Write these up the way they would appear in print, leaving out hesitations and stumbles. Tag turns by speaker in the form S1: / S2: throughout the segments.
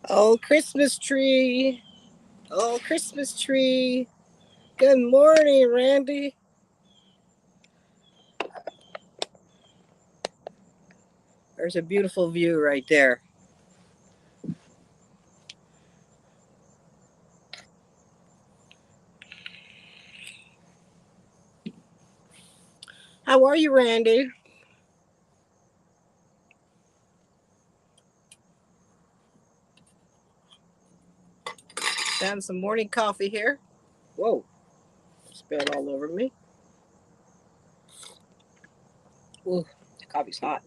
S1: Oh, Christmas tree. Oh, Christmas tree. Good morning, Randy. There's a beautiful view right there. How are you, Randy? Having some morning coffee here. Whoa, spilled all over me. Ooh, the coffee's hot.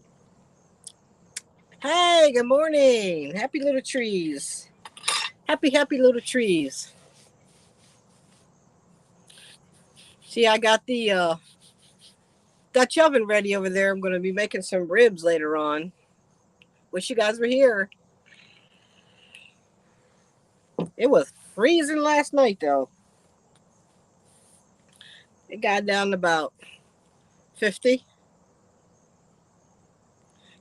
S1: Hey, good morning. Happy little trees. Happy little trees. See, I got the Dutch oven ready over there. I'm going to be making some ribs later on. Wish you guys were here. It was freezing last night, though. It got down to about 50.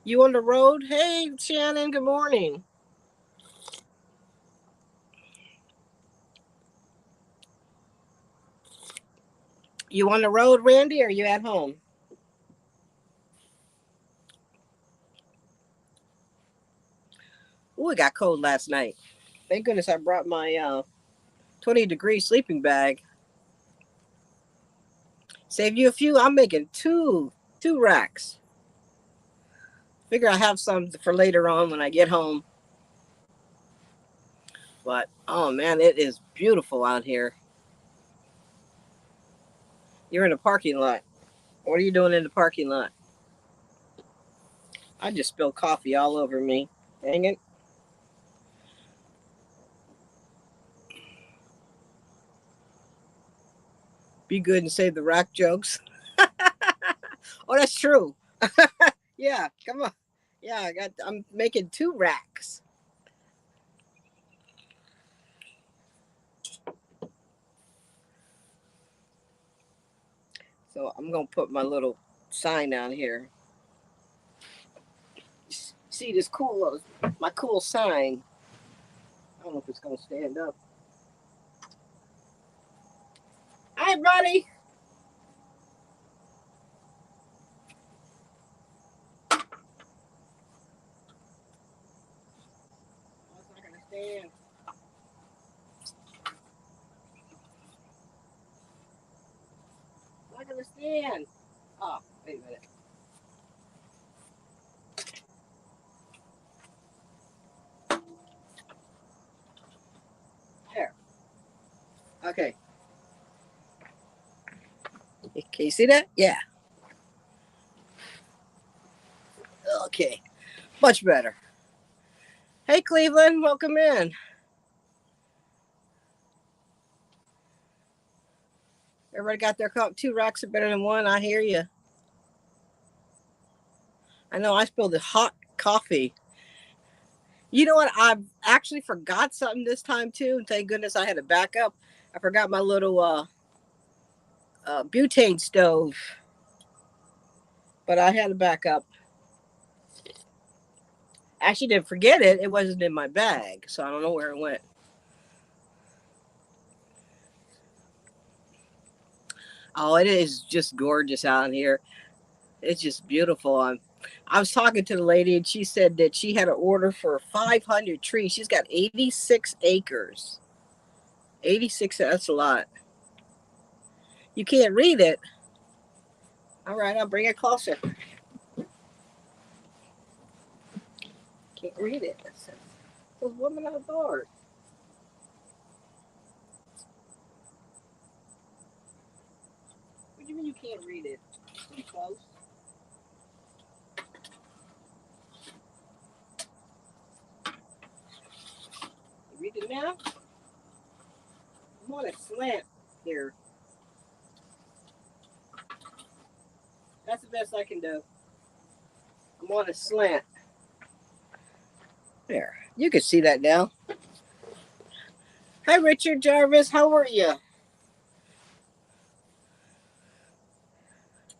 S1: You on the road? Hey, Shannon, good morning. You on the road, Randy, or you at home? Ooh, it got cold last night. Thank goodness I brought my 20-degree sleeping bag. Save you a few. I'm making two racks. Figure I have some for later on when I get home. But oh man, it is beautiful out here. You're in a parking lot. What are you doing in the parking lot? I just spilled coffee all over me. Dang it. Be good and save the rack jokes. Oh, that's true. Yeah, come on. Yeah, I'm making two racks. So I'm gonna put my little sign down here. See this cool my cool sign. I don't know if it's gonna stand up. Hi, buddy. Oh, it's not gonna stand. It's not gonna stand. Oh, wait a minute. There. Okay. Can you see that? Yeah. Okay. Much better. Hey, Cleveland. Welcome in. Everybody got their cup. Two racks are better than one. I hear you. I know I spilled the hot coffee. You know what? I actually forgot something this time too. And thank goodness I had a backup. I forgot my little butane stove, but I had a backup. I actually didn't forget it. It wasn't in my bag, so I don't know where it went. Oh, it is just gorgeous out here. It's just beautiful. I was talking to the lady, and she said that she had an order for 500 trees. She's got 86 acres. 86, that's a lot. You can't read it. All right, I'll bring it closer. Can't read it. It says woman outdoors. What do you mean you can't read it? Pretty close. You read it now? I'm on a slant here. That's the best I can do. I'm on a slant. There. You can see that now. Hi, Richard Jarvis. How are you?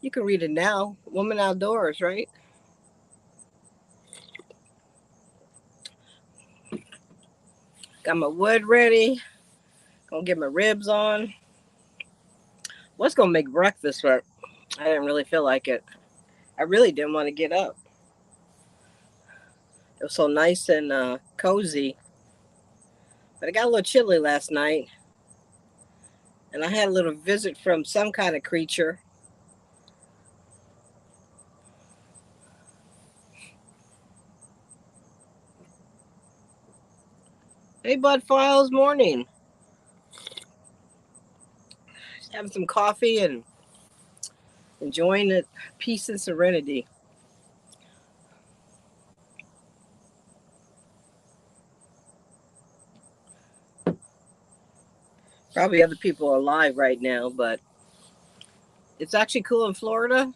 S1: You can read it now. Woman outdoors, right? Got my wood ready. Gonna get my ribs on. Was gonna make breakfast, but I didn't really feel like it. I really didn't want to get up. It was so nice and cozy. But it got a little chilly last night, and I had a little visit from some kind of creature. Hey, Bud Files, morning. Just having some coffee and enjoying the peace and serenity. Probably other people are alive right now, but it's actually cool in Florida.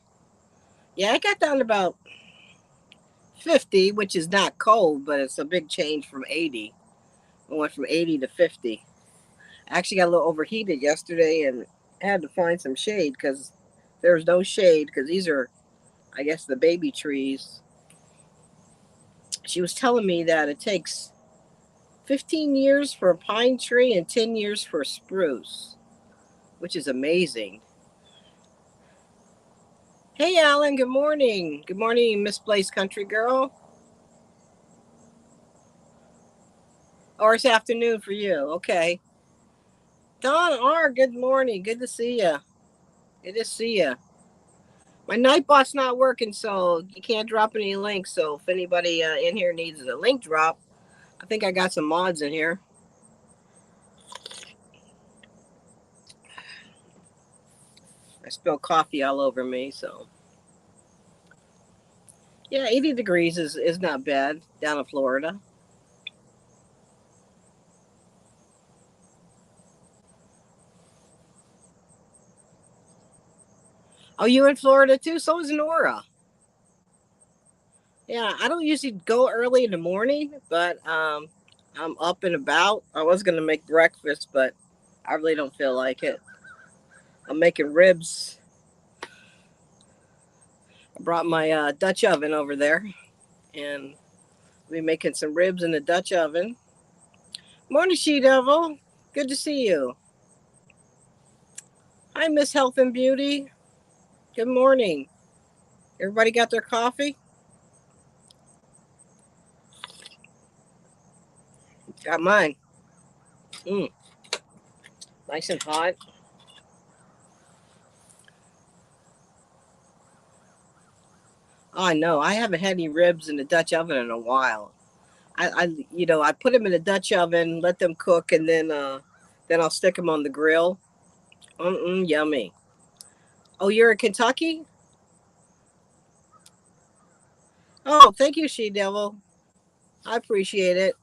S1: Yeah, I got down to about 50, which is not cold, but it's a big change from 80. I went from 80 to 50. I actually got a little overheated yesterday and had to find some shade because there's no shade because these are, I guess, the baby trees. She was telling me that it takes 15 years for a pine tree and 10 years for a spruce, which is amazing. Hey, Alan, good morning. Good morning, misplaced country girl. Or it's afternoon for you. Okay. Don R., good morning. Good to see you. Good to see you. My Nightbot's not working, so you can't drop any links. So if anybody in here needs a link drop, I think I got some mods in here. I spilled coffee all over me, so. Yeah, 80 degrees is not bad down in Florida. Oh, you in Florida too? So is Nora. Yeah, I don't usually go early in the morning, but I'm up and about. I was gonna make breakfast, but I really don't feel like it. I'm making ribs. I brought my Dutch oven over there, and I'll be making some ribs in the Dutch oven. Morning, She Devil. Good to see you. Hi, Miss Health and Beauty. Good morning. Everybody got their coffee? Got mine. Mm, nice and hot. Oh, I know. I haven't had any ribs in the Dutch oven in a while. I put them in the Dutch oven, let them cook, and then I'll stick them on the grill. Yummy. Oh, you're in Kentucky? Oh, thank you, She Devil. I appreciate it.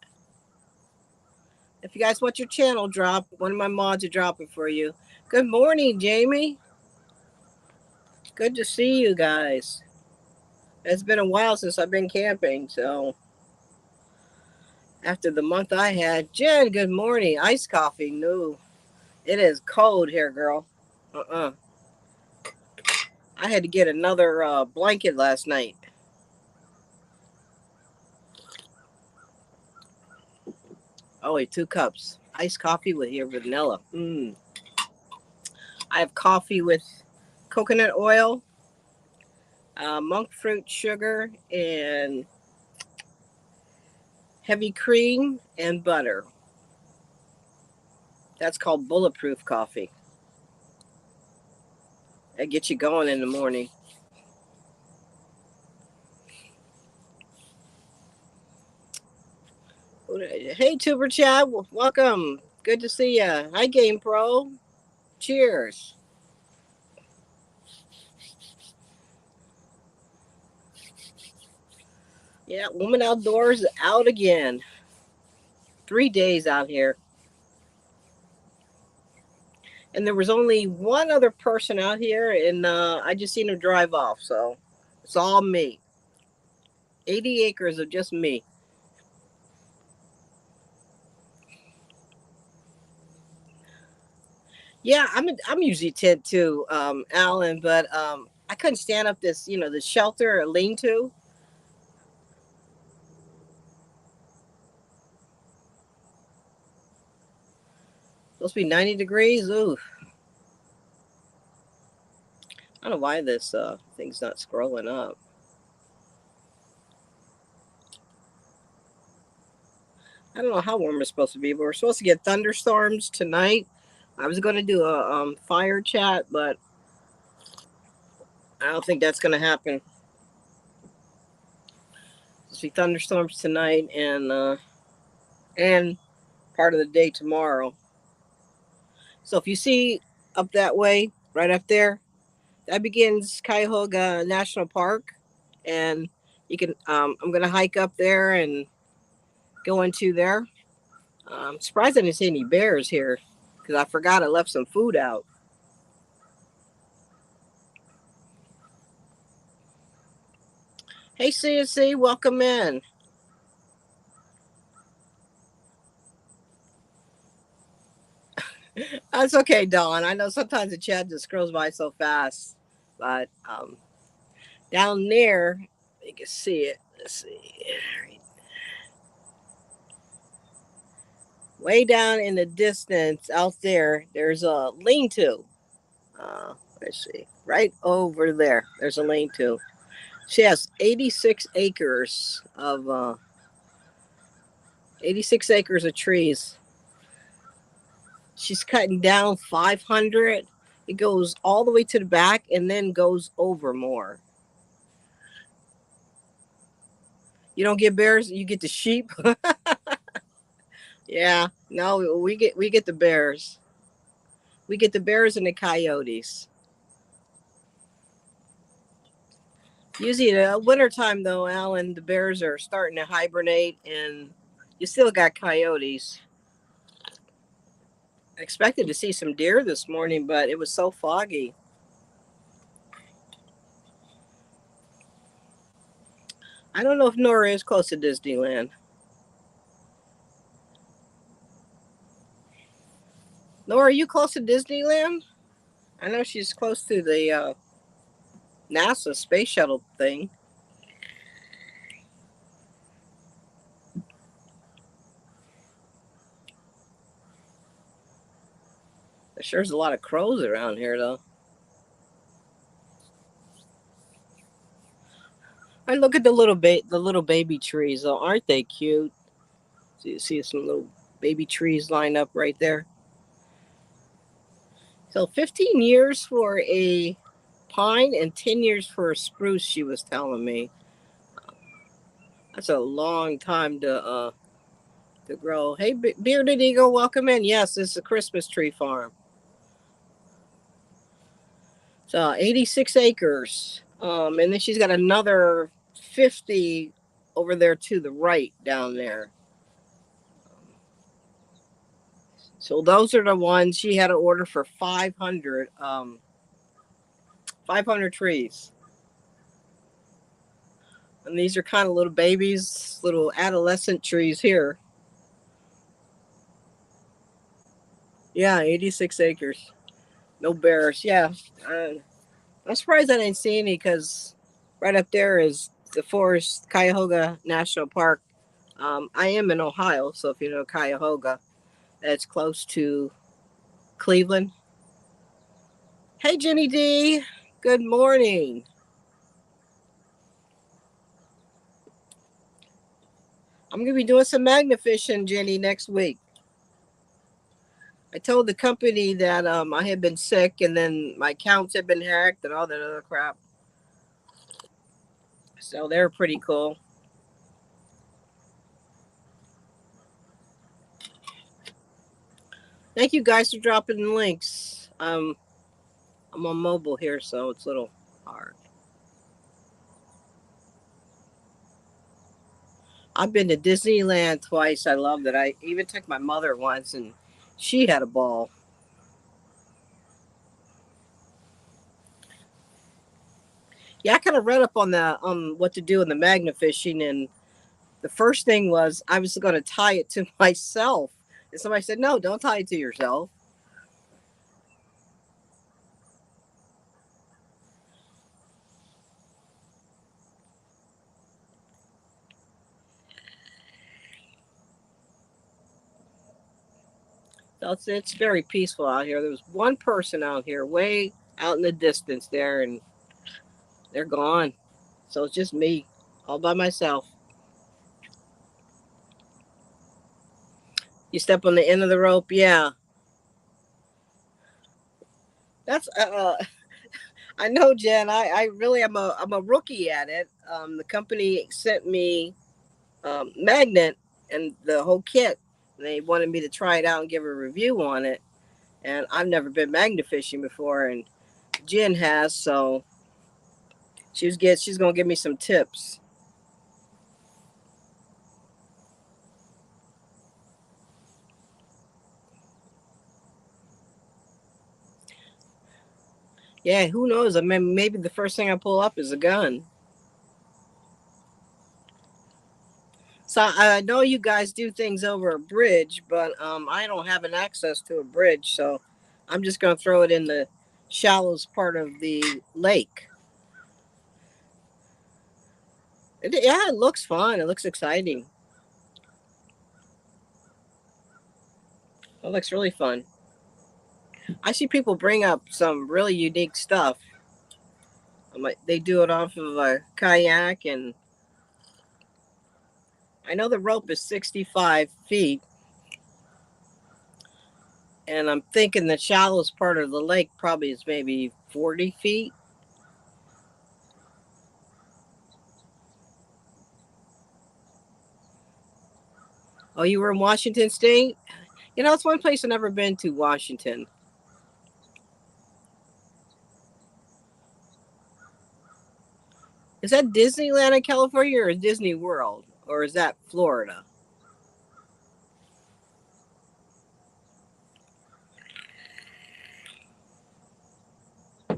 S1: If you guys want your channel drop, one of my mods are dropping for you. Good morning, Jamie. Good to see you guys. It's been a while since I've been camping, so after the month I had, Jen, good morning. Iced coffee, no. It is cold here, girl. Uh-uh. I had to get another blanket last night. Oh, wait, 2 cups. Iced coffee with your vanilla. I have coffee with coconut oil, monk fruit sugar, and heavy cream and butter. That's called bulletproof coffee. That gets you going in the morning. Hey, Tuber Chat, welcome. Good to see ya. Hi, Game Pro. Cheers. Yeah, Woman Outdoors out again. 3 days out here. And there was only one other person out here, and I just seen her drive off. So it's all me. 80 acres of just me. Yeah, I'm usually tent too, Alan, but I couldn't stand up this, the shelter or lean to. Supposed to be 90 degrees. Ooh. I don't know why this thing's not scrolling up. I don't know how warm it's supposed to be, but we're supposed to get thunderstorms tonight. I was going to do a fire chat, but I don't think that's going to happen. See thunderstorms tonight and part of the day tomorrow. So if you see up that way, right up there, that begins Cuyahoga National Park, and you can. I'm gonna hike up there and go into there. I'm surprised I didn't see any bears here because I forgot I left some food out. Hey, CSC, welcome in. That's okay, Dawn. I know sometimes the chat just scrolls by so fast, but down there you can see it. Let's see. Way down in the distance out there, there's a lean-to. Let's see. Right over there, there's a lean-to. She has 86 acres of trees. She's cutting down 500. It goes all the way to the back and then goes over more. You don't get bears, you get the sheep. Yeah, no, we get the bears. We get the bears and the coyotes. Usually in the wintertime though, Alan, the bears are starting to hibernate and you still got coyotes. I expected to see some deer this morning, but it was so foggy. I don't know if Nora is close to Disneyland. Nora, are you close to Disneyland? I know she's close to the NASA space shuttle thing. There sure's a lot of crows around here, though. I look at the little baby trees, though. Aren't they cute? So you see some little baby trees lined up right there. So 15 years for a pine and 10 years for a spruce. She was telling me that's a long time to grow. Hey, Bearded Eagle, welcome in. Yes, this is a Christmas tree farm. So 86 acres. And then she's got another 50 over there to the right down there. So those are the ones she had to order for 500 trees. And these are kind of little babies, little adolescent trees here. Yeah, 86 acres. No bears. Yeah. Uh, I'm surprised I didn't see any because right up there is the forest, Cuyahoga National Park. I am in Ohio, so if you know Cuyahoga, it's close to Cleveland. Hey, Jenny D. Good morning. I'm going to be doing some magna fishing, Jenny, next week. I told the company that I had been sick and then my accounts had been hacked and all that other crap. So they're pretty cool. Thank you guys for dropping the links. I'm on mobile here, so it's a little hard. I've been to Disneyland twice. I loved it. I even took my mother once, and she had a ball. Yeah, I kind of read up on the what to do in the magna fishing, and the first thing was I was going to tie it to myself, and somebody said, "No, don't tie it to yourself." So it's very peaceful out here. There was one person out here, way out in the distance there, and they're gone. So it's just me, all by myself. You step on the end of the rope, yeah. That's I know, Jen. I really I'm a rookie at it. The company sent me magnet and the whole kit. They wanted me to try it out and give a review on it. And I've never been magnet fishing before, and Jen has, so she's gonna give me some tips. Yeah, who knows? I mean, maybe the first thing I pull up is a gun. So I know you guys do things over a bridge, but I don't have an access to a bridge, so I'm just gonna throw it in the shallowest part of the lake. Yeah, it looks fun. It looks exciting. It looks really fun. I see people bring up some really unique stuff. They do it off of a kayak, and I know the rope is 65 feet, and I'm thinking the shallowest part of the lake probably is maybe 40 feet. Oh, you were in Washington State? You know, it's one place I've never been to, Washington. Is that Disneyland in California or Disney World? Or is that Florida? I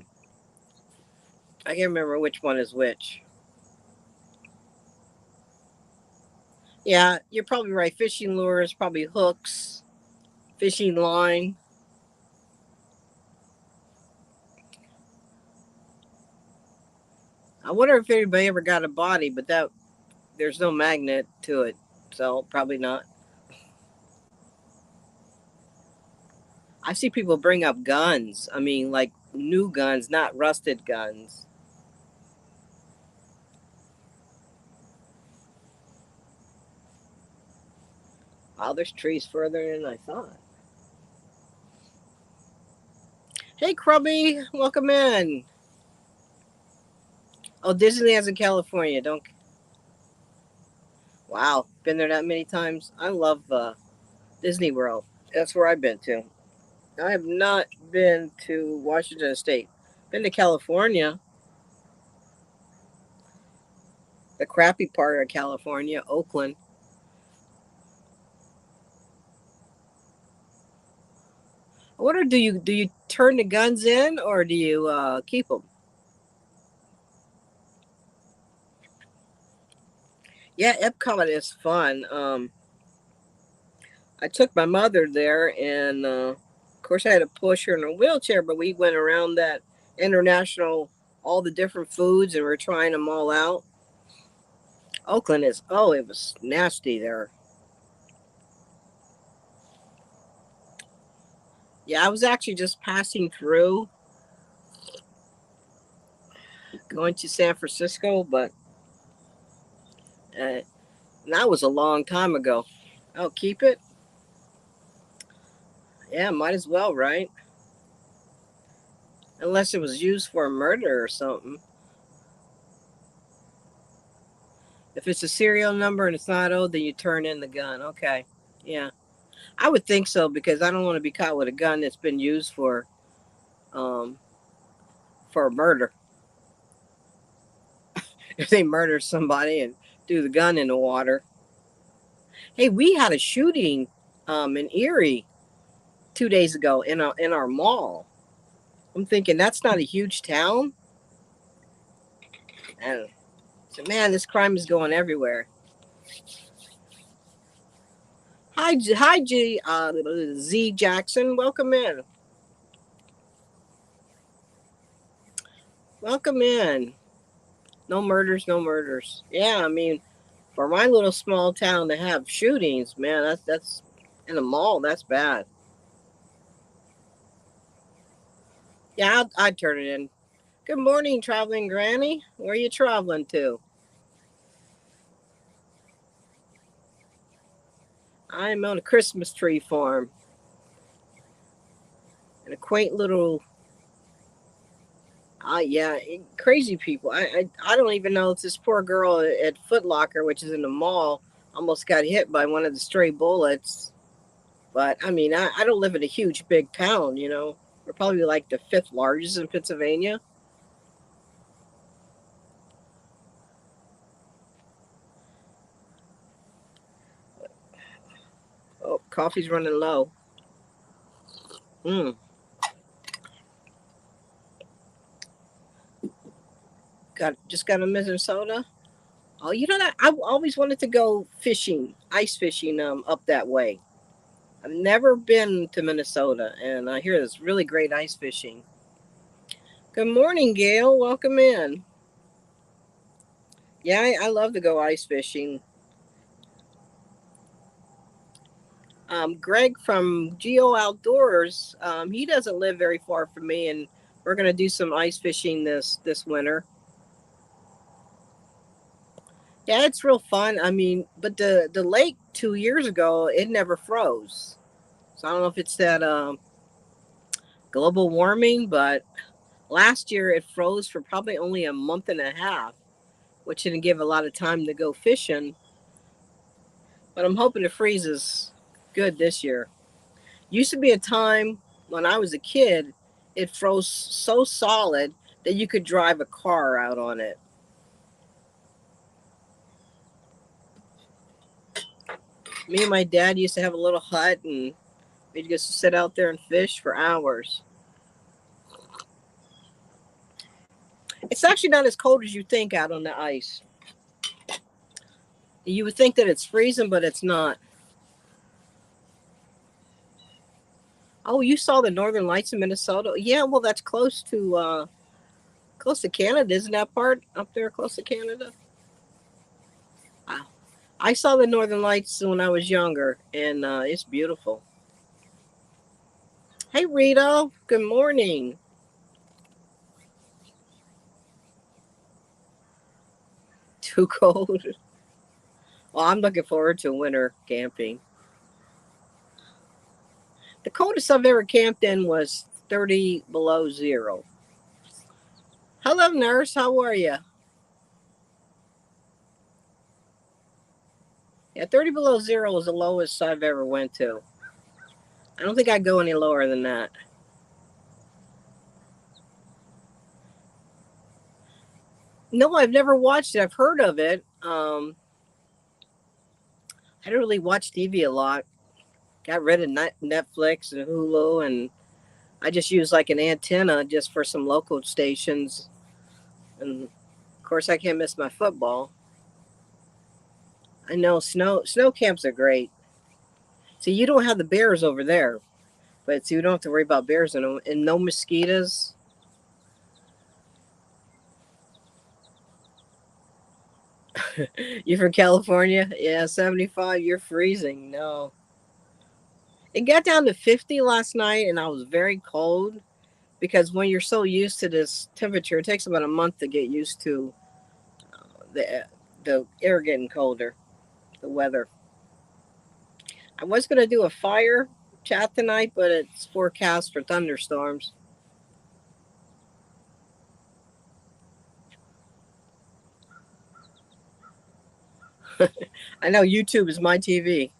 S1: can't remember which one is which. Yeah, you're probably right. Fishing lures, probably hooks, fishing line. I wonder if anybody ever got a body, but that there's no magnet to it, so probably not. I see people bring up guns. I mean, like new guns, not rusted guns. Wow, there's trees further than I thought. Hey, Krubby, welcome in. Oh, Disneyland's in California. Don't. Wow, been there that many times. I love Disney World. That's where I've been to. I have not been to Washington State. Been to California, the crappy part of California, Oakland. I wonder, do you turn the guns in or do you keep them? Yeah, Epcot is fun. I took my mother there, and of course, I had to push her in a wheelchair, but we went around that international, all the different foods, and we're trying them all out. Oakland is, oh, it was nasty there. Yeah, I was actually just passing through, going to San Francisco, but uh, that was a long time ago. Oh, keep it? Yeah, might as well, right? Unless it was used for a murder or something. If it's a serial number and it's not old, then you turn in the gun. Okay. Yeah. I would think so because I don't want to be caught with a gun that's been used um for a murder. If they murder somebody and do the gun in the water. Hey, we had a shooting in Erie 2 days ago in our mall. I'm thinking that's not a huge town. And so, man, this crime is going everywhere. Hi, Z Jackson. Welcome in. Welcome in. No murders, no murders. Yeah, I mean, for my little small town to have shootings, man, that's in a mall. That's bad. Yeah, I'd turn it in. Good morning, traveling granny. Where are you traveling to? I'm on a Christmas tree farm and a quaint little. Yeah, crazy people. I don't even know if this poor girl at Foot Locker, which is in the mall, almost got hit by one of the stray bullets. But I mean, I don't live in a huge big town. We're probably like the fifth largest in Pennsylvania. Oh, coffee's running low. Mm. Got a Minnesota. Oh, you know that I always wanted to go fishing, ice fishing, up that way. I've never been to Minnesota, and I hear there's really great ice fishing. Good morning, Gail. Welcome in. Yeah, I love to go ice fishing. Greg from Geo Outdoors, he doesn't live very far from me, and we're gonna do some ice fishing this winter. Yeah, it's real fun. I mean, but the lake 2 years ago it never froze. So I don't know if it's that global warming, but last year it froze for probably only a month and a half, which didn't give a lot of time to go fishing. But I'm hoping it freezes good this year. Used to be a time when I was a kid, it froze so solid that you could drive a car out on it. Me and my dad used to have a little hut, and we'd just sit out there and fish for hours. It's actually not as cold as you think out on the ice. You would think that it's freezing, but it's not. Oh, you saw the Northern Lights in Minnesota? Yeah, well, that's close to Canada, isn't that part up there close to Canada? Wow. I saw the Northern Lights when I was younger, and it's beautiful. Hey, Rito. Good morning. Too cold. Well, I'm looking forward to winter camping. The coldest I've ever camped in was 30 below zero. Hello, nurse. How are you? Yeah, 30 below zero is the lowest I've ever went to. I don't think I'd go any lower than that. No, I've never watched it. I've heard of it. I don't really watch TV a lot. Got rid of Netflix and Hulu, and I just use like an antenna just for some local stations. And of course, I can't miss my football. I know snow camps are great. So you don't have the bears over there, but so you don't have to worry about bears and no mosquitoes. You're from California? Yeah, 75. You're freezing. No. It got down to 50 last night, and I was very cold because when you're so used to this temperature, it takes about a month to get used to the the air getting colder, the weather. I was gonna do a fire chat tonight, but it's forecast for thunderstorms. I know YouTube is my TV.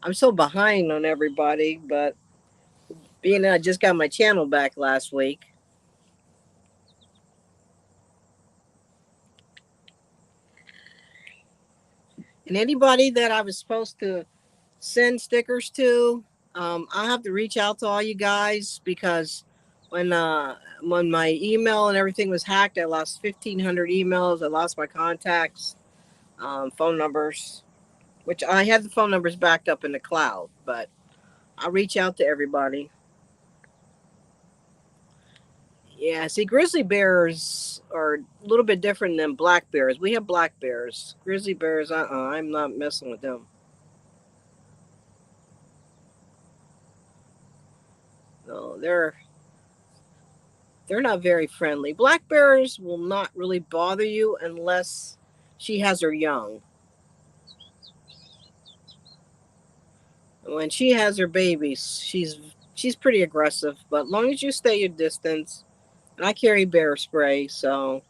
S1: I'm so behind on everybody, but being that I just got my channel back last week, and anybody that I was supposed to send stickers to, I'll have to reach out to all you guys because when my email and everything was hacked, I lost 1,500 emails. I lost my contacts, phone numbers, which I had the phone numbers backed up in the cloud, but I'll reach out to everybody. Yeah, see, grizzly bears are a little bit different than black bears. We have black bears. Grizzly bears, I'm not messing with them. No, they're They're not very friendly. Black bears will not really bother you unless she has her young. When she has her babies, she's pretty aggressive. But as long as you stay your distance, and I carry bear spray, so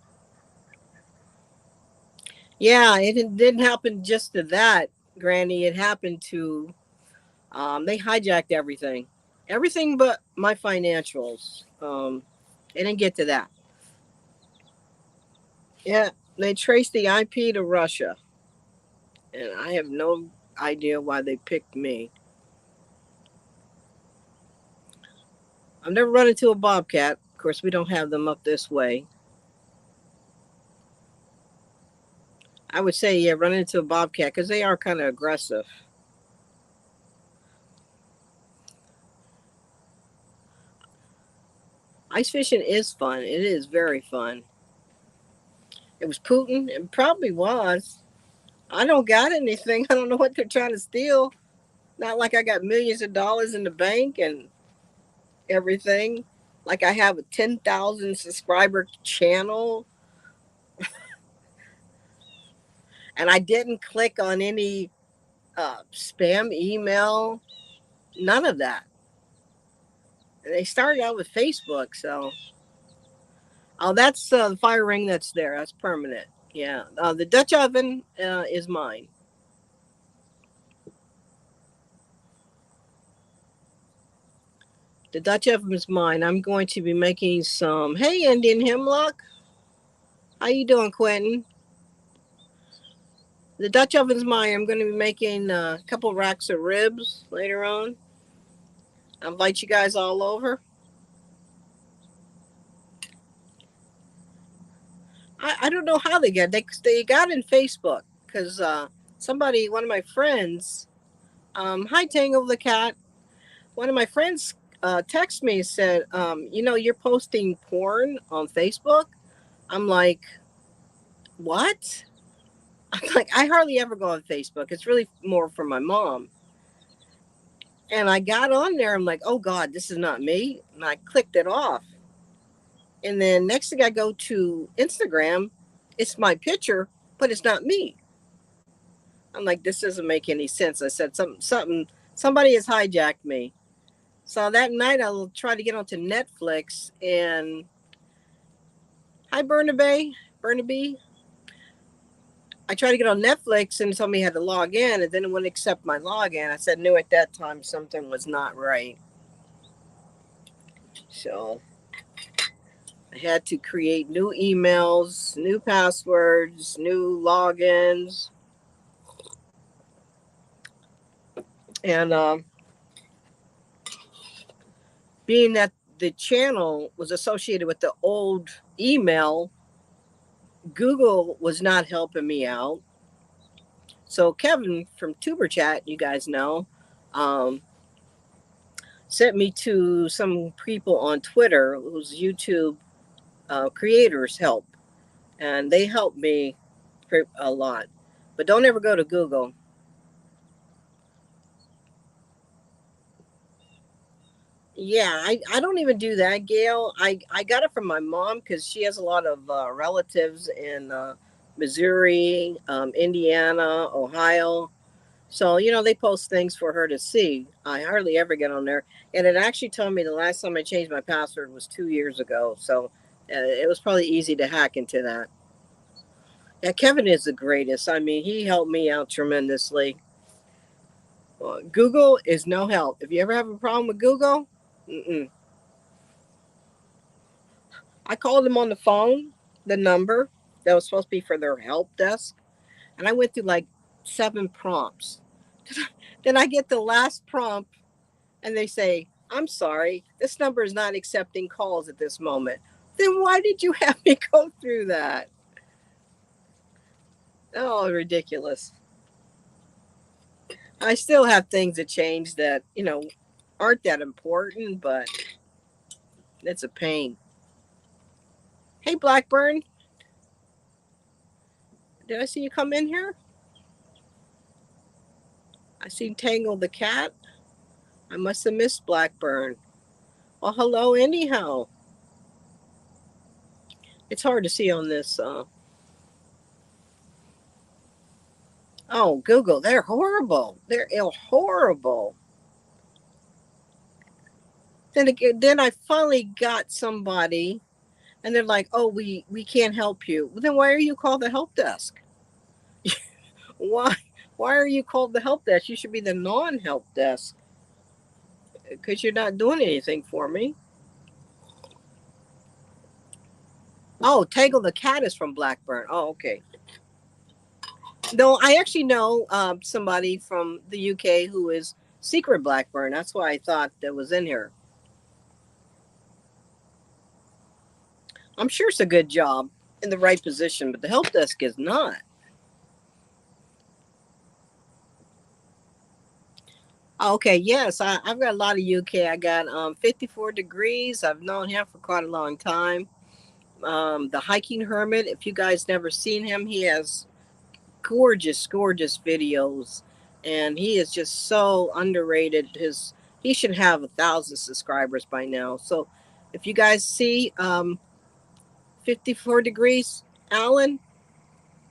S1: yeah, it didn't happen just to that, Granny. It happened to they hijacked everything but my financials. They didn't get to that. Yeah, they traced the IP to Russia, and I have no idea why they picked me. I've never run into a bobcat. Of course, we don't have them up this way. I would say, yeah, run into a bobcat because they are kind of aggressive. Ice fishing is fun. It is very fun. It was Putin. It probably was. I don't got anything. I don't know what they're trying to steal. Not like I got millions of dollars in the bank and everything. Like I have a 10,000 subscriber channel and I didn't click on any spam email. None of that. And they started out with Facebook. So, oh, that's the fire ring that's there. That's permanent. Yeah. The Dutch oven is mine. The Dutch oven is mine. I'm going to be making some. Hey, Indian Hemlock. How you doing, Quentin? The Dutch oven's mine. I'm going to be making a couple racks of ribs later on. I'll invite you guys all over. I don't know how they got in Facebook because somebody, one of my friends, hi Tangle the cat. One of my friends texted me and said, you're posting porn on Facebook. I'm like, what? I'm like, I hardly ever go on Facebook. It's really more for my mom. And I got on there. I'm like, oh God, this is not me. And I clicked it off. And then next thing I go to Instagram, it's my picture, but it's not me. I'm like, this doesn't make any sense. I said somebody has hijacked me. So that night I'll try to get onto Netflix and hi Burnaby. I tried to get on Netflix and told me I had to log in and then it wouldn't accept my login. I said knew at that time something was not right. So I had to create new emails, new passwords, new logins. And being that the channel was associated with the old email, Google was not helping me out. So Kevin from Tuber Chat, you guys know, um, sent me to some people on Twitter whose YouTube creators help, and they helped me a lot. But don't ever go to Google. Yeah, I don't even do that, Gail. I got it from my mom because she has a lot of relatives in Missouri, Indiana, Ohio. So, they post things for her to see. I hardly ever get on there. And it actually told me the last time I changed my password was 2 years ago. So it was probably easy to hack into that. Yeah, Kevin is the greatest. I mean, he helped me out tremendously. Google is no help. If you ever have a problem with Google, mm-mm. I called them on the phone, the number that was supposed to be for their help desk, and I went through like 7 prompts. Then I get the last prompt, and they say, "I'm sorry, this number is not accepting calls at this moment." Then why did you have me go through that? Oh, ridiculous. I still have things to change that, aren't that important, but it's a pain. Hey, Blackburn, did I see you come in here? I see Tangle the cat. I must have missed Blackburn. Well, hello, anyhow. It's hard to see on this. Oh, Google, they're horrible. They're horrible. Then again, then I finally got somebody, and they're like, "Oh, we can't help you." Well, then why are you called the help desk? Why why are you called the help desk? You should be the non-help desk because you're not doing anything for me. Oh, Tangle the cat is from Blackburn. Oh, okay. No, I actually know somebody from the UK who is Secret Blackburn. That's why I thought that was in here. I'm sure it's a good job in the right position, but the help desk is not. Okay, yes, I've got a lot of UK. I got 54 degrees. I've known him for quite a long time. The hiking hermit. If you guys never seen him, he has gorgeous, gorgeous videos, and he is just so underrated. He should have 1,000 subscribers by now. So, if you guys see 54 degrees, Alan,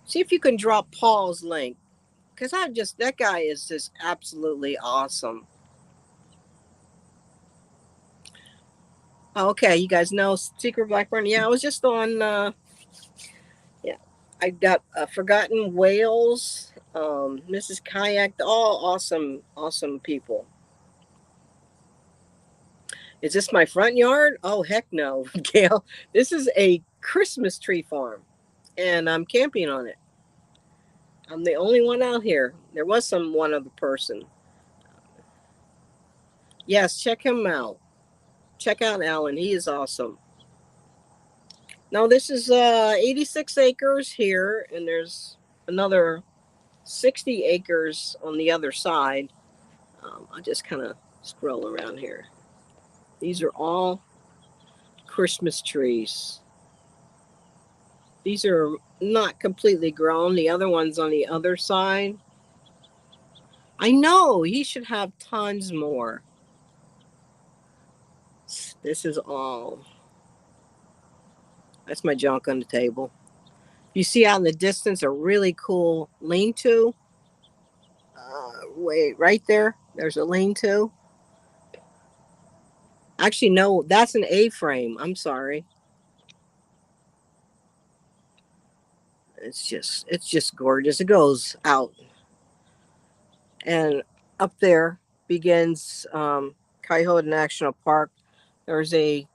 S1: see if you can drop Paul's link because that guy is just absolutely awesome. Okay, you guys know Secret Blackburn. Yeah, I was just on. Yeah, I got Forgotten Whales, Mrs. Kayak, all awesome, awesome people. Is this my front yard? Oh, heck no, Gail. This is a Christmas tree farm, and I'm camping on it. I'm the only one out here. There was one other person. Yes, check him out. Check out Alan. He is awesome. Now, this is 86 acres here, and there's another 60 acres on the other side. I'll just kind of scroll around here. These are all Christmas trees. These are not completely grown. The other one's on the other side. I know he should have tons more. This is all. That's my junk on the table. You see out in the distance a really cool lean-to. Wait, right there. There's a lean-to. Actually, no, that's an A-frame. I'm sorry. It's just gorgeous. It goes out, and up there begins Cuyahoga National Park. There's a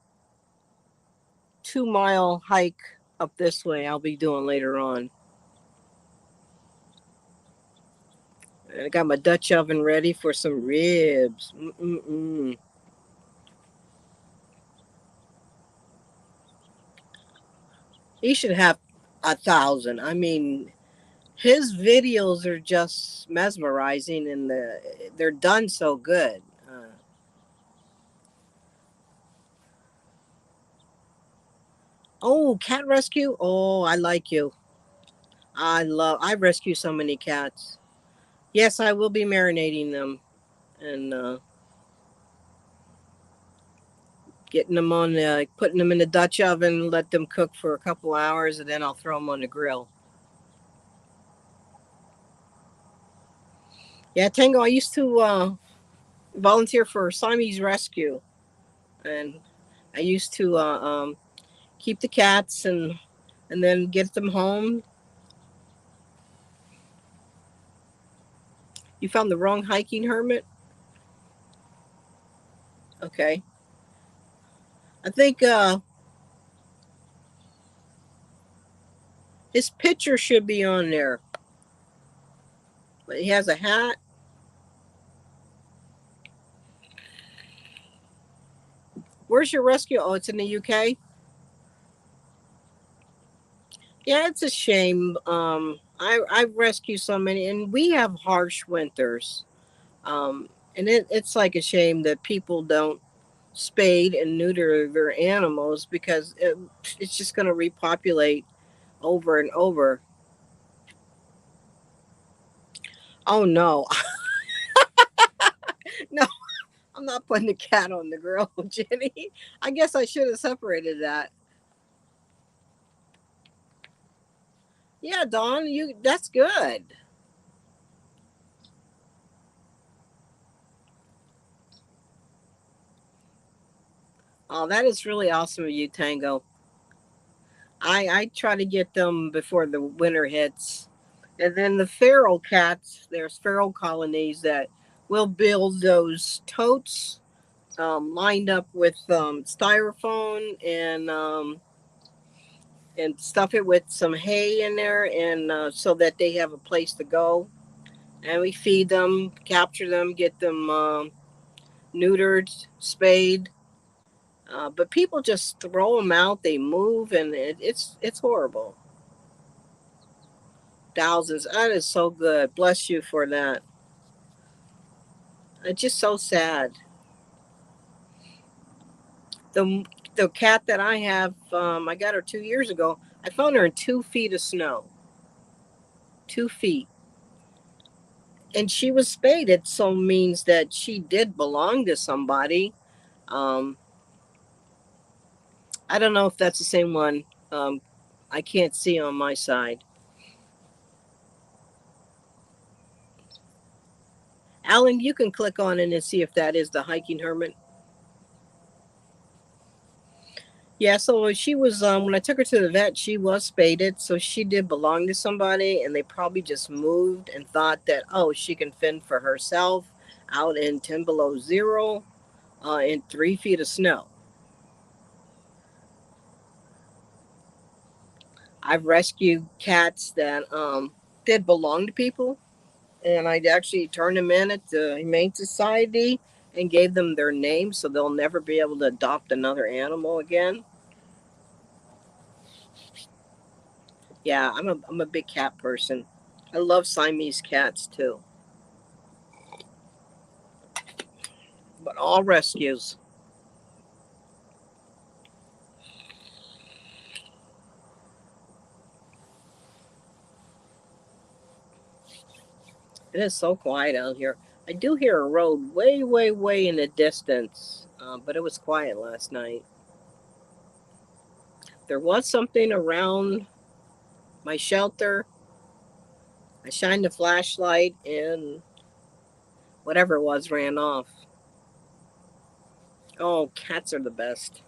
S1: 2 mile hike up this way. I'll be doing later on. And I got my Dutch oven ready for some ribs. Mm-mm-mm. He should have 1,000. I mean, his videos are just mesmerizing, and they're done so good. Oh, cat rescue. Oh, I like you. I rescue so many cats. Yes, I will be marinating them and getting them on, putting them in the Dutch oven, let them cook for a couple hours, and then I'll throw them on the grill. Yeah, Tango, I used to volunteer for Siamese Rescue, and I used to keep the cats and then get them home. You found the wrong hiking hermit? Okay. I think his picture should be on there. But he has a hat. Where's your rescue? Oh, it's in the UK. Yeah, it's a shame. I rescue so many, and we have harsh winters. And it's like a shame that people don't spade and neuter their animals because it's just going to repopulate over and over. Oh no, no, I'm not putting the cat on the grill, Jenny. I guess I should have separated that. Yeah, Dawn, that's good. Oh, that is really awesome of you, Tango. I try to get them before the winter hits. And then the feral cats, there's feral colonies that will build those totes lined up with styrofoam and stuff it with some hay in there, and so that they have a place to go. And we feed them, capture them, get them neutered, spayed. But people just throw them out. They move, and it's horrible. Thousands. That is so good. Bless you for that. It's just so sad. The the cat that I have, I got her 2 years ago. I found her in 2 feet of snow. 2 feet, and she was spayed. It so means that she did belong to somebody. Um, I don't know if that's the same one. Um, I can't see on my side. Alan, you can click on it and see if that is the hiking hermit. Yeah, so she was when I took her to the vet, she was spaded, so she did belong to somebody, and they probably just moved and thought that, oh, she can fend for herself out in 10 below 0 in 3 feet of snow. I've rescued cats that did belong to people, and I actually turned them in at the Humane Society and gave them their name so they'll never be able to adopt another animal again. Yeah, I'm a big cat person. I love Siamese cats too, but all rescues. It is so quiet out here. I do hear a road way, way, way in the distance, but it was quiet last night. There was something around my shelter. I shined a flashlight, and whatever it was ran off. Oh, cats are the best.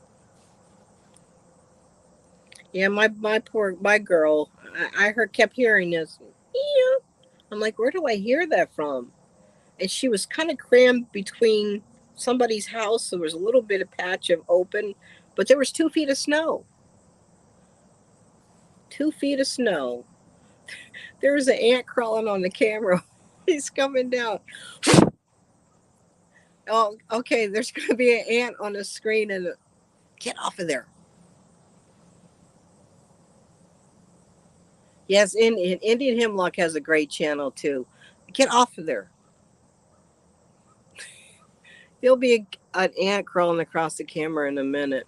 S1: Yeah, my poor my girl. I heard kept hearing this. Yeah. I'm like, where do I hear that from? And she was kind of crammed between somebody's house. There was a little bit of patch of open, but there was 2 feet of snow. 2 feet of snow. There was an ant crawling on the camera. He's coming down. Oh, okay. There's going to be an ant on the screen, and get off of there. Yes, in Indian Hemlock has a great channel too. Get off of there. There'll be an ant crawling across the camera in a minute.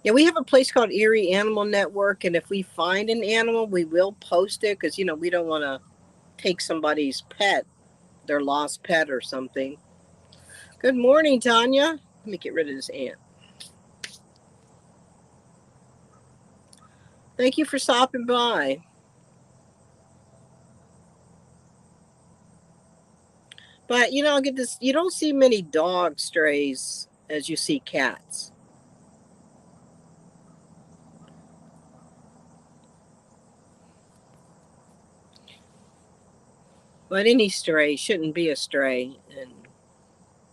S1: Yeah, we have a place called Erie Animal Network, and if we find an animal, we will post it because we don't want to take somebody's pet, their lost pet or something. Good morning, Tanya. Let me get rid of this ant. Thank you for stopping by. But get this. You don't see many dog strays as you see cats. But any stray shouldn't be a stray, and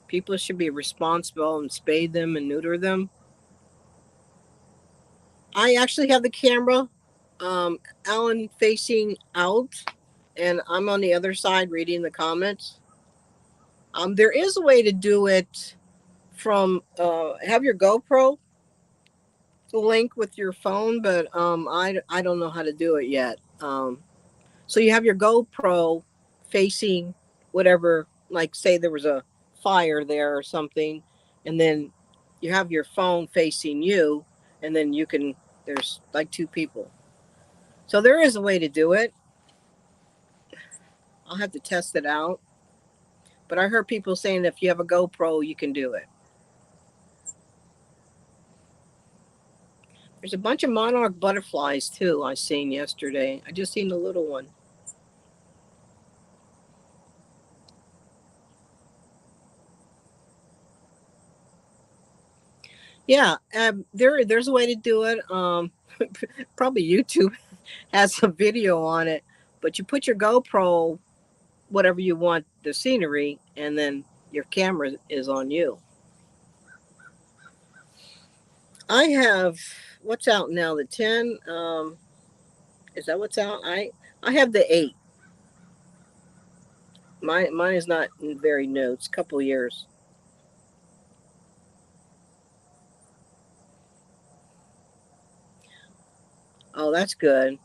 S1: people should be responsible and spay them and neuter them. I actually have the camera, Alan facing out, and I'm on the other side reading the comments. There is a way to do it from have your GoPro link with your phone, but I don't know how to do it yet. So you have your GoPro facing whatever, like say there was a fire there or something, and then you have your phone facing you, and then there's like two people. So there is a way to do it. I'll have to test it out. But I heard people saying if you have a GoPro, you can do it. There's a bunch of monarch butterflies too. I seen yesterday. I just seen the little one. Yeah, there's a way to do it. Probably YouTube has a video on it, but you put your GoPro, whatever you want, the scenery, and then your camera is on you. I have what's out now, the 10. Is that what's out? I have the 8. Mine is not very new. It's a couple years. Oh, that's good.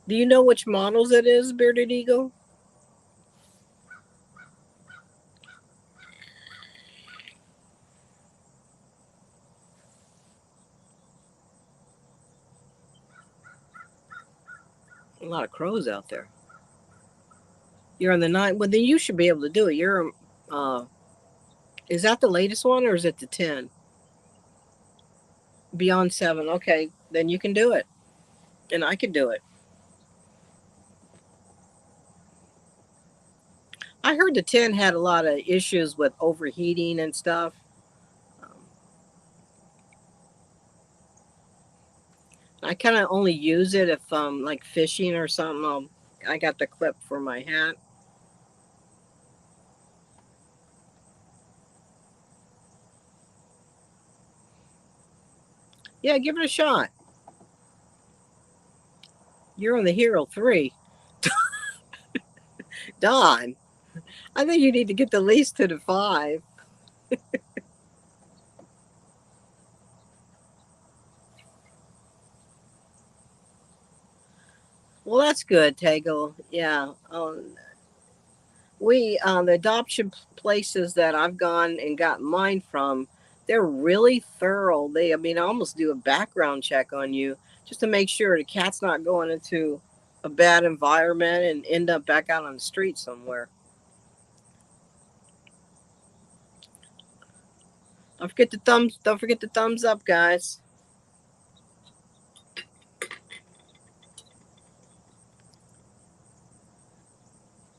S1: Do you know which models it is, Bearded Eagle? A lot of crows out there. You're on the 9. Well, then you should be able to do it. Uh, is that the latest one or is it the 10? Beyond 7. Okay, then you can do it, and I can do it. I heard the 10 had a lot of issues with overheating and stuff. Um, I kind of only use it if like fishing or something. I got the clip for my hat. Yeah, give it a shot. You're on the Hero 3. Don, I think you need to get the least to the 5. Well, that's good, Tagle. Yeah. The adoption places that I've gone and got mine from, they're really thorough. I mean, I almost do a background check on you just to make sure the cat's not going into a bad environment and end up back out on the street somewhere. Don't forget the thumbs up, guys.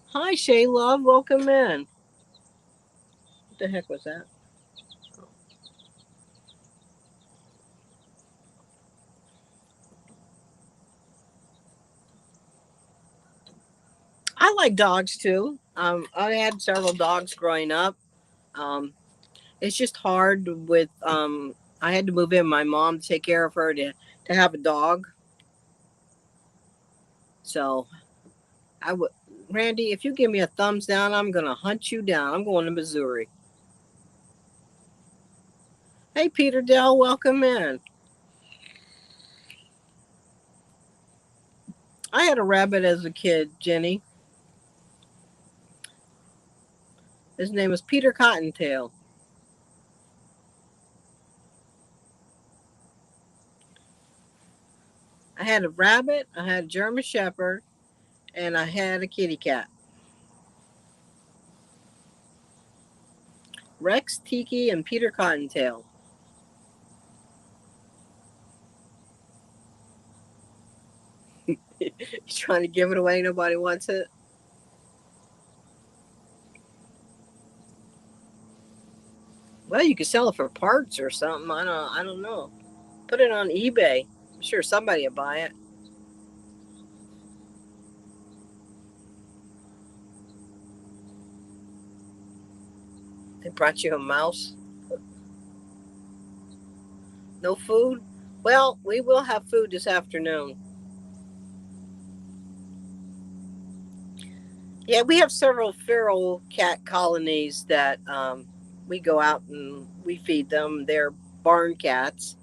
S1: Hi, Shay Love. Welcome in. What the heck was that? I like dogs too. I had several dogs growing up. Um, it's just hard with I had to move in my mom to take care of her to have a dog. So I would Randy, if you give me a thumbs down, I'm gonna hunt you down. I'm going to Missouri. Hey Peter Dell, welcome in. I had a rabbit as a kid, Jenny. His name was Peter Cottontail. I had a rabbit, I had a German Shepherd, and I had a kitty cat. Rex, Tiki, and Peter Cottontail. You trying to give it away? Nobody wants it. Well, you could sell it for parts or something. I don't know. Put it on eBay. I'm sure somebody will buy it. They brought you a mouse. No food? Well, we will have food this afternoon. Yeah, we have several feral cat colonies that we go out and we feed them. They're barn cats,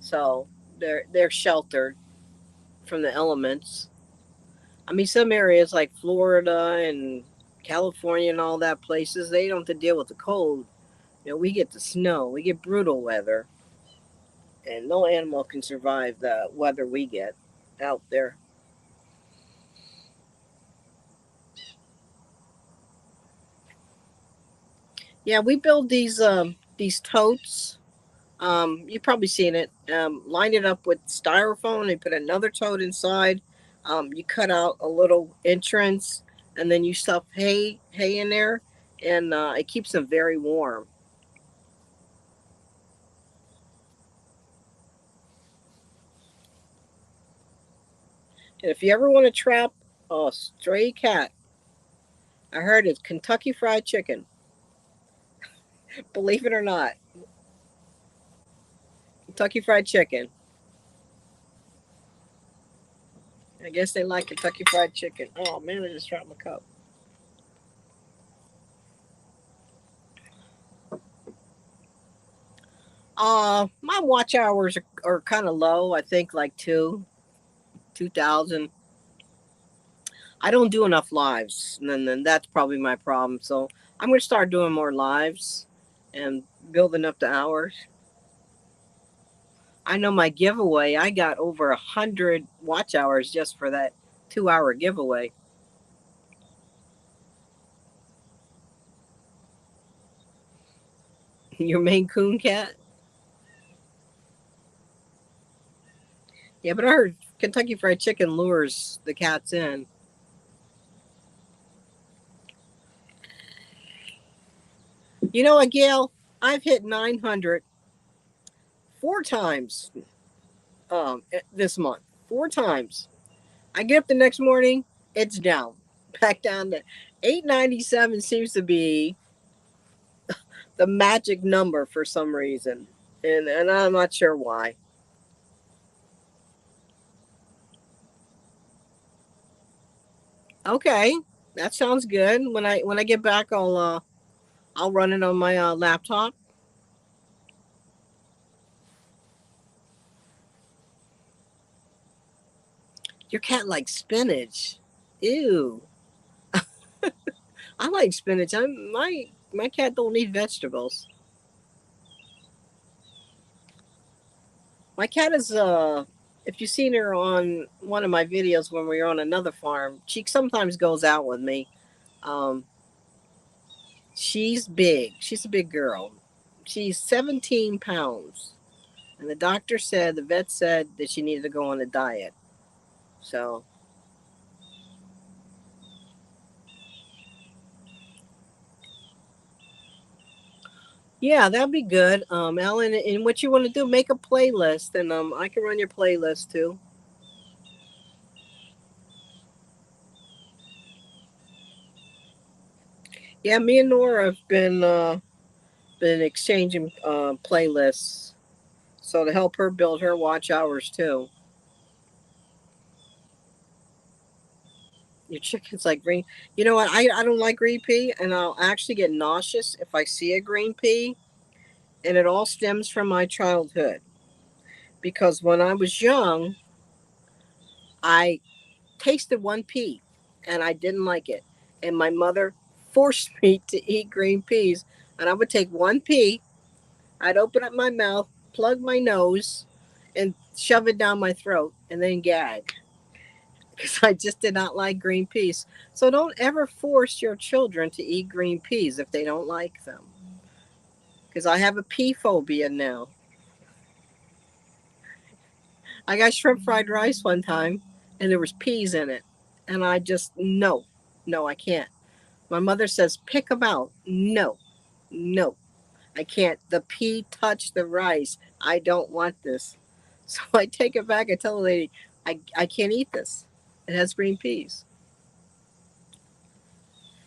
S1: so they're sheltered from the elements. I mean, some areas like Florida and California and all that places, they don't have to deal with the cold. We get the snow, we get brutal weather, and no animal can survive the weather we get out there. Yeah, we build these these totes. You've probably seen it. Line it up with styrofoam and put another tote inside. You cut out a little entrance and then you stuff hay in there, and it keeps them very warm. And if you ever want to trap a stray cat, I heard it's Kentucky Fried Chicken. Believe it or not, Kentucky Fried Chicken. I guess they like Kentucky Fried Chicken. Oh man, I just dropped my cup. My watch hours are kind of low. I think like 2,000. I don't do enough lives, and then that's probably my problem. So I'm gonna start doing more lives and building up the hours. I know my giveaway. I got over 100 watch hours just for that 2 hour giveaway. Your Maine Coon cat? Yeah, but I heard Kentucky Fried Chicken lures the cats in. You know what, Gail? I've hit 900 4 times this month. 4 times. I get up the next morning, it's down. Back down to 897 seems to be the magic number for some reason. And I'm not sure why. Okay. That sounds good. When I get back I'll run it on my laptop. Your cat likes spinach. Ew. I like spinach. My cat don't eat vegetables. My cat is if you've seen her on one of my videos when we were on another farm, she sometimes goes out with me. Um, she's big. She's a big girl. She's 17 pounds. And the vet said that she needed to go on a diet. So, yeah, that'd be good. Ellen, and what you want to do, make a playlist, and I can run your playlist too. Yeah, me and Nora have been exchanging playlists, so to help her build her watch hours too. Your chicken's like green. You know what? I don't like green pea, and I'll actually get nauseous if I see a green pea, and it all stems from my childhood. Because when I was young, I tasted one pea, and I didn't like it, and my mother forced me to eat green peas, and I would take one pea, I'd open up my mouth, plug my nose, and shove it down my throat, and then gag because I just did not like green peas. So don't ever force your children to eat green peas if they don't like them. Because I have a pea phobia now. I got shrimp fried rice one time and there was peas in it. And I just, no, no, I can't. My mother says, pick them out. No, no, I can't. The pea touched the rice. I don't want this. So I take it back and tell the lady, I can't eat this. It has green peas.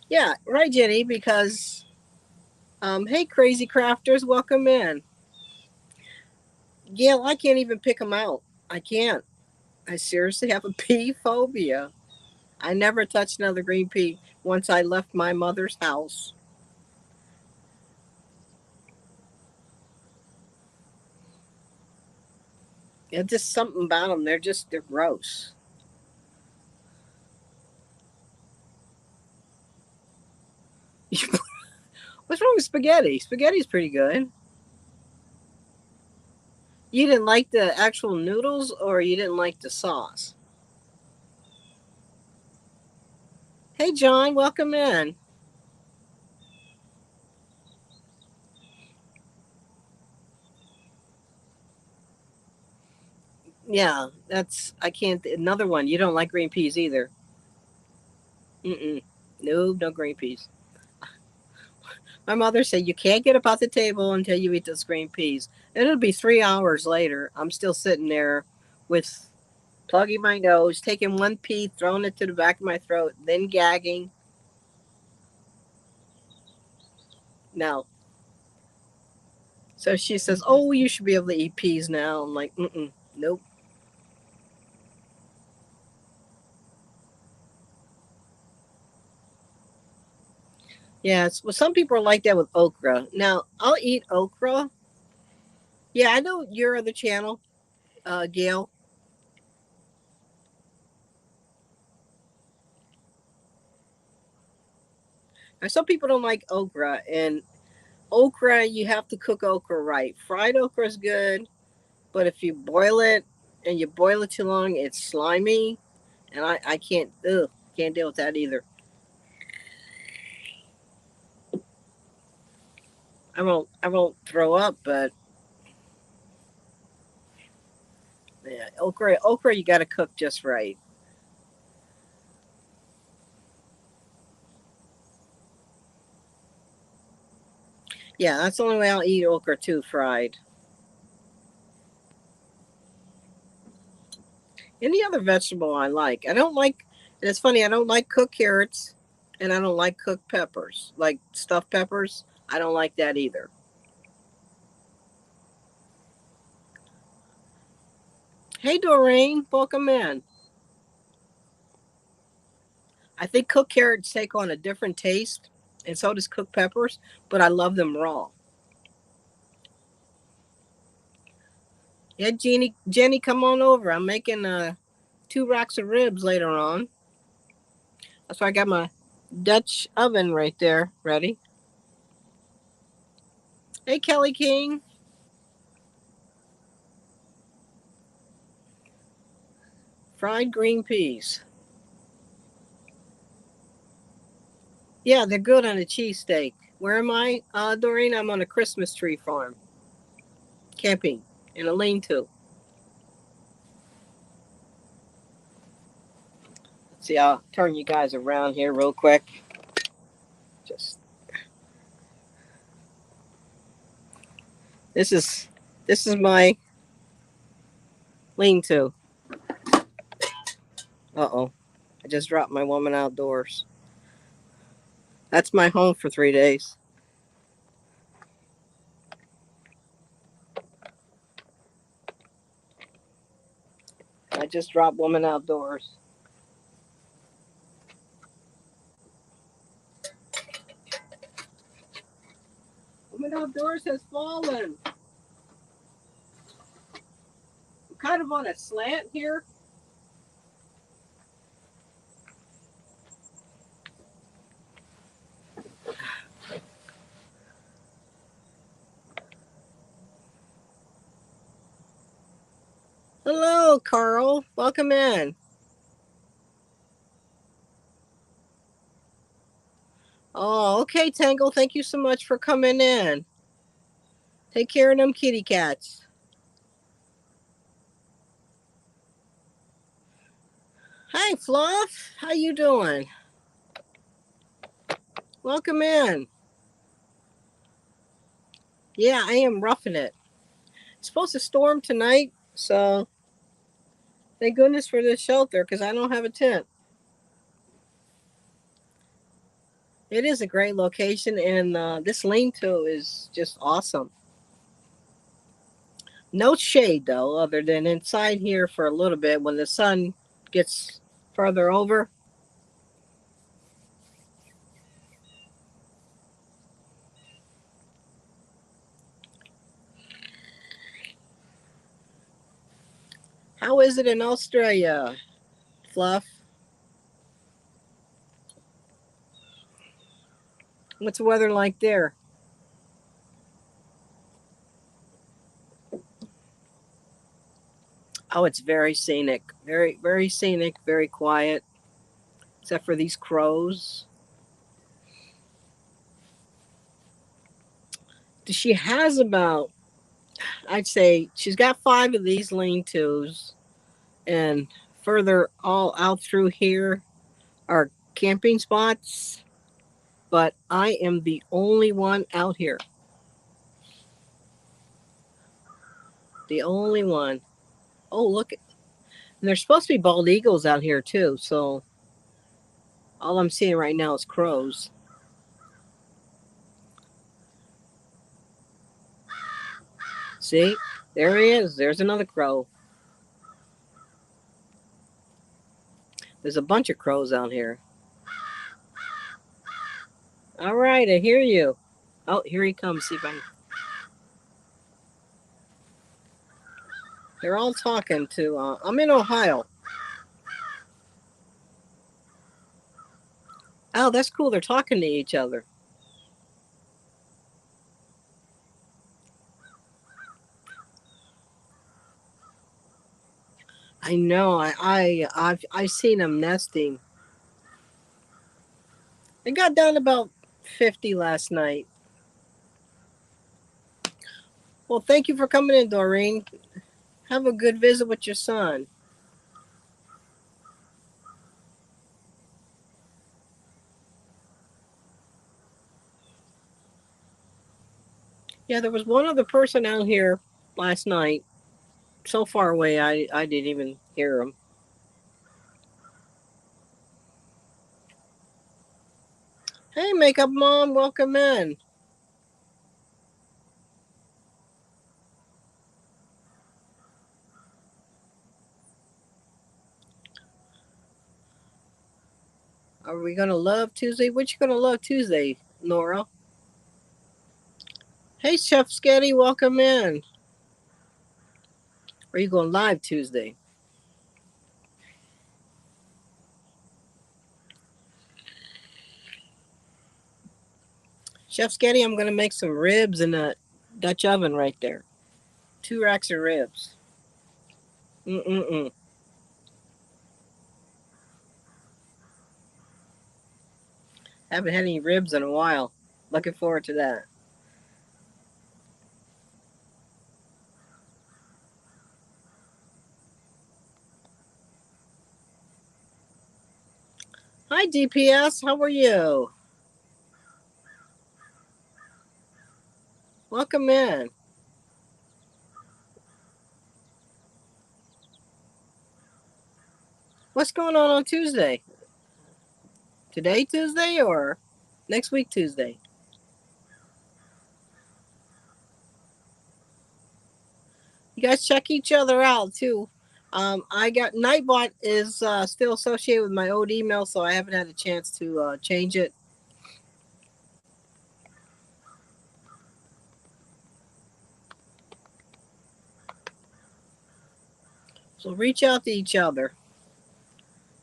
S1: Yeah, right, Jenny, because hey, crazy crafters, welcome in. Gail, I can't even pick them out. I can't. I seriously have a pea phobia. I never touched another green pea once I left my mother's house. It's just something about them. They're gross. What's wrong with spaghetti? Spaghetti's pretty good. You didn't like the actual noodles, or you didn't like the sauce? Hey, John, welcome in. Yeah, that's I can't. Another one. You don't like green peas either. Mm-mm. No, no green peas. My mother said you can't get up off the table until you eat those green peas. It'll be 3 hours later. I'm still sitting there with plugging my nose, taking one pea, throwing it to the back of my throat, then gagging. No. So she says, "Oh, you should be able to eat peas now." I'm like, "Mm-mm, nope." Yeah, well, some people are like that with okra. Now, I'll eat okra. Yeah, I know your other channel, Gail. Now, some people don't like okra, and okra, you have to cook okra right. Fried okra is good, but if you boil it and you boil it too long, it's slimy, and I can't, can't deal with that either. I won't throw up, but yeah, okra, you got to cook just right. Yeah, that's the only way I'll eat okra too, fried. Any other vegetable I like. I don't like, and it's funny, I don't like cooked carrots and I don't like cooked peppers, like stuffed peppers. I don't like that either. Hey, Doreen, welcome in. I think cooked carrots take on a different taste, and so does cooked peppers, but I love them raw. Yeah, Jenny, come on over. I'm making 2 racks of ribs later on. That's why I got my Dutch oven right there ready. Hey, Kelly King, fried green peas. Yeah, they're good on a cheesesteak. Where am I, Doreen? I'm on a Christmas tree farm, camping in a lean-to. Let's see, I'll turn you guys around here real quick. Just this is this is my lean-to. Uh-oh, I just dropped my woman outdoors. That's my home for 3 days. I just dropped woman outdoors. Woman outdoors has fallen. I'm kind of on a slant here. Hello, Carl. Welcome in. Oh, okay, Tangle. Thank you so much for coming in. Take care of them kitty cats. Hi, Fluff. How you doing? Welcome in. Yeah, I am roughing it. It's supposed to storm tonight, so thank goodness for this shelter because I don't have a tent. It is a great location, and this lean-to is just awesome. No shade though, other than inside here for a little bit when the sun gets further over. How is it in Australia, Fluff? What's the weather like there? Oh, it's very scenic. Very, very scenic, very quiet, except for these crows. She has about I'd say she's got 5 of these lean-tos, and further all out through here are camping spots, but I am the only one out here. The only one. Oh, look. And there's supposed to be bald eagles out here too, so all I'm seeing right now is crows. See? There he is. There's another crow. There's a bunch of crows out here. All right, I hear you. Oh, here he comes. See if I can. They're all talking to. I'm in Ohio. Oh, that's cool. They're talking to each other. I know. I've seen them nesting. It got down to about 50 last night. Well, thank you for coming in, Doreen. Have a good visit with your son. Yeah, there was one other person out here last night. So far away, I didn't even hear him. Hey, Makeup Mom, welcome in. Are we gonna love Tuesday? What you gonna love Tuesday, Nora? Hey, Chef Sketty, welcome in. Are you going live Tuesday? Chef Sketty, I'm gonna make some ribs in a Dutch oven right there. 2 racks of ribs. Mm-mm-mm. Haven't had any ribs in a while. Looking forward to that. Hi, DPS. How are you? Welcome in. What's going on Tuesday? Today, Tuesday, or next week, Tuesday? You guys check each other out too. I got Nightbot is still associated with my old email, so I haven't had a chance to change it. So reach out to each other.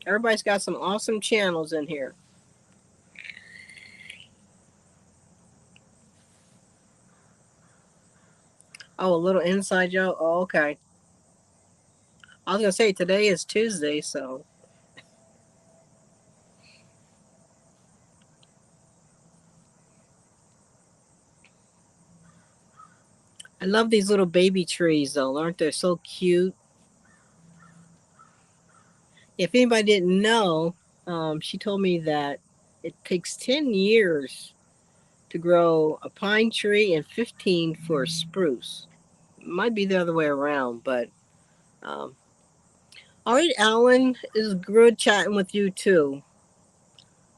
S1: Everybody's got some awesome channels in here. Oh, a little inside joke. Oh, okay. I was gonna say today is Tuesday, so I love these little baby trees though. Aren't they so cute? If anybody didn't know, she told me that it takes 10 years to grow a pine tree and 15 for a spruce. Might be the other way around, but um, all right, Alan, it's good chatting with you too.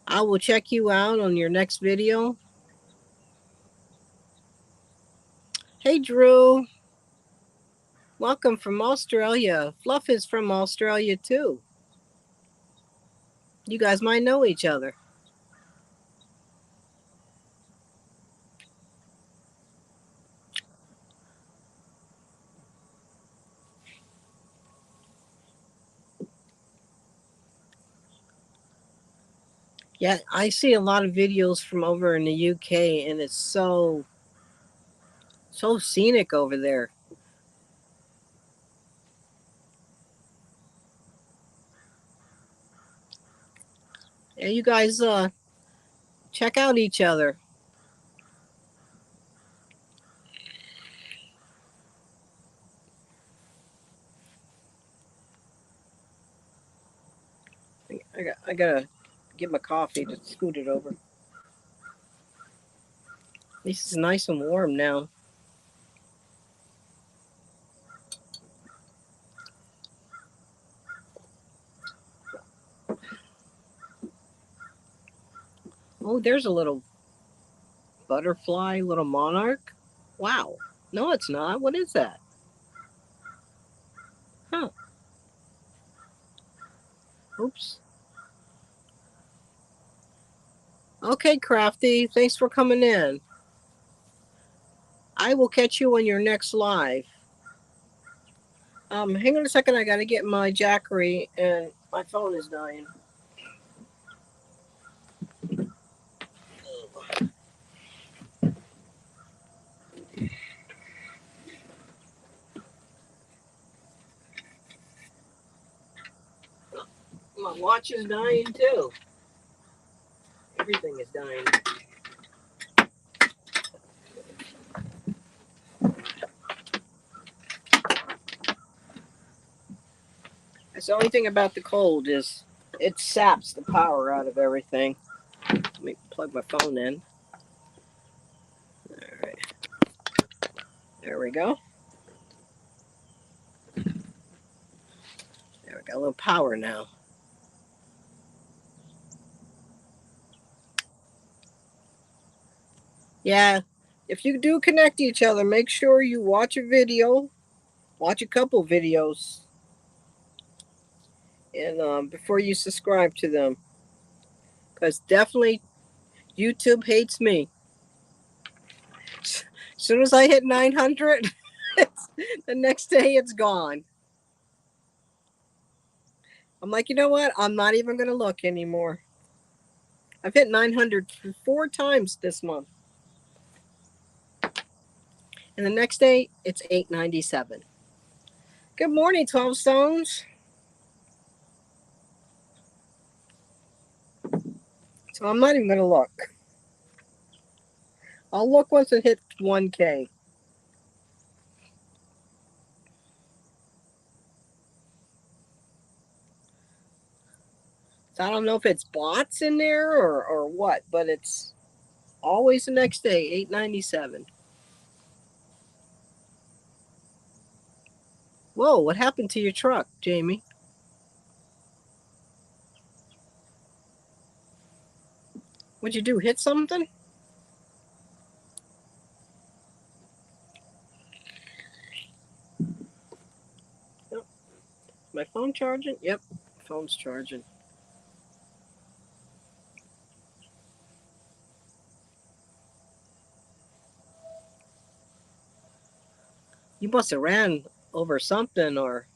S1: I will check you out on your next video. Hey, Drew, welcome from Australia. Fluff is from Australia too. You guys might know each other. Yeah, I see a lot of videos from over in the UK, and it's so scenic over there. And you guys check out each other. I gotta get my coffee to scoot it over. At least it's nice and warm now. Oh, there's a little butterfly, little monarch. Wow. No, it's not. What is that? Huh. Oops. Okay, Crafty. Thanks for coming in. I will catch you on your next live. Hang on a second. I gotta get my Jackery, and my phone is dying. My watch is dying too. Everything is dying. That's the only thing about the cold is it saps the power out of everything. Let me plug my phone in. All right. There we go. There we got a little power now. Yeah. If you do connect to each other, make sure you watch a video, watch a couple videos, and before you subscribe to them, because definitely YouTube hates me. As soon as I hit 900, the next day it's gone. I'm like, you know what? I'm not even going to look anymore. I've hit 900 4 times this month. And the next day, it's 897. Good morning, 12 Stones. So I'm not even going to look. I'll look once it hits 1K. So I don't know if it's bots in there or what, but it's always the next day, 897. Whoa, what happened to your truck, Jamie? What'd you do? Hit something? Yep. My phone charging? Yep, phone's charging. You must have ran over something or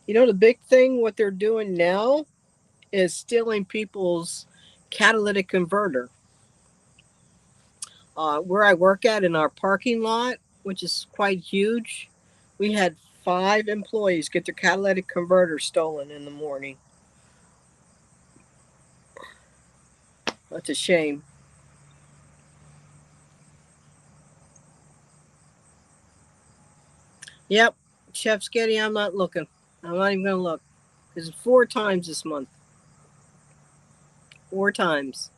S1: the big thing what they're doing now is stealing people's catalytic converter. Where I work at in our parking lot, which is quite huge, we had 5 employees get their catalytic converter stolen in the morning. That's a shame. Yep, Chef Sketty, I'm not looking. I'm not even going to look. Because 4 times this month. 4 times.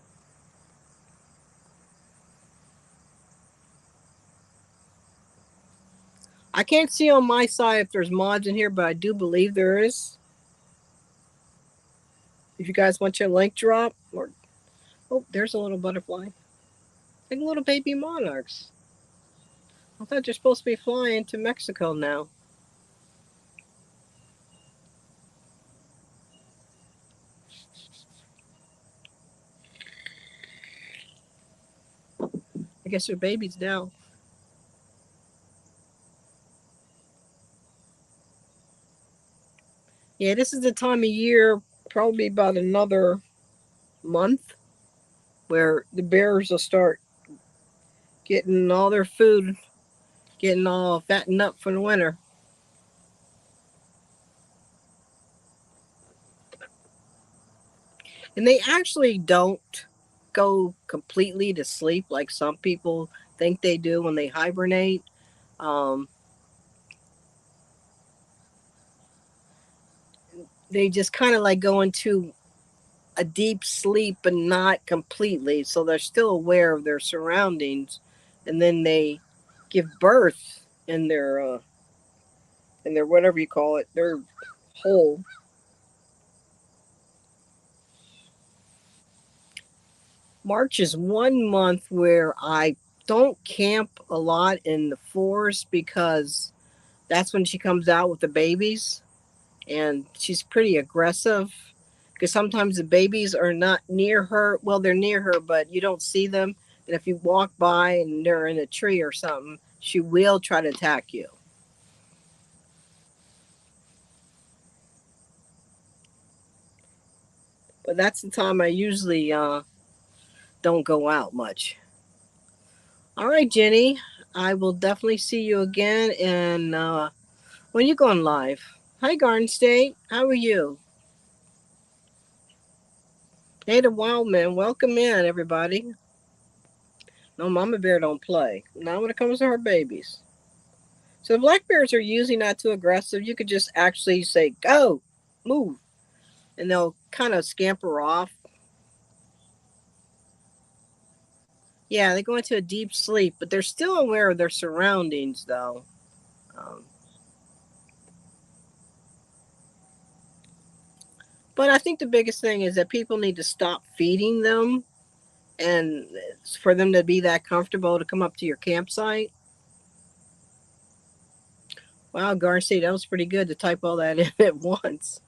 S1: I can't see on my side if there's mods in here, but I do believe there is. If you guys want your link drop, or oh, there's a little butterfly. Like little baby monarchs. I thought you're supposed to be flying to Mexico now. I guess they're babies now. Yeah, this is the time of year, probably about another month, where the bears will start getting all their food, getting all fattened up for the winter. And they actually don't go completely to sleep like some people think they do when they hibernate. Um, they just kind of like go into a deep sleep, but not completely. So they're still aware of their surroundings, and then they give birth in their whatever you call it, their hole. March is 1 month where I don't camp a lot in the forest because that's when she comes out with the babies, and she's pretty aggressive because sometimes the babies are not near her. Well, they're near her, but you don't see them. And if you walk by and they're in a tree or something, she will try to attack you. But that's the time I usually don't go out much. All right, Jenny, I will definitely see you again. And when you going live? Hi, Garden State. How are you? Native Wildman, welcome in, everybody. No, Mama Bear don't play. Not when it comes to her babies. So the black bears are usually not too aggressive. You could just actually say, go, move, and they'll kind of scamper off. Yeah, they go into a deep sleep, but they're still aware of their surroundings, though. Um, but I think the biggest thing is that people need to stop feeding them and for them to be that comfortable to come up to your campsite. Wow, Garcia, that was pretty good to type all that in at once.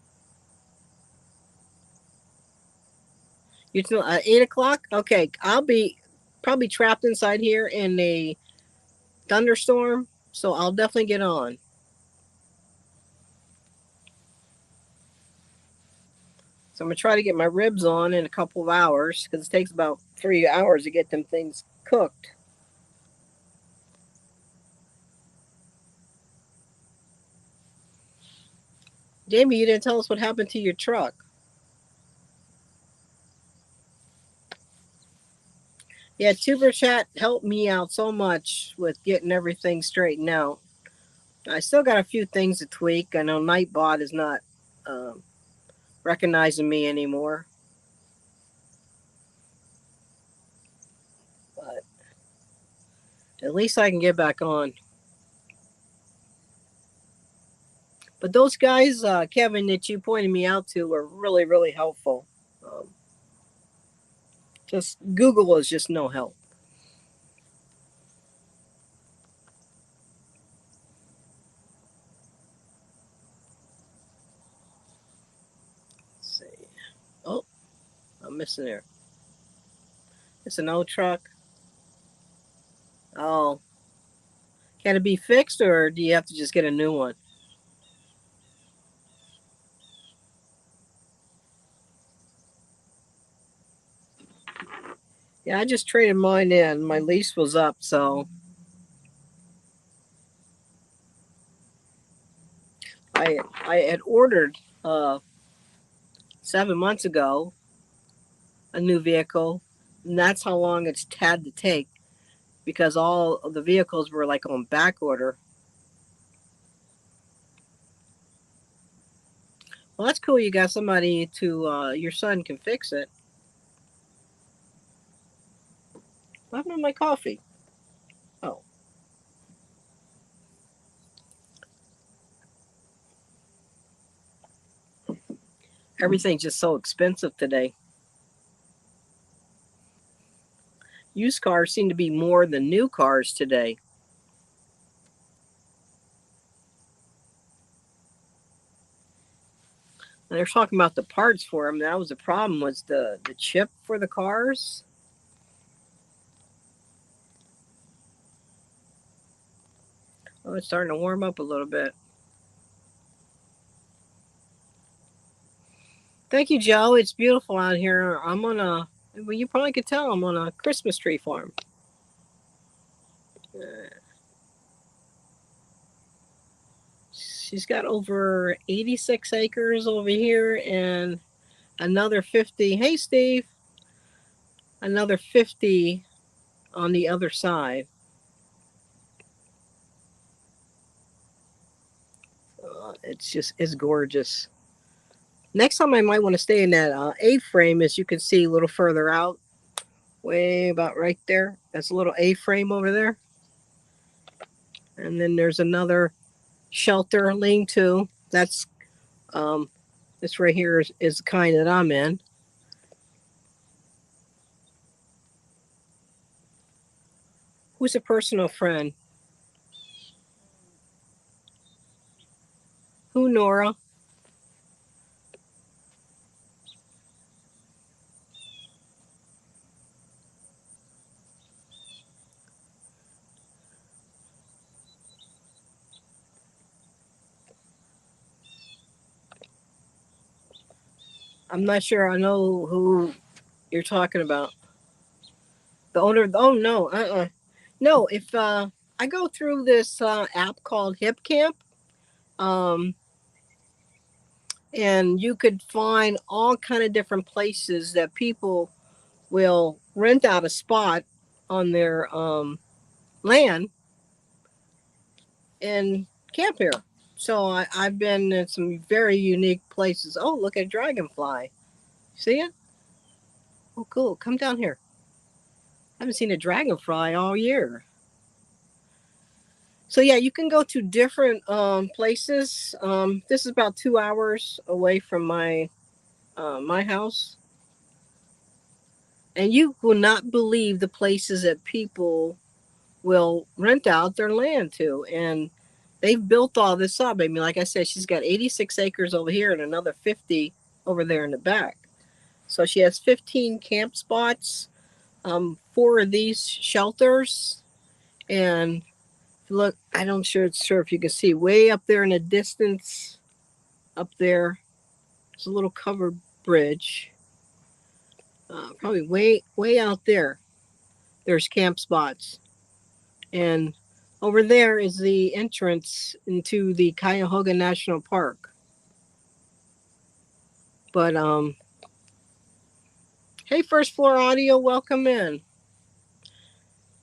S1: You're still at 8 o'clock? Okay, I'll be probably trapped inside here in a thunderstorm, so I'll definitely get on. So I'm gonna try to get my ribs on in a couple of hours because it takes about 3 hours to get them things cooked. Jamie, you didn't tell us what happened to your truck. Yeah, Tuber Chat helped me out so much with getting everything straightened out. I still got a few things to tweak. I know Nightbot is not um, recognizing me anymore, but at least I can get back on. But those guys, Kevin, that you pointed me out to, were really, really helpful. Um, just Google is just no help. Let's see. Oh, I'm missing there. It's an old truck. Oh, can it be fixed or do you have to just get a new one? Yeah, I just traded mine in. My lease was up, so I had ordered 7 months ago a new vehicle, and that's how long it's had to take because all of the vehicles were like on back order. Well, that's cool. You got somebody to your son can fix it. What happened to my coffee? Oh, everything's just so expensive today. Used cars seem to be more than new cars today. And they're talking about the parts for them. That was the problem. Was the chip for the cars? Oh, it's starting to warm up a little bit. Thank you, Joe. It's beautiful out here. I'm on a. Well, you probably could tell I'm on a Christmas tree farm. She's got over 86 acres over here and another 50. Hey, Steve. Another 50 on the other side. It's gorgeous. Next time I might want to stay in that A-frame, as you can see a little further out, way about right there. That's a little A-frame over there. And then there's another shelter lean-to. That's this right here is the kind that I'm in. Who's a personal friend? Who, Nora? I'm not sure. I know who you're talking about. The owner. Oh no. No. If I go through this app called HipCamp, um, and you could find all kind of different places that people will rent out a spot on their land and camp here. So I've been in some very unique places. Oh, look at a dragonfly. See it? Oh, cool. Come down here. I haven't seen a dragonfly all year. So yeah, you can go to different places. This is about 2 hours away from my house, and you will not believe the places that people will rent out their land to. And they've built all this up. I mean, like I said, she's got 86 acres over here and another 50 over there in the back. So she has 15 camp spots, four of these shelters, and look, I don't sure if you can see way up there in the distance. Up there, there's a little covered bridge. Probably way out there. There's camp spots, and over there is the entrance into the Cuyahoga National Park. But hey, First Floor Audio, welcome in.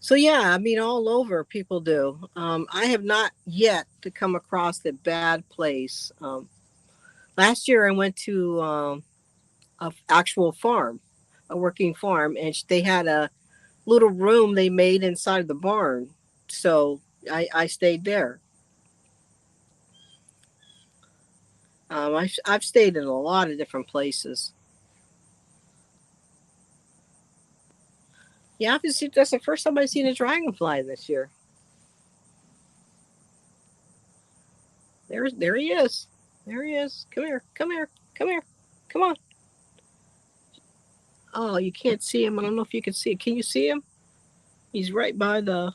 S1: So yeah, I mean, all over people do. I have not yet to come across the bad place. Last year, I went to a actual farm, a working farm, and they had a little room they made inside the barn. So I stayed there. I've stayed in a lot of different places. Yeah, obviously that's the first time I've seen a dragonfly this year. There he is. There he is. Come here. Come here. Come here. Come on. Oh, you can't see him. I don't know if you can see it. Can you see him? He's right by the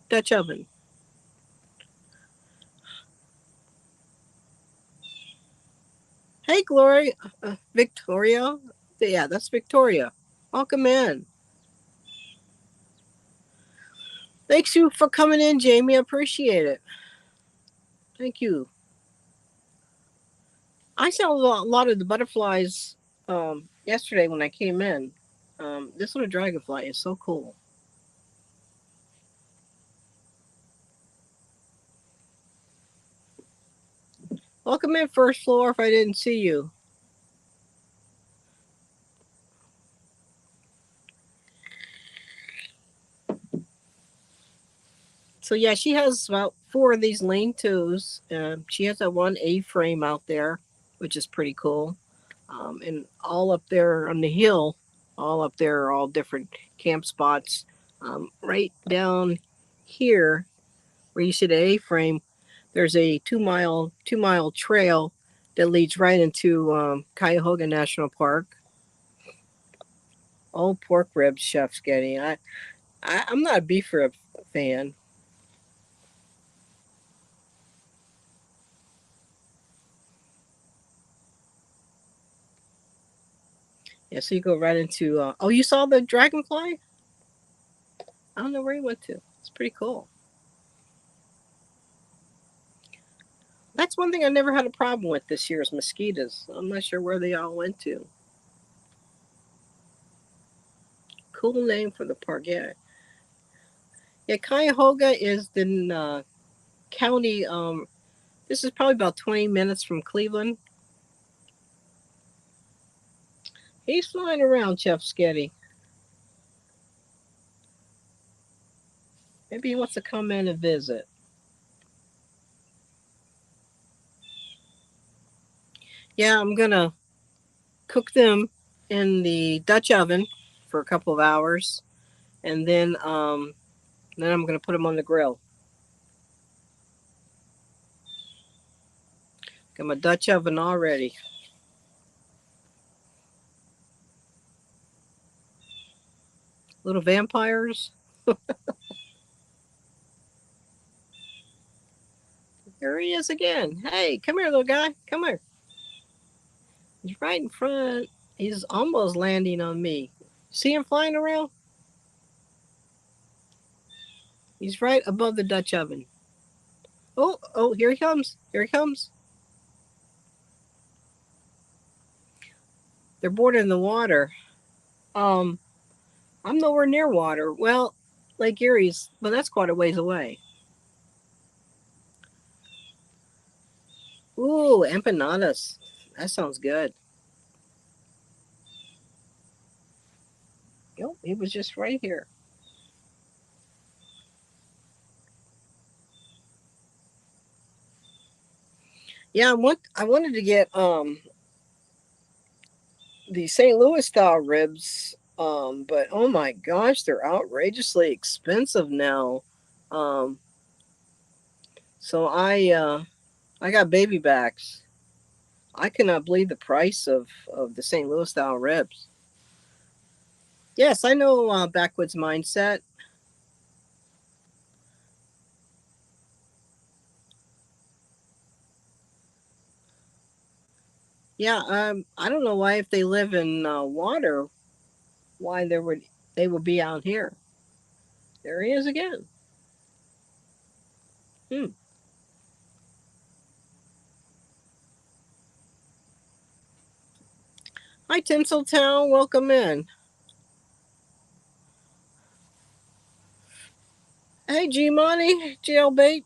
S1: Dutch oven. Hey, Glory, Victoria. Yeah, that's Victoria. Welcome in. Thanks you for coming in, Jamie. I appreciate it. Thank you. I saw a lot of the butterflies yesterday when I came in. This little dragonfly is so cool. Welcome in, first floor. If I didn't see you, so yeah, she has about four of these lean-tos. She has that one A-frame out there, which is pretty cool. And all up there on the hill, all up there are all different camp spots. Right down here, where you see the A-frame, there's a 2 mile trail that leads right into Cuyahoga National Park. Oh, pork ribs, Chef Getty. I'm not a beef rib fan. Yeah, so you go right into. Oh, you saw the dragonfly? I don't know where he went to. It's pretty cool. That's one thing I never had a problem with this year is mosquitoes. I'm not sure where they all went to. Cool name for the park. Yeah, yeah. Cuyahoga is the county. This is probably about 20 minutes from Cleveland. He's flying around, Chef Sketty. Maybe he wants to come in and visit. Yeah, I'm gonna cook them in the Dutch oven for a couple of hours, and then I'm gonna put them on the grill. Got my Dutch oven all ready. Little vampires. Here he is again. Hey, come here, little guy. Come here. He's right in front. He's almost landing on me. See him flying around? He's right above the Dutch oven. Oh, oh, here he comes. Here he comes. They're bordering the water. Um, I'm nowhere near water. Well, Lake Erie's, but that's quite a ways away. Ooh, empanadas. That sounds good. Yep, he was just right here. Yeah, I wanted to get the St. Louis style ribs, but oh my gosh, they're outrageously expensive now. Um, so I got baby backs. I cannot believe the price of the St. Louis style ribs. Yes, I know Backwoods Mindset. Yeah, I don't know why if they live in water, why they would be out here. There he is again. Hmm. Hi, Tinseltown. Welcome in. Hey, G Money, Jailbait.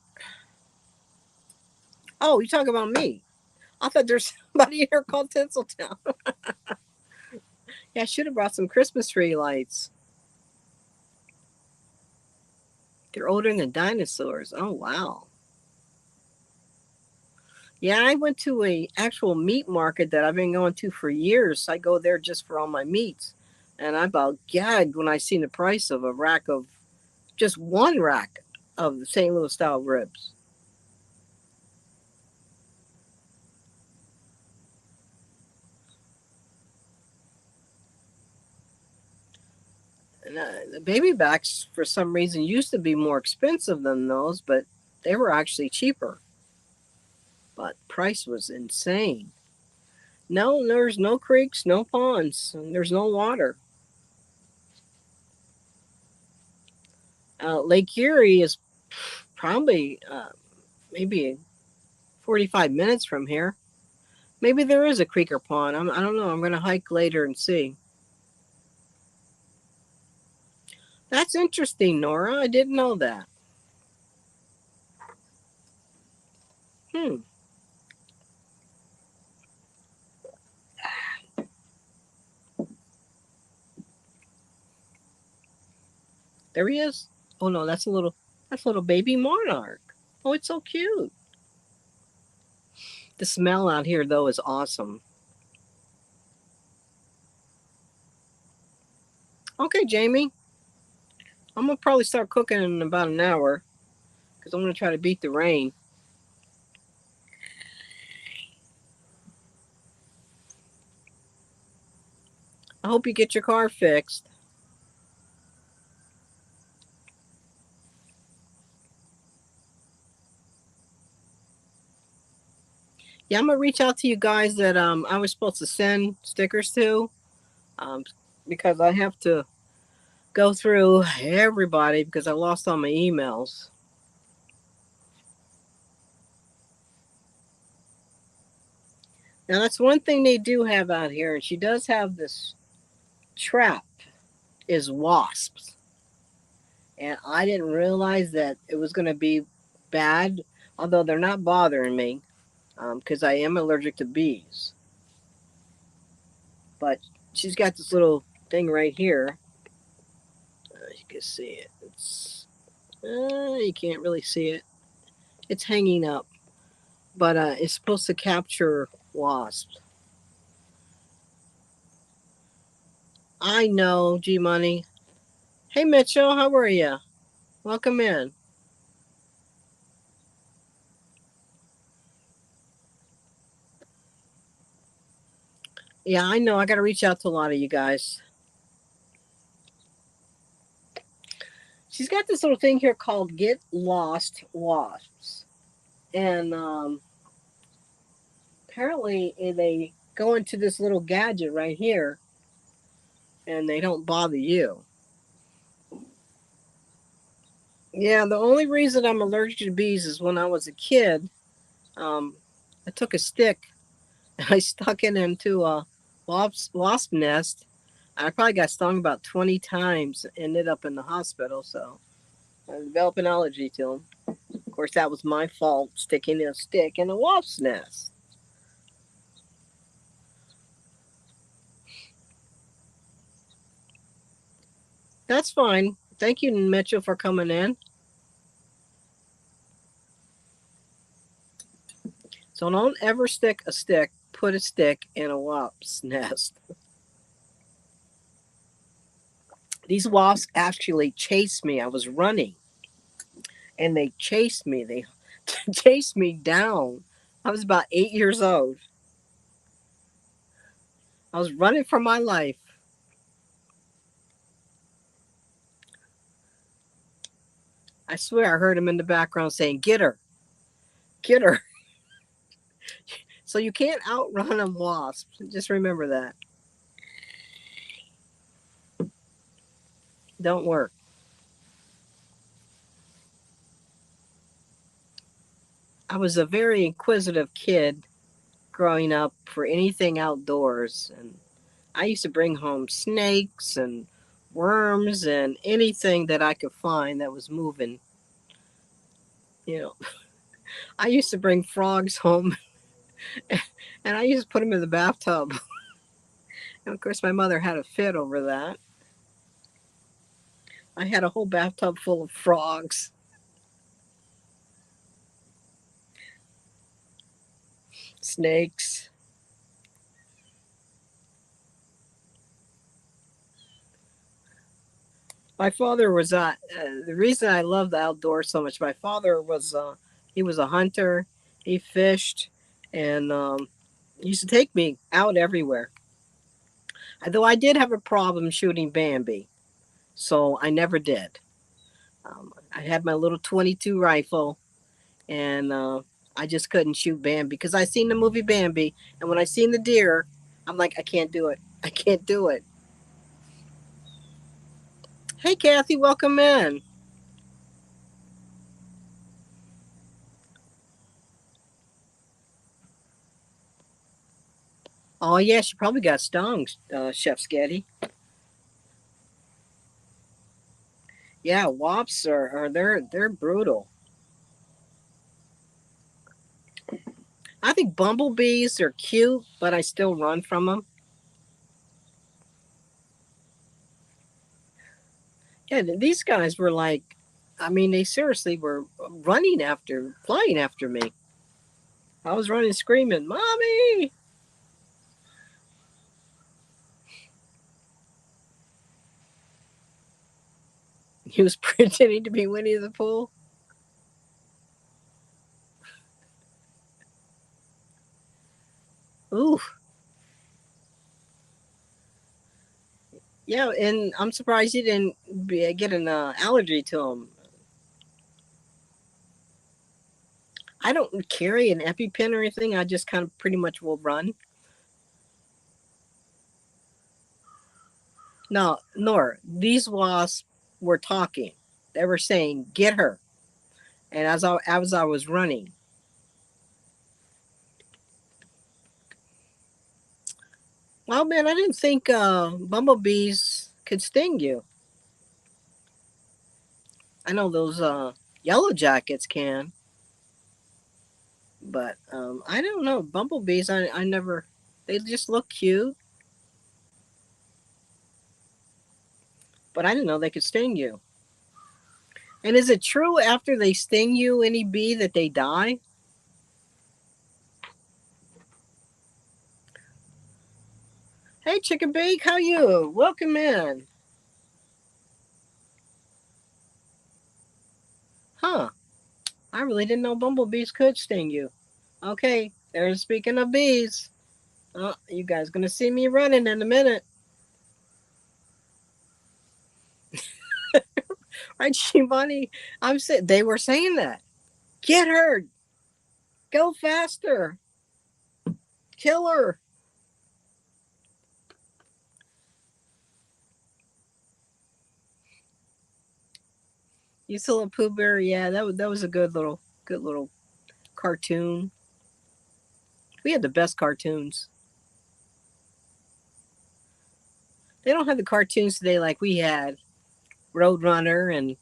S1: Oh, you talking about me? I thought there's somebody here called Tinseltown. Yeah, I should have brought some Christmas tree lights. They're older than dinosaurs. Oh wow. Yeah, I went to a actual meat market that I've been going to for years. I go there just for all my meats, and I about gagged when I seen the price of a rack of just one rack of the St. Louis style ribs. And the baby backs, for some reason, used to be more expensive than those, but they were actually cheaper. But price was insane. No, there's no creeks, no ponds, and there's no water. Lake Erie is probably maybe 45 minutes from here. Maybe there is a creek or pond. I don't know. I'm going to hike later and see. That's interesting, Nora. I didn't know that. Hmm. There he is. Oh no, that's a little baby monarch. Oh, it's so cute. The smell out here though is awesome. Okay, Jamie. I'm gonna probably start cooking in about an hour because I'm gonna try to beat the rain. I hope you get your car fixed. Yeah, I'm gonna reach out to you guys that I was supposed to send stickers to, um, because I have to go through everybody because I lost all my emails. Now that's one thing they do have out here, and she does have this trap is wasps, and I didn't realize that it was gonna be bad. Although they're not bothering me, because I am allergic to bees, but she's got this little thing right here. You can see it. You can't really see it. It's hanging up, but it's supposed to capture wasps. I know, G Money. Hey Mitchell, how are you? Welcome in. Yeah, I know. I got to reach out to a lot of you guys. She's got this little thing here called Get Lost Wasps. And apparently they go into this little gadget right here and they don't bother you. Yeah, the only reason I'm allergic to bees is when I was a kid, um, I took a stick and I stuck it into a wasp nest. I probably got stung about 20 times, ended up in the hospital, so I developed an allergy to them. Of course, that was my fault, sticking a stick in a wasp's nest. That's fine. Thank you, Mitchell, for coming in. So don't ever put a stick in a wasp's nest. These wasps actually chased me. I was running and they chased me. They chased me down. I was about 8 years old. I was running for my life. I swear I heard him in the background saying, "Get her, get her." So you can't outrun a wasp. Just remember that. Don't work. I was a very inquisitive kid growing up for anything outdoors. And I used to bring home snakes and worms and anything that I could find that was moving. You know, I used to bring frogs home and I used to put them in the bathtub. And of course, my mother had a fit over that. I had a whole bathtub full of frogs, snakes. My father was the reason I love the outdoors so much. My father was he was a hunter. He fished, and he used to take me out everywhere. Though I did have a problem shooting Bambi, so I never did. I had my little 22 rifle, and I just couldn't shoot Bambi because I seen the movie Bambi, and when I seen the deer, I'm like, I can't do it. I can't do it. Hey, Kathy, welcome in. Oh yeah, she probably got stung, Chef Sketty. Yeah, wops are they're brutal. I think bumblebees are cute, but I still run from them. Yeah, these guys were like, I mean, they seriously were flying after me. I was running, screaming, "Mommy!" He was pretending to be Winnie the Pooh. Ooh, yeah, and I'm surprised you didn't get an allergy to them. I don't carry an EpiPen or anything. I just kind of pretty much will run. No, nor these wasps were talking. They were saying, "Get her." And as I was running, well, man, I didn't think bumblebees could sting you. I know those yellow jackets can, but I don't know bumblebees. I never. They just look cute. but I didn't know they could sting you. And is it true after they sting you, any bee, that they die? Hey, Chicken Bake, how you? Welcome in. Huh? I really didn't know bumblebees could sting you. Okay, there's speaking of bees. Oh, you guys gonna see me running in a minute, right, Shivani? I'm saying they were saying that. Get her, go faster, kill her. You saw a Pooh Bear? Yeah, that was a good little cartoon. We had the best cartoons. They don't have the cartoons today like we had. Roadrunner, and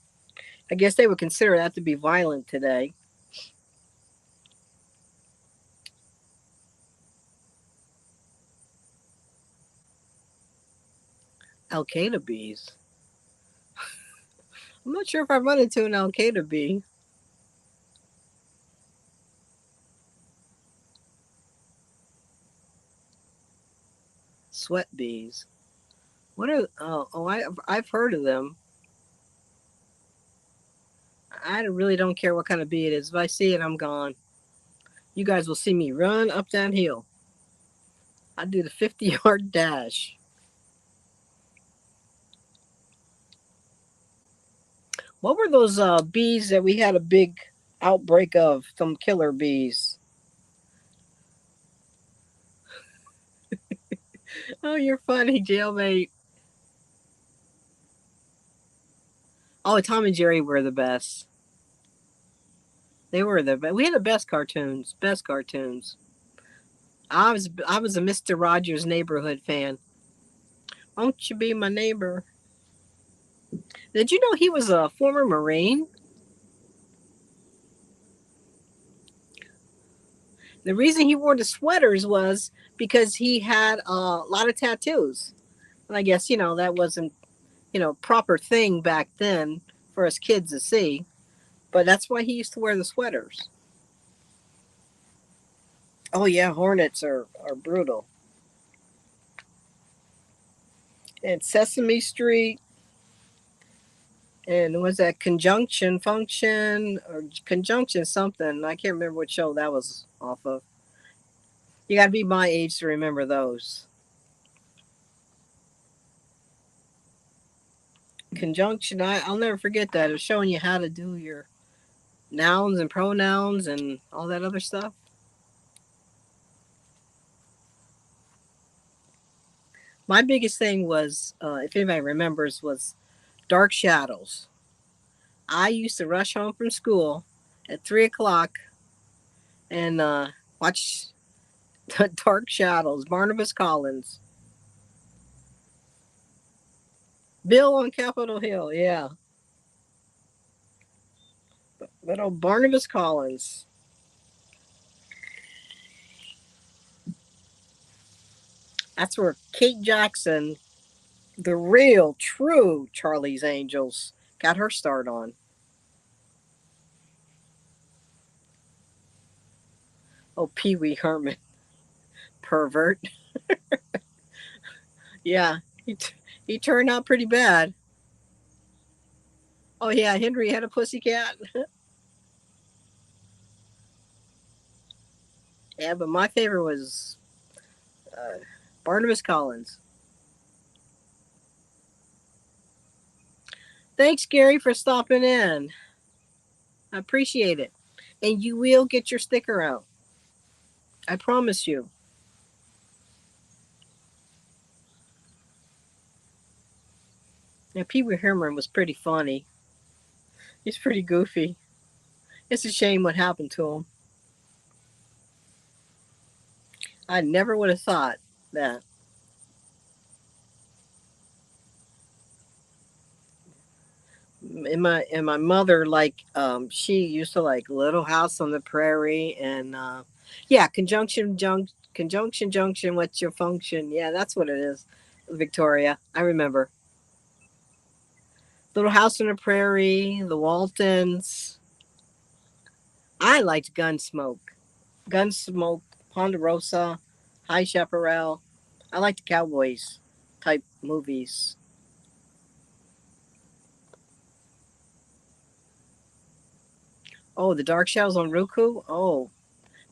S1: I guess they would consider that to be violent today. Al Qaeda bees. I'm not sure if I've run into an Al Qaeda bee. Sweat bees. What are? I've heard of them. I really don't care what kind of bee it is. If I see it, I'm gone. You guys will see me run up that hill. I do the 50-yard dash. What were those bees that we had a big outbreak of? Some killer bees. Oh, you're funny, jailmate. Oh, Tom and Jerry were the best. They were the best. We had the best cartoons. Best cartoons. I was a Mister Rogers Neighborhood fan. Won't you be my neighbor? Did you know he was a former Marine? The reason he wore the sweaters was because he had a lot of tattoos. And I guess, that wasn't, proper thing back then for us kids to see. But that's why he used to wear the sweaters. Oh yeah, hornets are brutal. And Sesame Street, and was that Conjunction Function or Conjunction something? I can't remember what show that was off of. You got to be my age to remember those. Conjunction, I'll never forget that. It was showing you how to do your nouns and pronouns and all that other stuff. My biggest thing was, if anybody remembers, was Dark Shadows. I used to rush home from school at 3 o'clock and watch Dark Shadows. Barnabas Collins, Bill on Capitol Hill. Yeah, but oh, Barnabas Collins. That's where Kate Jackson, the real, true Charlie's Angels, got her start on. Oh, Pee Wee Herman, pervert. Yeah, he turned out pretty bad. Oh yeah, Henry had a pussycat. Yeah, but my favorite was uh, Barnabas Collins. Thanks, Gary, for stopping in. I appreciate it. And you will get your sticker out. I promise you. Yeah, Pee Wee Herman was pretty funny. He's pretty goofy. It's a shame what happened to him. I never would have thought that. And my mother, like, she used to like Little House on the Prairie, and yeah, conjunction junction. What's your function? Yeah, that's what it is. Victoria, I remember. Little House on the Prairie, The Waltons. I liked Gunsmoke. Gunsmoke, Ponderosa, High Chaparral. I like the cowboys type movies. Oh, The Dark Shadows on Roku. Oh,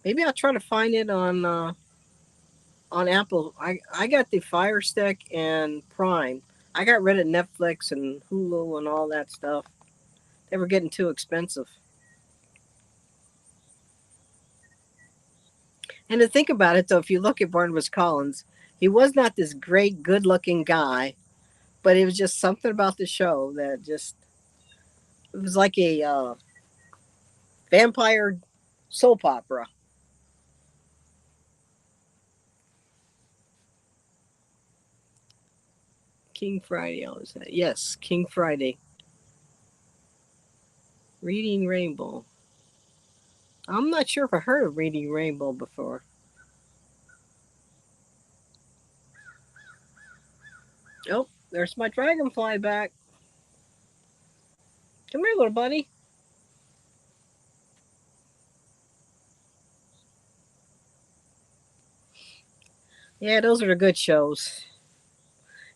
S1: maybe I'll try to find it on Apple. I got the Fire Stick and Prime. I got rid of Netflix and Hulu and all that stuff. They were getting too expensive. And to think about it, though, if you look at Barnabas Collins, he was not this great, good-looking guy, but it was just something about the show that just it was like a vampire soap opera. King Friday, I was that. Yes, King Friday. Reading Rainbow. I'm not sure if I heard of Reading Rainbow before. Oh, there's my dragonfly back. Come here, little buddy. Yeah, those are the good shows.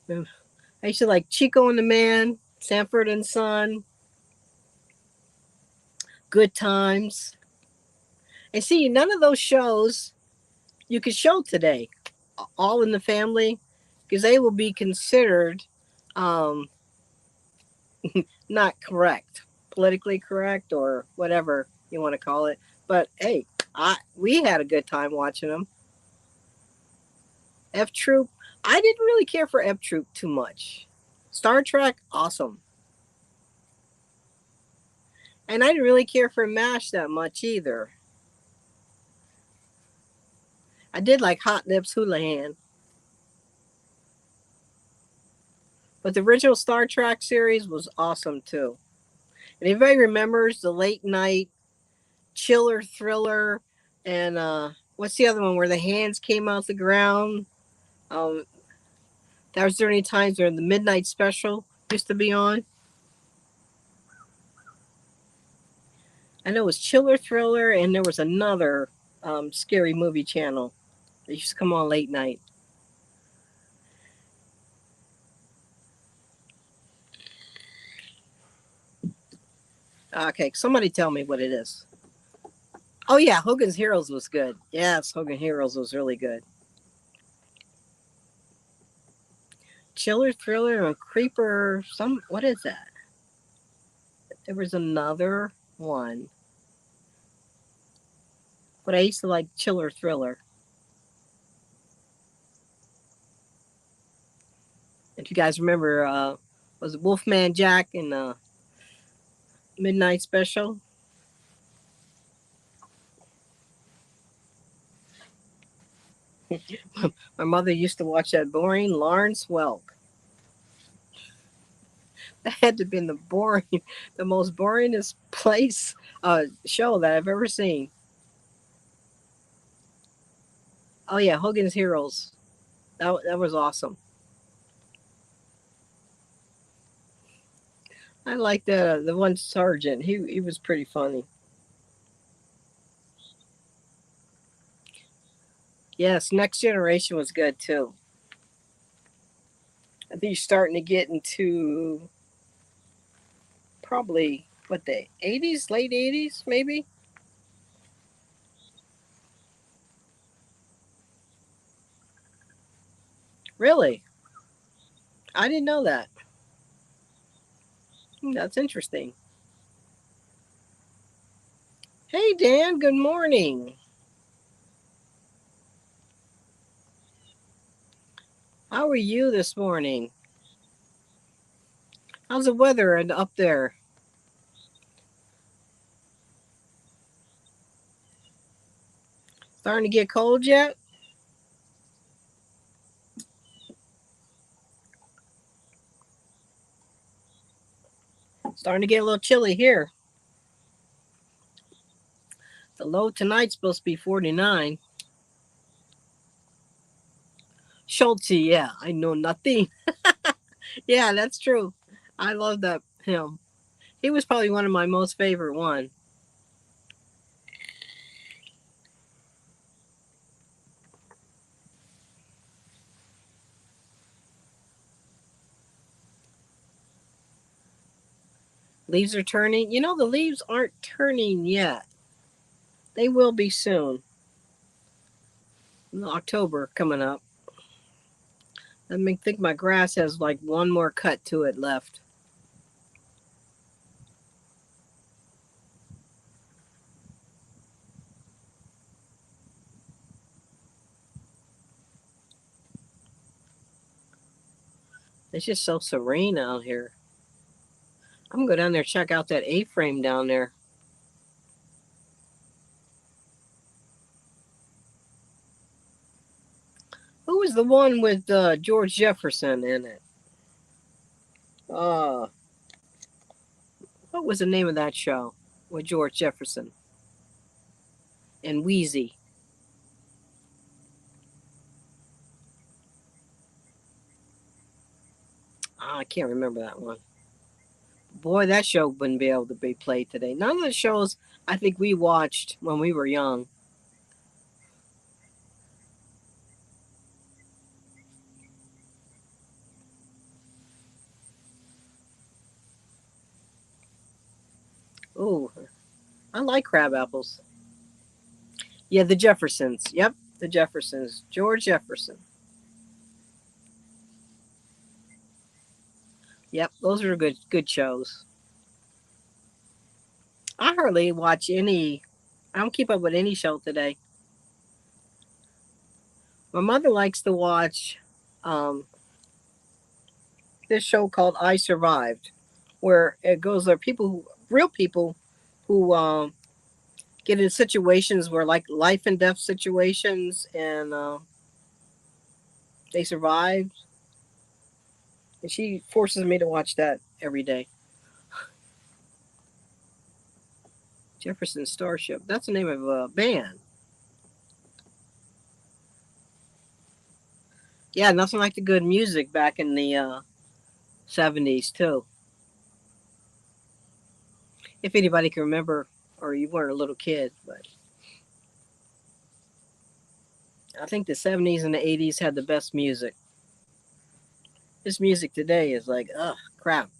S1: I used to like Chico and the Man, Sanford and Son, Good Times. And see, none of those shows you could show today. All in the Family, because they will be considered um, not correct, politically correct, or whatever you want to call it. But hey, we had a good time watching them. F Troop, I didn't really care for F Troop too much. Star Trek, awesome. And I didn't really care for MASH that much either. I did like Hot Lips Houlihan. But the original Star Trek series was awesome too. And if anybody remembers the late night chiller thriller and what's the other one where the hands came out the ground? Um, that was during times where the midnight special used to be on. I know it was chiller thriller and there was another scary movie channel that used to come on late night. Okay, somebody tell me what it is. Oh yeah, Hogan's Heroes was good. Yes, Hogan Heroes was really good. Chiller thriller and creeper. What is that? There was another one, but I used to like chiller thriller. If you guys remember, was it Wolfman Jack in the Midnight Special? My mother used to watch that boring Lawrence Welk. That had to have been the most boringest place show that I've ever seen. Oh yeah, Hogan's Heroes. That was awesome. I like the one sergeant. He was pretty funny. Yes, Next Generation was good too. I think you're starting to get into probably what the 80s, late 80s, maybe. Really, I didn't know that. That's interesting. Hey Dan, good morning. How are you this morning? How's the weather up there? Starting to get cold yet? Starting to get a little chilly here. The low tonight's supposed to be 49. Schulte, yeah, I know nothing. Yeah, that's true. I love that. him. He was probably one of my most favorite one. Leaves are turning. You know, the leaves aren't turning yet. They will be soon. October coming up. I think my grass has like one more cut to it left. It's just so serene out here. I'm gonna go down there check out that A-frame down there. Who was the one with George Jefferson in it? Uh, what was the name of that show with George Jefferson and Wheezy? I can't remember that one. Boy, that show wouldn't be able to be played today. None of the shows I think we watched when we were young. Ooh, I like crab apples. Yeah, the Jeffersons. Yep, the Jeffersons. George Jefferson. Yep, those are good shows. I hardly watch any. I don't keep up with any show today. My mother likes to watch um, this show called I Survived, where it goes there real people who get in situations where like life and death situations, and they survive. And she forces me to watch that every day. Jefferson Starship. That's the name of a band. Yeah, nothing like the good music back in the 70s too. If anybody can remember, or you weren't a little kid, but I think the 70s and the 80s had the best music. This music today is like, ugh, crap.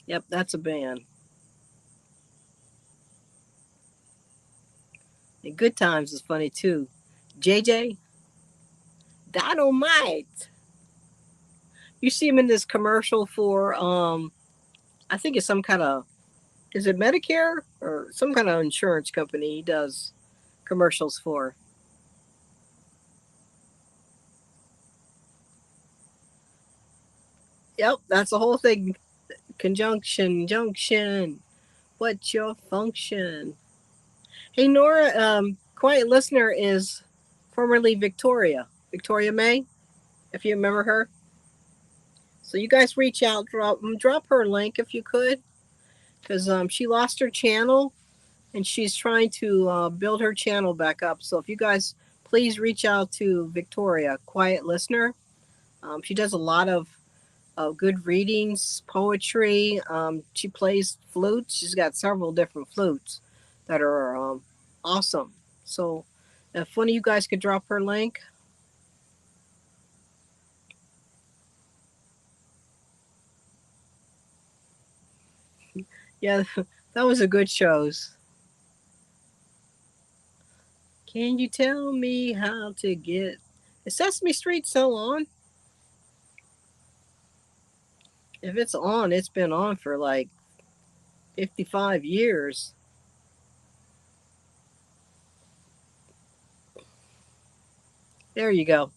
S1: Yep, that's a band. And Good Times is funny too. JJ Dynamite. You see him in this commercial for I think it's some kind of, is it Medicare or some kind of insurance company he does commercials for. Yep, that's the whole thing. Conjunction, junction. What's your function? Hey Nora, quiet listener is formerly Victoria May, if you remember her. So you guys reach out, drop her a link if you could, because she lost her channel and she's trying to build her channel back up. So if you guys please reach out to Victoria, quiet listener. She does a lot of good readings, poetry. She plays flutes. She's got several different flutes that are awesome. So if one of you guys could drop her link. Yeah, that was a good shows. Can you tell me how to get, is Sesame Street still on? If it's on, it's been on for like 55 years. There you go.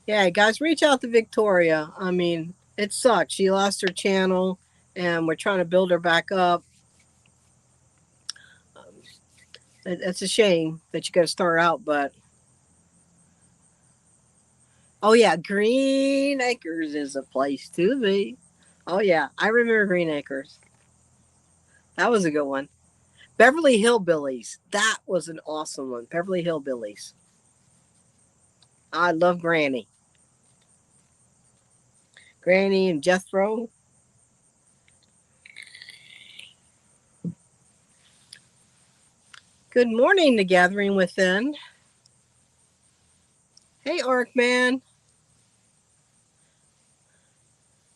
S1: Yeah, guys, reach out to Victoria. I mean, it sucks. She lost her channel, and we're trying to build her back up. Um, it's a shame that you got to start out, but oh yeah, Green Acres is a place to be. Oh yeah, I remember Green Acres. That was a good one. Beverly Hillbillies. That was an awesome one. Beverly Hillbillies. I love Granny. Granny and Jethro. Good morning, the gathering within. Hey, Ark Man.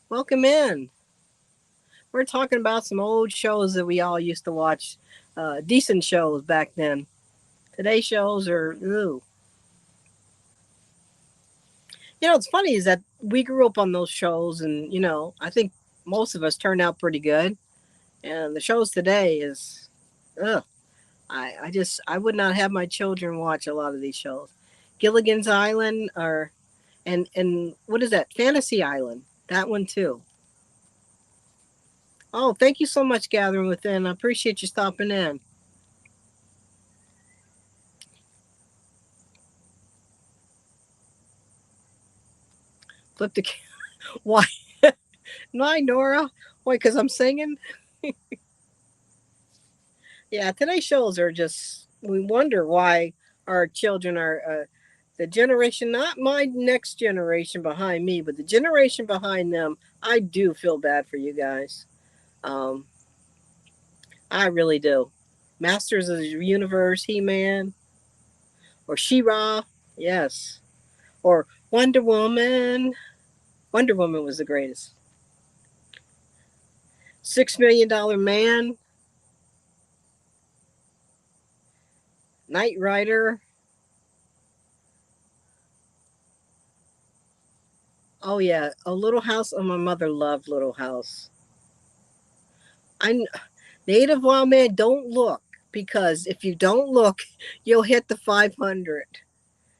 S1: Welcome in. We're talking about some old shows that we all used to watch. Decent shows back then. Today's shows are, ooh. It's funny is that we grew up on those shows, and I think most of us turned out pretty good. And the shows today is, ugh. I would not have my children watch a lot of these shows. Gilligan's Island, or and what is that? Fantasy Island. That one too. Oh, thank you so much, Gathering Within. I appreciate you stopping in. Flip the why? Why, Nora? Why? Because I'm singing. Yeah, today's shows are just. We wonder why our children are the generation, not my next generation behind me, but the generation behind them. I do feel bad for you guys. Um, I really do. Masters of the Universe, He Man, or She-Ra, yes, or Wonder Woman. Wonder Woman was the greatest. $6 Million Man, Knight Rider. Oh yeah, a Little House. Oh, my mother loved Little House. I Native Wild Man. Don't look, because if you don't look, you'll hit the 500.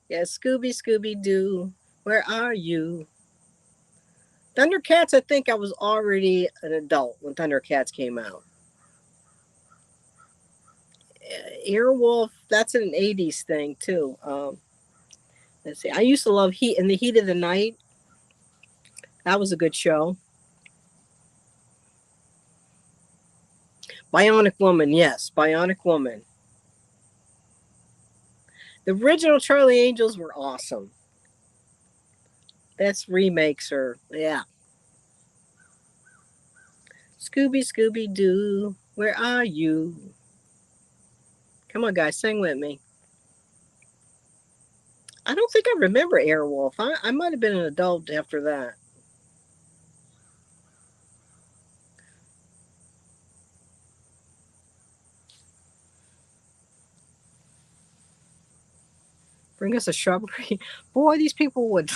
S1: Yeah, Scooby Doo, where are you? Thundercats. I think I was already an adult when Thundercats came out. Earwolf. That's an '80s thing too. Let's see. I used to love Heat in the Heat of the Night. That was a good show. Bionic Woman. Yes, Bionic Woman. The original Charlie Angels were awesome. That's remakes or yeah. Scooby Doo, where are you? Come on, guys, sing with me. I don't think I remember Airwolf. I might have been an adult after that. Bring us a shrubbery. Boy, these people would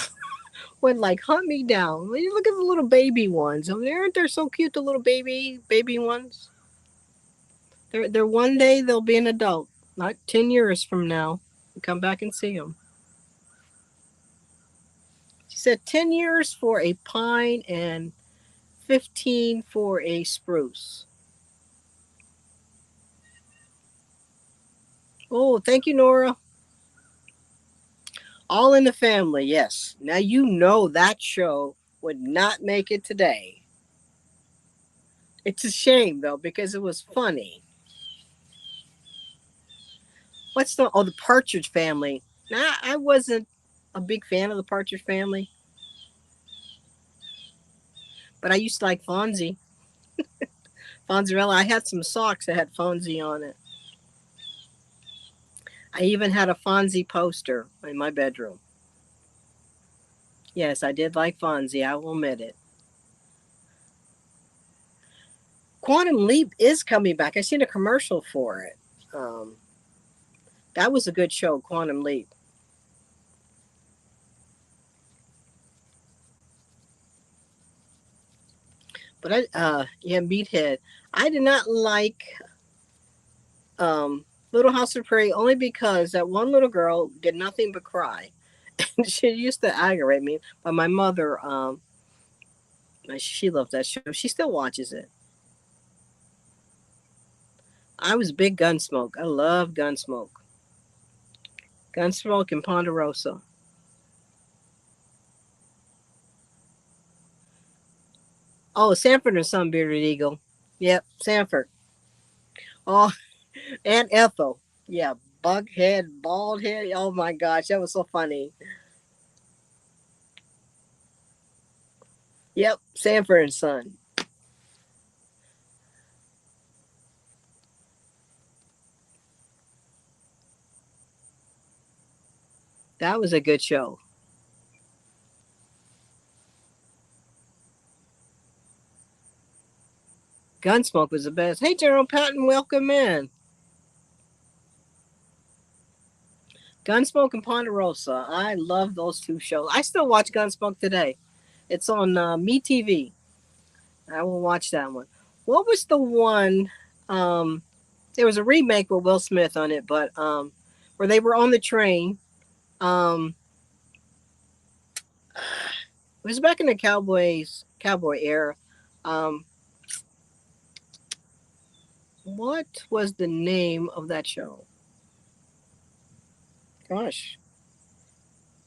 S1: like hunt me down. Look at the little baby ones. I mean, aren't they so cute? The little baby ones. They're one day they'll be an adult. Not 10 years from now. Come back and see them. She said 10 years for a pine and 15 for a spruce. Oh, thank you, Nora. All in the Family, yes. Now you know that show would not make it today. It's a shame though because it was funny. The Partridge Family? Nah, I wasn't a big fan of the Partridge Family, but I used to like Fonzie. Fonzarella. I had some socks that had Fonzie on it. I even had a Fonzie poster in my bedroom. Yes, I did like Fonzie. I will admit it. Quantum Leap is coming back. I seen a commercial for it. Um, that was a good show, Quantum Leap. But yeah, Meathead. I did not like Little House of Prairie only because that one little girl did nothing but cry. And she used to aggravate me. But my mother, she loves that show. She still watches it. I was big Gunsmoke. I love Gunsmoke. Gunsmoke and Ponderosa. Oh, Sanford and Son, Bearded Eagle. Yep, Sanford. Oh, and Ethel. Yeah, bug head, bald head. Oh my gosh, that was so funny. Yep, Sanford and Son. That was a good show. Gunsmoke was the best. Hey, General Patton, welcome in. Gunsmoke and Ponderosa. I love those two shows. I still watch Gunsmoke today. It's on MeTV. I will watch that one. What was the one? Um, there was a remake with Will Smith on it, but where they were on the train. Um, it was back in the cowboy era. Um, what was the name of that show? Gosh,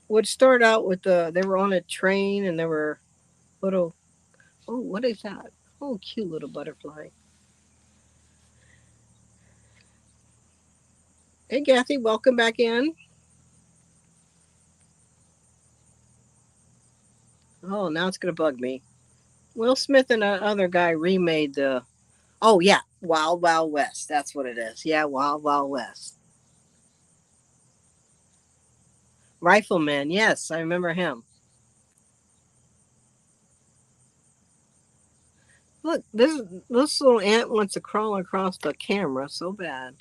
S1: would start out with they were on a train and there were little. Oh, what is that? Oh, cute little butterfly. Hey, Kathy, welcome back in. Oh, now it's gonna bug me. Will Smith and that other guy remade the. Oh yeah, Wild Wild West. That's what it is. Yeah, Wild Wild West. Rifleman. Yes, I remember him. Look, this little ant wants to crawl across the camera so bad.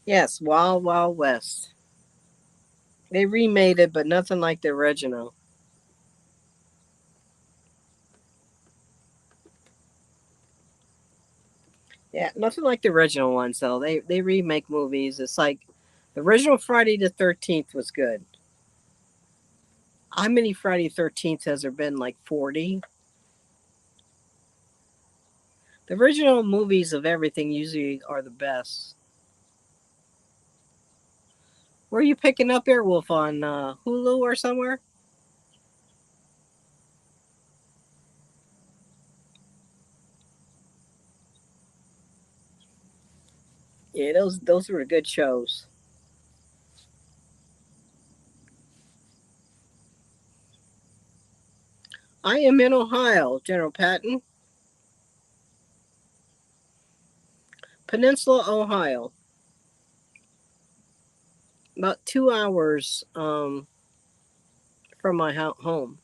S1: Yes, Wild Wild West. They remade it, but nothing like the original. Yeah, nothing like the original ones though. They remake movies. It's like the original Friday the 13th was good. How many Friday 13th has there been? Like 40? The original movies of everything usually are the best. Were you picking up Airwolf on Hulu or somewhere? Yeah, those were good shows. I am in Ohio, General Patton, Peninsula, Ohio. About 2 hours from my home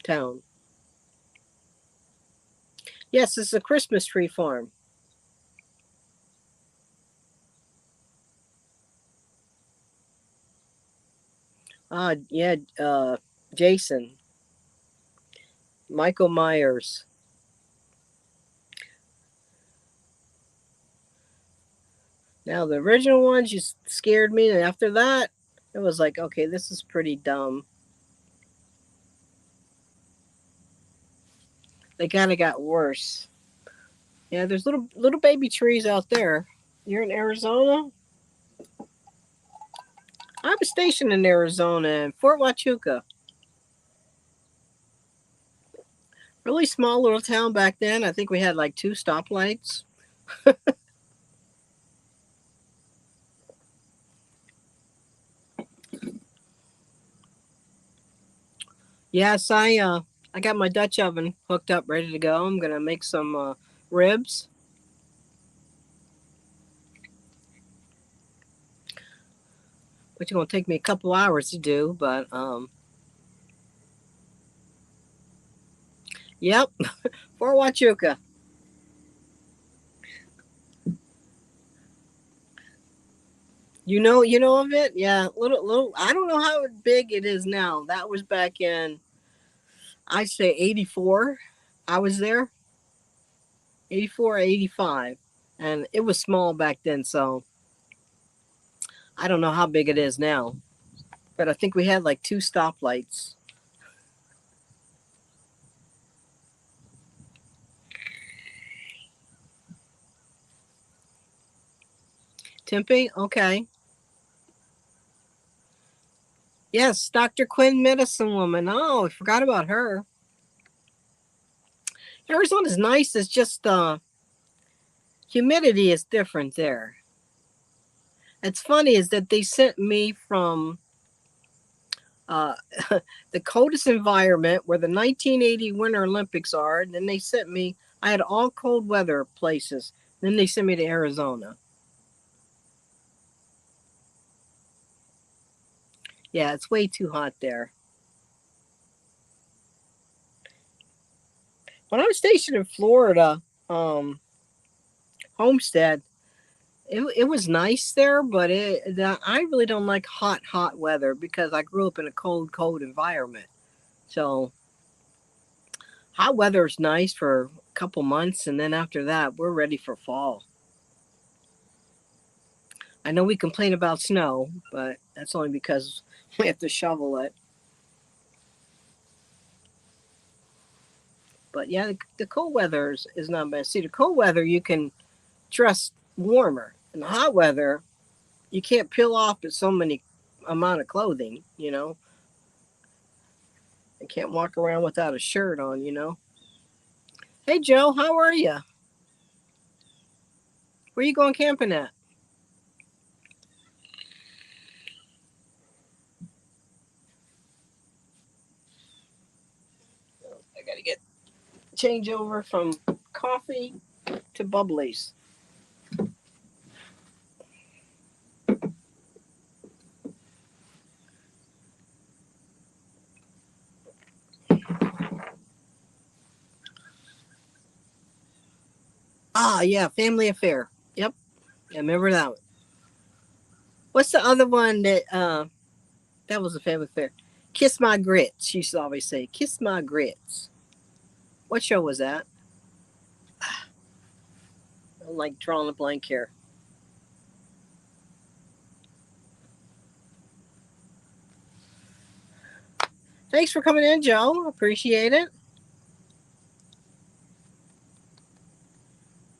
S1: town. Yes, it's a Christmas tree farm. Yeah, Jason, Michael Myers. Now the original ones just scared me, and after that, it was like, okay, this is pretty dumb. They kind of got worse. Yeah, there's little baby trees out there. You're in Arizona. I was stationed in Arizona in Fort Huachuca. Really small little town back then. I think we had like two stoplights. Yes, I got my Dutch oven hooked up, ready to go. I'm gonna make some ribs, which is gonna take me a couple hours to do. But yep, Fort Huachuca. You know of it? Yeah, little. I don't know how big it is now. That was back in, I say '84. I was there, '84, '85, and it was small back then. So I don't know how big it is now. But I think we had like two stoplights. Tempe, okay. Yes, Dr. Quinn, medicine woman. Oh, I forgot about her. Arizona's nice. It's just humidity is different there. It's funny is that they sent me from uh, the coldest environment where the 1980 Winter Olympics are. And then they sent me, I had all cold weather places. Then they sent me to Arizona. Yeah, it's way too hot there. When I was stationed in Florida, um, Homestead, it was nice there, but I really don't like hot weather because I grew up in a cold environment. So hot weather is nice for a couple months, and then after that, we're ready for fall. I know we complain about snow, but that's only because we have to shovel it. But yeah, the cold weather is not bad. See, the cold weather you can dress warmer. In the hot weather, you can't peel off so many amount of clothing. You can't walk around without a shirt on. Hey Joe, how are you? Where you going camping at? I gotta get change over from coffee to bubblies. Ah, yeah, Family Affair. Yep, I remember that one. What's the other one that was a Family Affair? Kiss My Grits. She used to always say, "Kiss My Grits." What show was that? I'm like drawing a blank here. Thanks for coming in, Joe. Appreciate it.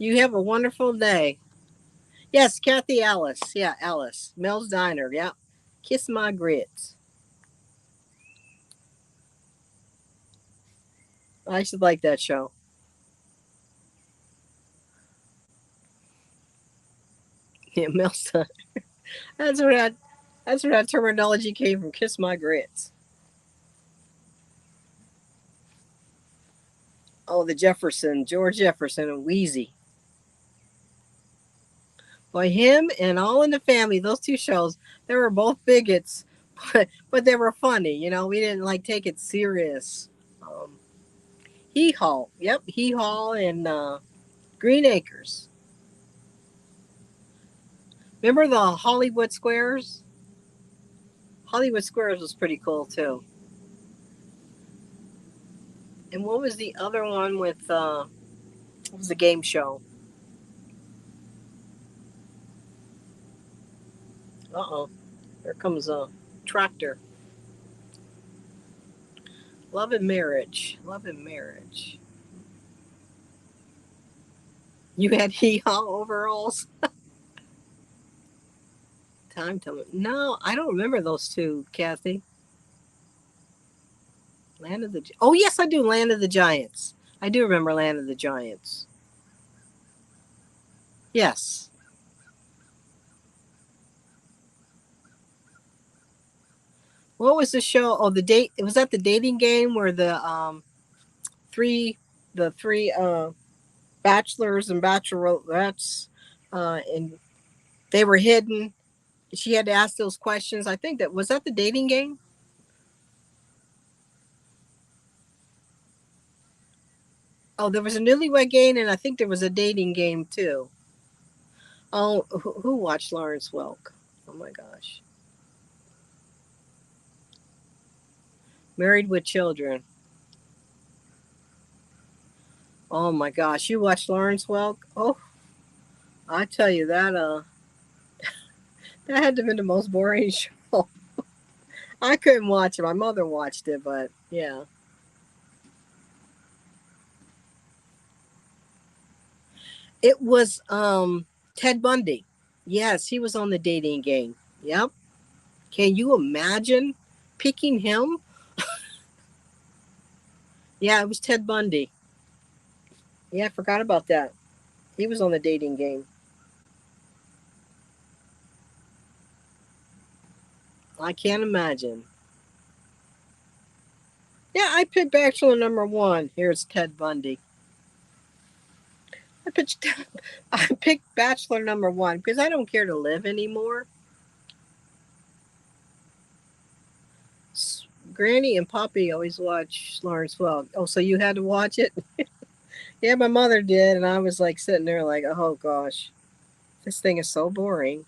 S1: You have a wonderful day. Yes, Kathy Alice. Yeah, Alice. Mel's Diner. Yeah. Kiss My Grits. I should like that show. Yeah, Mel's Diner. That's where that that's where that terminology came from. Kiss My Grits. Oh, the Jefferson, George Jefferson and Wheezy. Boy, him and All in the Family, those two shows, they were both bigots, but they were funny. We didn't like take it serious. Um, Hee Haw, yep, Hee Haw and Green Acres. Remember the Hollywood Squares? Hollywood Squares was pretty cool too. And what was the other one with? What was the game show? Uh oh, there comes a tractor. Love and Marriage. Love and Marriage. You had Hee Haw overalls. Time to no, I don't remember those two, Kathy. Land of the Oh yes, I do. Land of the Giants. I do remember Land of the Giants. Yes. What was the show? Oh, the date. Was that the dating game where three the three bachelors and bachelorettes and they were hidden. She had to ask those questions. I think that was that the dating game. Oh, there was a newlywed game, and I think there was a dating game too. Oh, who watched Lawrence Welk? Oh my gosh. Married with Children. Oh my gosh, you watched Lawrence Welk? Oh, I tell you that had to have been the most boring show. I couldn't watch it. My mother watched it, but yeah. It was Ted Bundy. Yes, he was on the dating game. Yep. Can you imagine picking him? Yeah, it was Ted Bundy. Yeah, I forgot about that. He was on the dating game. I can't imagine. Yeah, I picked Bachelor number one. Here's Ted Bundy. I picked, I picked Bachelor number one because I don't care to live anymore. Granny and Poppy always watch Lawrence Welk. Oh, so you had to watch it? Yeah, my mother did, and I was like sitting there like, oh gosh, this thing is so boring.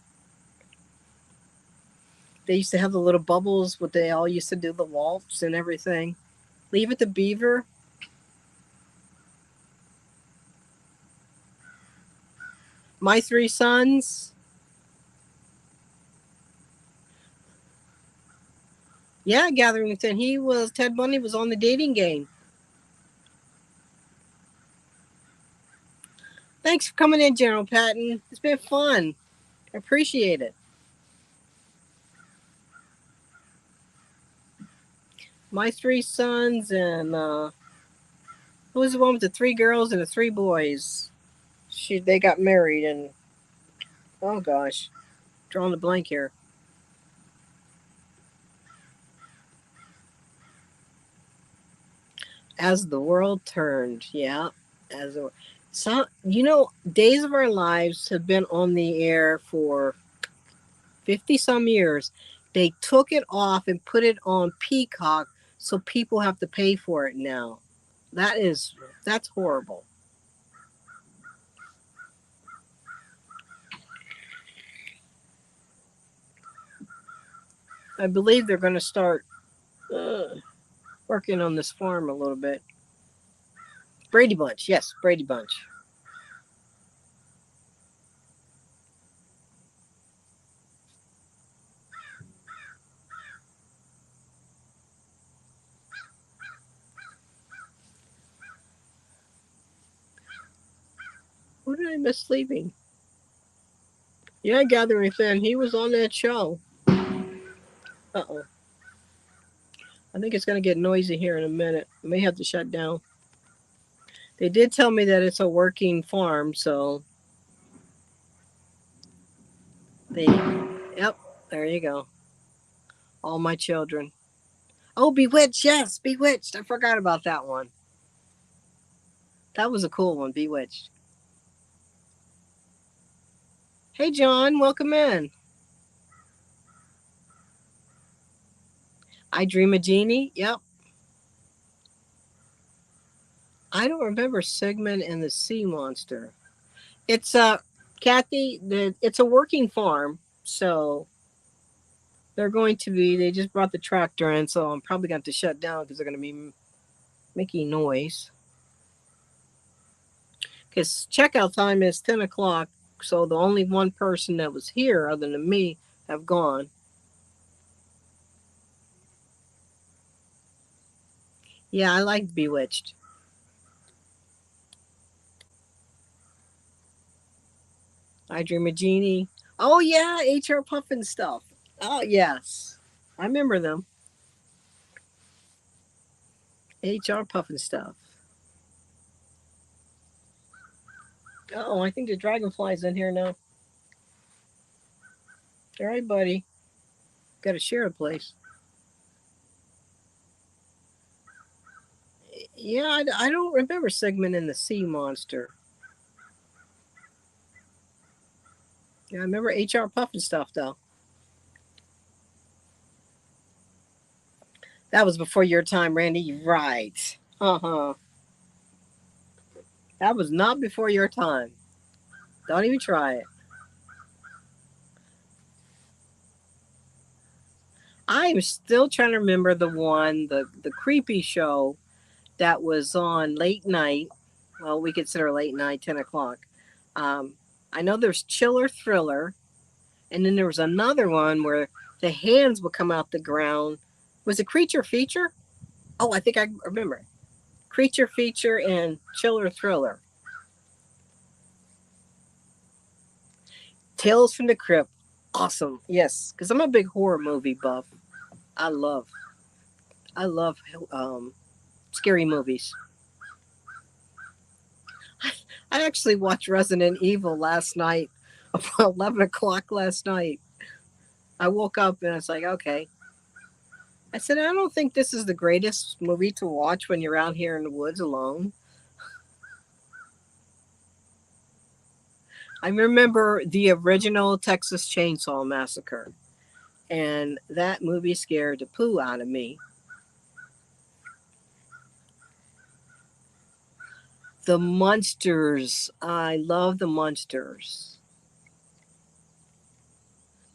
S1: They used to have the little bubbles, what they all used to do the waltz and everything. Leave It to Beaver. My Three Sons. Yeah, Gathering of 10. Ted Bundy was on the dating game. Thanks for coming in, General Patton. It's been fun. I appreciate it. My Three Sons and who was the one with the three girls and the three boys? They got married and oh gosh, drawing the blank here. As the World Turned, yeah. As the, so Days of Our Lives have been on the air for 50 some years. They took it off and put it on Peacock, so people have to pay for it now. That's horrible. I believe they're going to start working on this farm a little bit. Brady Bunch, yes, Brady Bunch. Who did I miss sleeping? Yeah, Gathering Fan. He was on that show. Uh-oh. I think it's going to get noisy here in a minute. I may have to shut down. They did tell me that it's a working farm, so they. Yep, there you go. All my children. Oh, Bewitched, yes, Bewitched. I forgot about that one. That was a cool one, Bewitched. Hey, John, welcome in. I Dream a Genie. Yep. I don't remember Sigmund and the Sea Monster. It's Kathy. It's a working farm, so they're going to be. They just brought the tractor in, so I'm probably going to shut down because they're going to be making noise. Because checkout time is 10 o'clock, so the only one person that was here other than me have gone. Yeah, I like Bewitched. I Dream a Genie. Oh yeah, HR Puffin stuff. Oh yes, I remember them. HR Puffin stuff. Oh, I think the dragonfly's in here now. All right, buddy. Got to share a place. Yeah, I don't remember Sigmund and the Sea Monster. Yeah, I remember HR Puffin stuff though. That was before your time, Randy. Right. Uh huh. That was not before your time. Don't even try it. I am still trying to remember the creepy show that was on late night. Well, we consider late night 10 o'clock. Um, I know there's Chiller Thriller, and then there was another one where the hands would come out the ground. Was it Creature Feature? Oh, I think I remember. Creature Feature and Chiller Thriller. Tales from the Crypt. Awesome. Yes, because I'm a big horror movie buff. I love, I love scary movies. I actually watched Resident Evil last night, about 11 o'clock last night. I woke up and I was like, okay. I said, I don't think this is the greatest movie to watch when you're out here in the woods alone. I remember the original Texas Chainsaw Massacre, and that movie scared the poo out of me. The Munsters. I love the Munsters.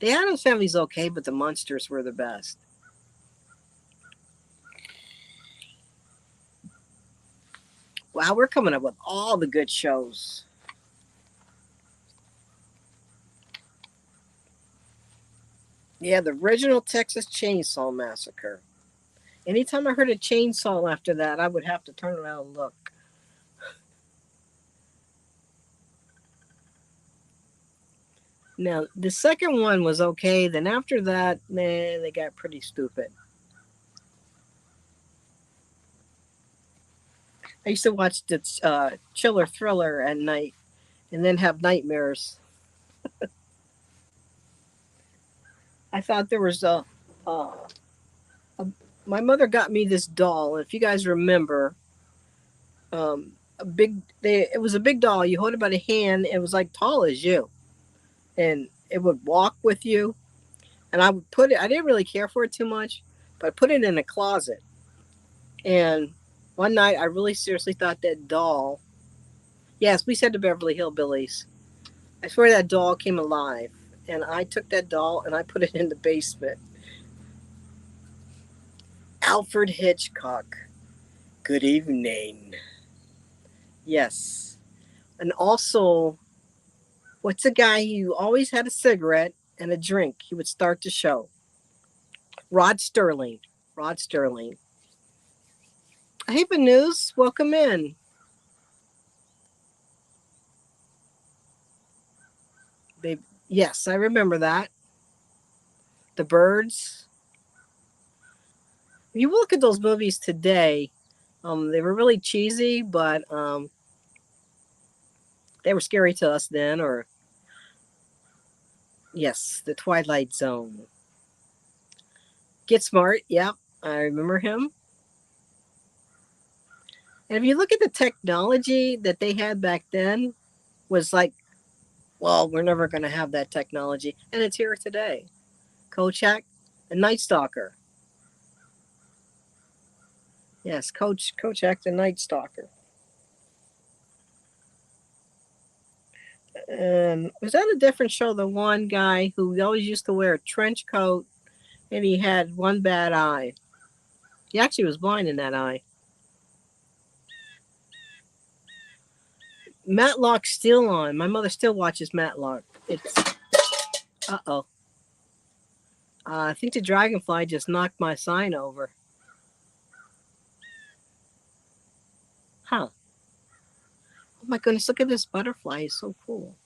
S1: The Addams Family's okay, but the Munsters were the best. Wow, we're coming up with all the good shows. Yeah, the original Texas Chainsaw Massacre. Anytime I heard a chainsaw after that, I would have to turn around and look. Now, the second one was okay. Then after that, man, they got pretty stupid. I used to watch the Chiller Thriller at night and then have nightmares. I thought there was uh, a my mother got me this doll. If you guys remember, a big it was a big doll. You hold it by the hand. It was like tall as you, and it would walk with you. And I would put it. I didn't really care for it too much, but I put it in a closet. And one night, I really seriously thought that doll. Yes, we said the Beverly Hillbillies. I swear that doll came alive, and I took that doll and I put it in the basement. Alfred Hitchcock. Good evening. Yes. And also, what's a guy who always had a cigarette and a drink? He would start the show. Rod Sterling. Rod Sterling. Hey, News. Welcome in. They, yes, I remember that. The Birds. If you look at those movies today, they were really cheesy, but they were scary to us then. Or yes, The Twilight Zone. Get Smart. Yep, I remember him. And if you look at the technology that they had back then, was like, well, we're never going to have that technology, and it's here today. Kolchak and Night Stalker. Yes, Kolchak the Night Stalker. And was that a different show? The one guy who always used to wear a trench coat and he had one bad eye. He actually was blind in that eye. Matlock's still on. My mother still watches Matlock. It's uh-oh. I think the dragonfly just knocked my sign over. Huh. Oh my goodness, look at this butterfly. It's so cool.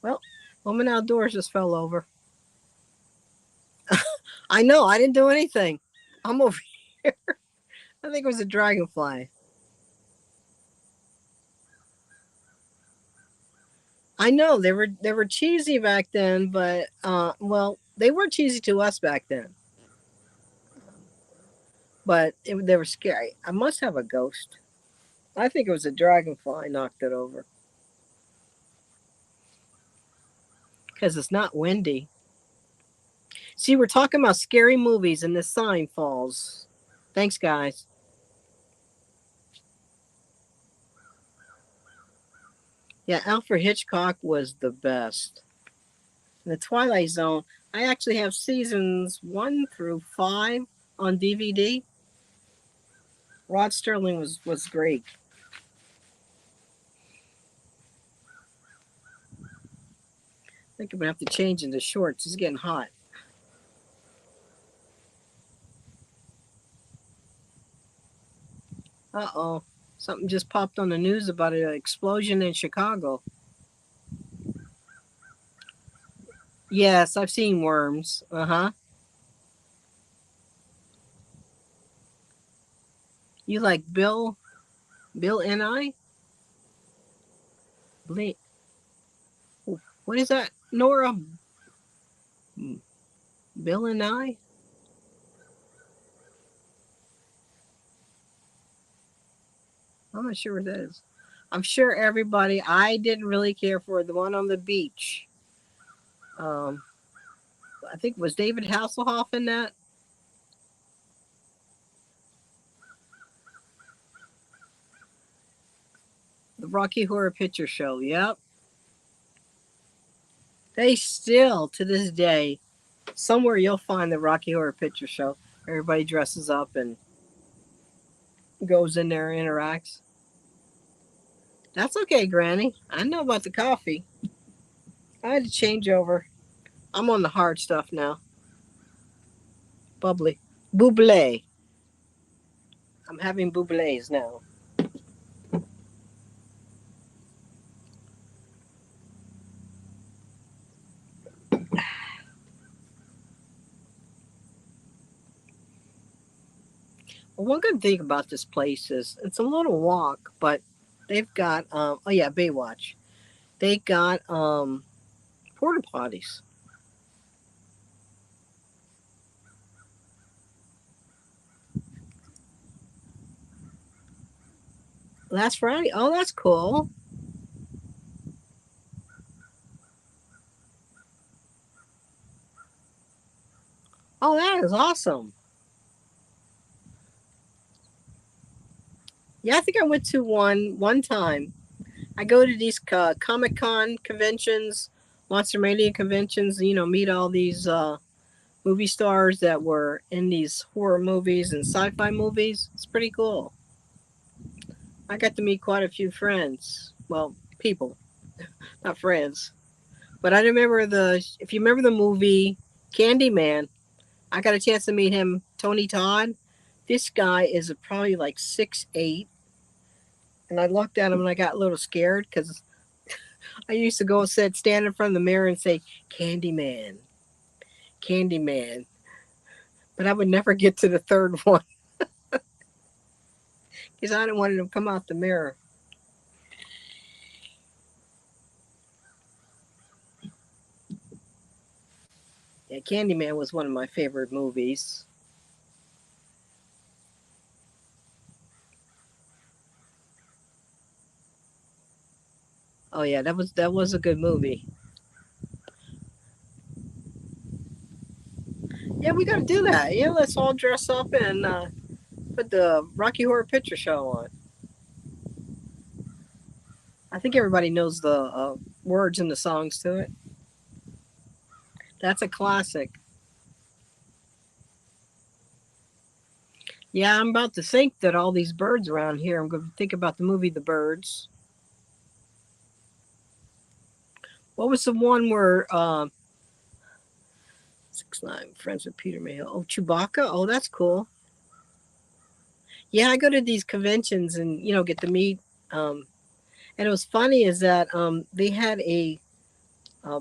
S1: Well, Woman Outdoors just fell over. I know, I didn't do anything. I'm over here. I think it was a dragonfly. I know they were cheesy back then, but well, they were cheesy to us back then. But they were scary. I must have a ghost. I think it was a dragonfly knocked it over because it's not windy. See, we're talking about scary movies, and the sign falls. Thanks, guys. Yeah, Alfred Hitchcock was the best. The Twilight Zone. I actually have seasons 1 through 5 on DVD. Rod Sterling was great. I think I'm gonna have to change into shorts. It's getting hot. Uh-oh. Something just popped on the news about an explosion in Chicago. Yes, I've seen Worms. Uh-huh. You like Bill and I? What is that, Nora? Bill and I? I'm not sure what that is. I'm sure everybody. I didn't really care for the one on the beach. Um, I think was David Hasselhoff in that. The Rocky Horror Picture Show. Yep. They still, to this day, somewhere you'll find the Rocky Horror Picture Show. Everybody dresses up and goes in there and interacts. That's okay, Granny. I know about the coffee. I had to change over. I'm on the hard stuff now. Bubbly. Buble. I'm having bublés now. Well, one good thing about this place is it's a little walk, but they've got oh yeah, Baywatch. They got porta potties. Last Friday. Oh, that's cool. Oh, that is awesome. Yeah, I think I went to one time. I go to these Comic Con conventions, Monster Mania conventions. You know, meet all these movie stars that were in these horror movies and sci-fi movies. It's pretty cool. I got to meet quite a few friends. Well, people, not friends. But I remember if you remember the movie Candyman, I got a chance to meet him, Tony Todd. This guy is probably like 6'8", and I looked at him and I got a little scared because I used to go and stand in front of the mirror and say, Candyman, Candyman. But I would never get to the third one because I didn't want him to come out the mirror. Yeah, Candyman was one of my favorite movies. Oh yeah, that was a good movie. Yeah, we gotta do that. Yeah, let's all dress up and put the Rocky Horror Picture Show on. I think everybody knows the words and the songs to it. That's a classic. Yeah, I'm about to think that all these birds around here. I'm going to think about the movie The Birds. What was the one where 6ix9ine friends with Peter Mayhew? Oh, Chewbacca. Oh, that's cool. Yeah, I go to these conventions and get to meet. Um, and it was funny is that they had a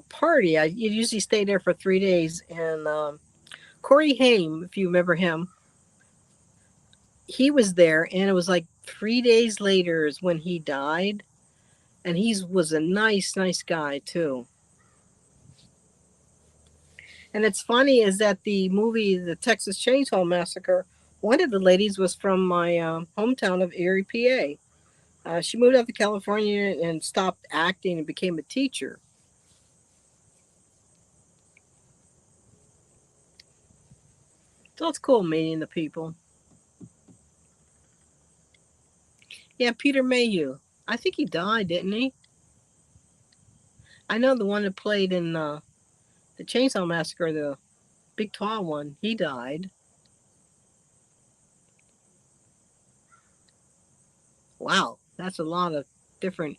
S1: party. I usually stay there for 3 days, and Corey Haim, if you remember him, he was there, and it was like 3 days later is when he died, and he was a nice guy too. And it's funny is that the movie, The Texas Chainsaw Massacre, one of the ladies was from my hometown of Erie, PA. She moved out to California and stopped acting and became a teacher. So it's cool meeting the people. Yeah, Peter Mayhew. I think he died, didn't he? I know the one that played in the Chainsaw Massacre, the big tall one. He died. Wow, that's a lot of different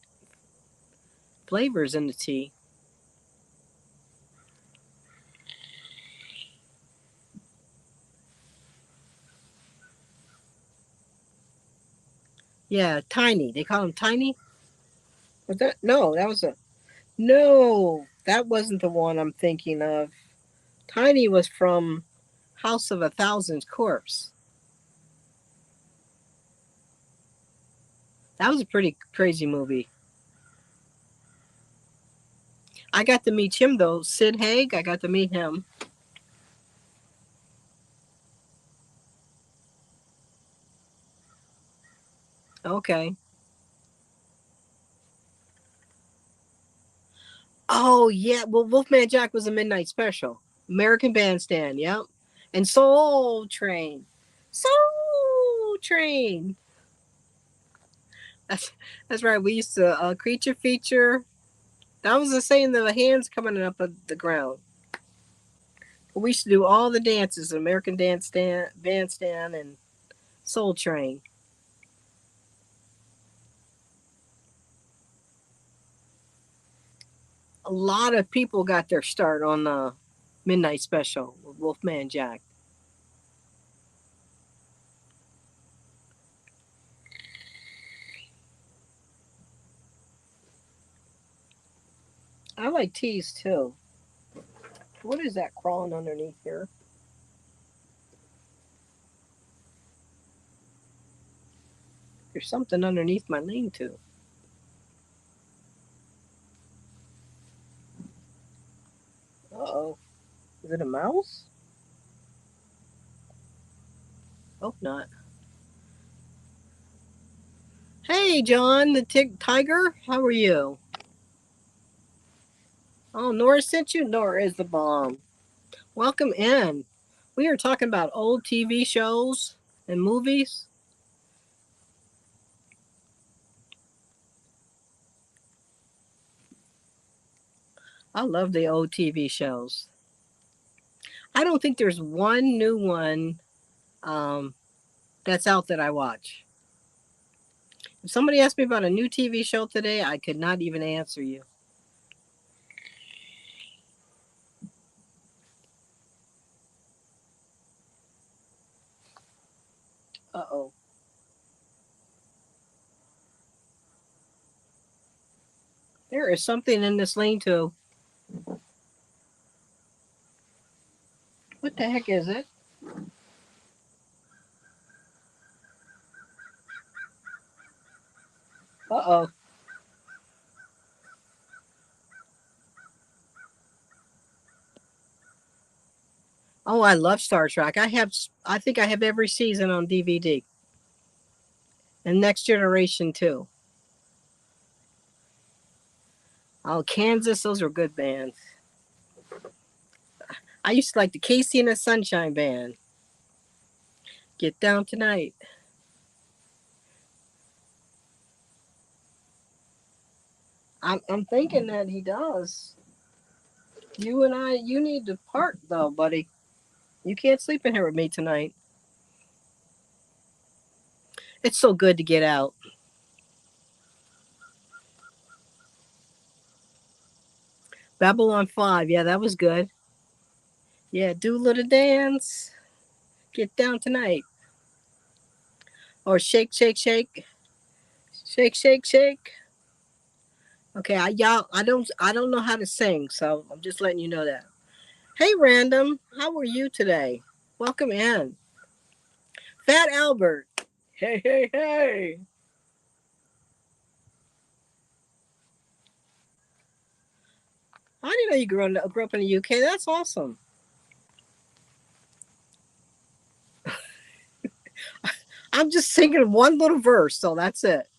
S1: flavors in the tea. Yeah, Tiny. They call him Tiny. Was that no? That was a no. That wasn't the one I'm thinking of. Tiny was from House of a Thousand Corpse. That was a pretty crazy movie. I got to meet him though. Sid Haig. I got to meet him. Okay. Oh yeah, well Wolfman Jack was a midnight special. American Bandstand, yep. And Soul Train. Soul Train. That's that's right. We used to creature feature. That was the same the hands coming up of the ground. We used to do all the dances, American Dance Stand, Bandstand, and Soul Train. A lot of people got their start on the midnight special with Wolfman Jack. I like teas too. What is that crawling underneath here? There's something underneath my lean to. Uh oh. Is it a mouse? Hope not. Hey, John, the tiger. How are you? Oh, Nora sent you? Nora is the bomb. Welcome in. We are talking about old TV shows and movies. I love the old TV shows. I don't think there's one new one um, that's out that I watch. If somebody asked me about a new TV show today, I could not even answer you. Uh oh. There is something in this lane too. What the heck is it? Uh oh. Oh, I love Star Trek. I think I have every season on DVD. And Next Generation too. Oh, Kansas, those are good bands. I used to like the Casey and the Sunshine Band. Get down tonight. I'm thinking that he does. You and I, you need to part though, buddy. You can't sleep in here with me tonight. It's so good to get out. Babylon 5, yeah, that was good. Yeah, do a little dance. Get down tonight. Or shake, shake, shake. Shake, shake, shake. Okay, I don't know how to sing, so I'm just letting you know that. Hey Random, how are you today? Welcome in. Fat Albert. Hey, hey, hey. I didn't know you grew up in the UK. That's awesome. I'm just singing one little verse, so that's it.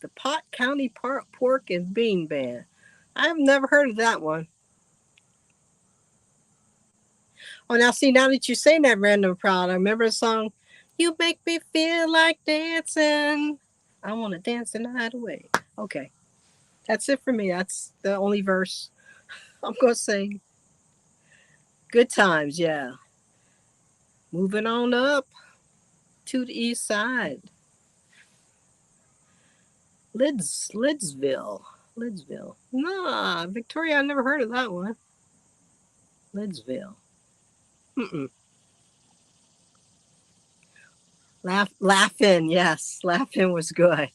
S1: The Pot County Pork and Bean Band. I've never heard of that one. Oh, now see, now that you say that, Random Proud, I remember a song. You make me feel like dancing. I want to dance the night away. Okay, that's it for me. That's the only verse I'm gonna sing. Good times, yeah. Moving on up to the east side. Lidsville. Nah, Victoria, I never heard of that one. Lidsville. Mm-mm. Laughing, yes. Laughing was good.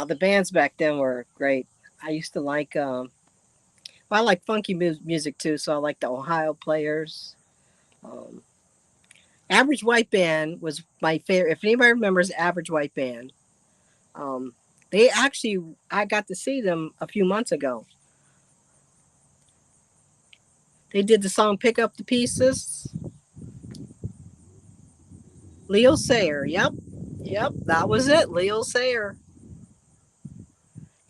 S1: The bands back then were great. I used to like, well, I like funky music too, so I like the Ohio Players. Um, Average White Band was my favorite. If anybody remembers Average White Band, um, they actually, I got to see them a few months ago. They did the song Pick Up the Pieces. Leo Sayer. Yep. Yep. That was it. Leo Sayer.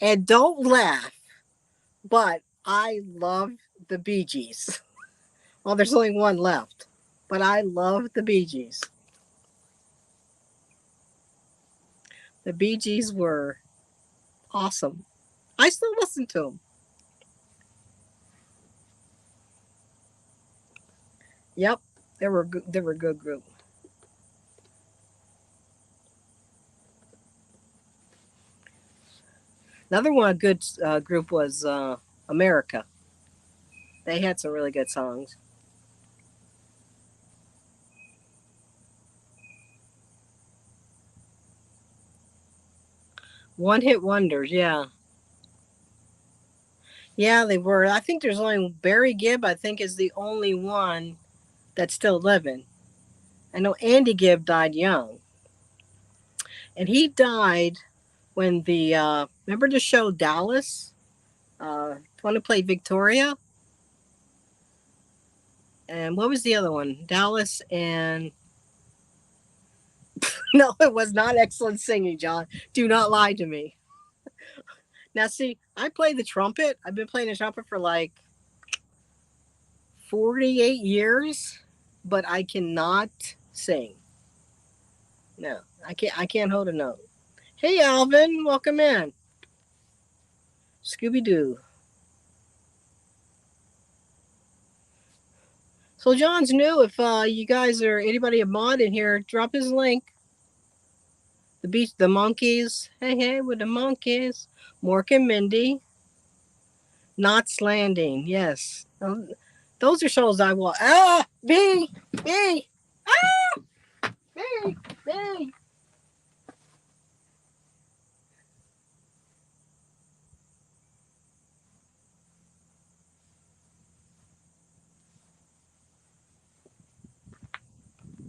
S1: And don't laugh, but I love the Bee Gees. Well, there's only one left, but I love the Bee Gees. The Bee Gees were awesome. I still listen to them. Yep, they were a good group. Another one a good group was America. They had some really good songs. One hit wonders, yeah. Yeah, they were. I think there's only Barry Gibb, I think, is the only one that's still living. I know Andy Gibb died young. And he died when the, remember the show Dallas? The one who played Victoria? And what was the other one? Dallas and, no, it was not excellent singing, John. Do not lie to me. Now, see, I play the trumpet. I've been playing the trumpet for like 48 years, but I cannot sing. No, I can't hold a note. Hey, Alvin, welcome in. Scooby Doo. So John's new. If you guys are anybody a mod in here, drop his link. The beach, the monkeys. Hey, hey, with the monkeys. Mork and Mindy. Knots Landing. Yes, those are shows I watch. Ah, B. Ah, B.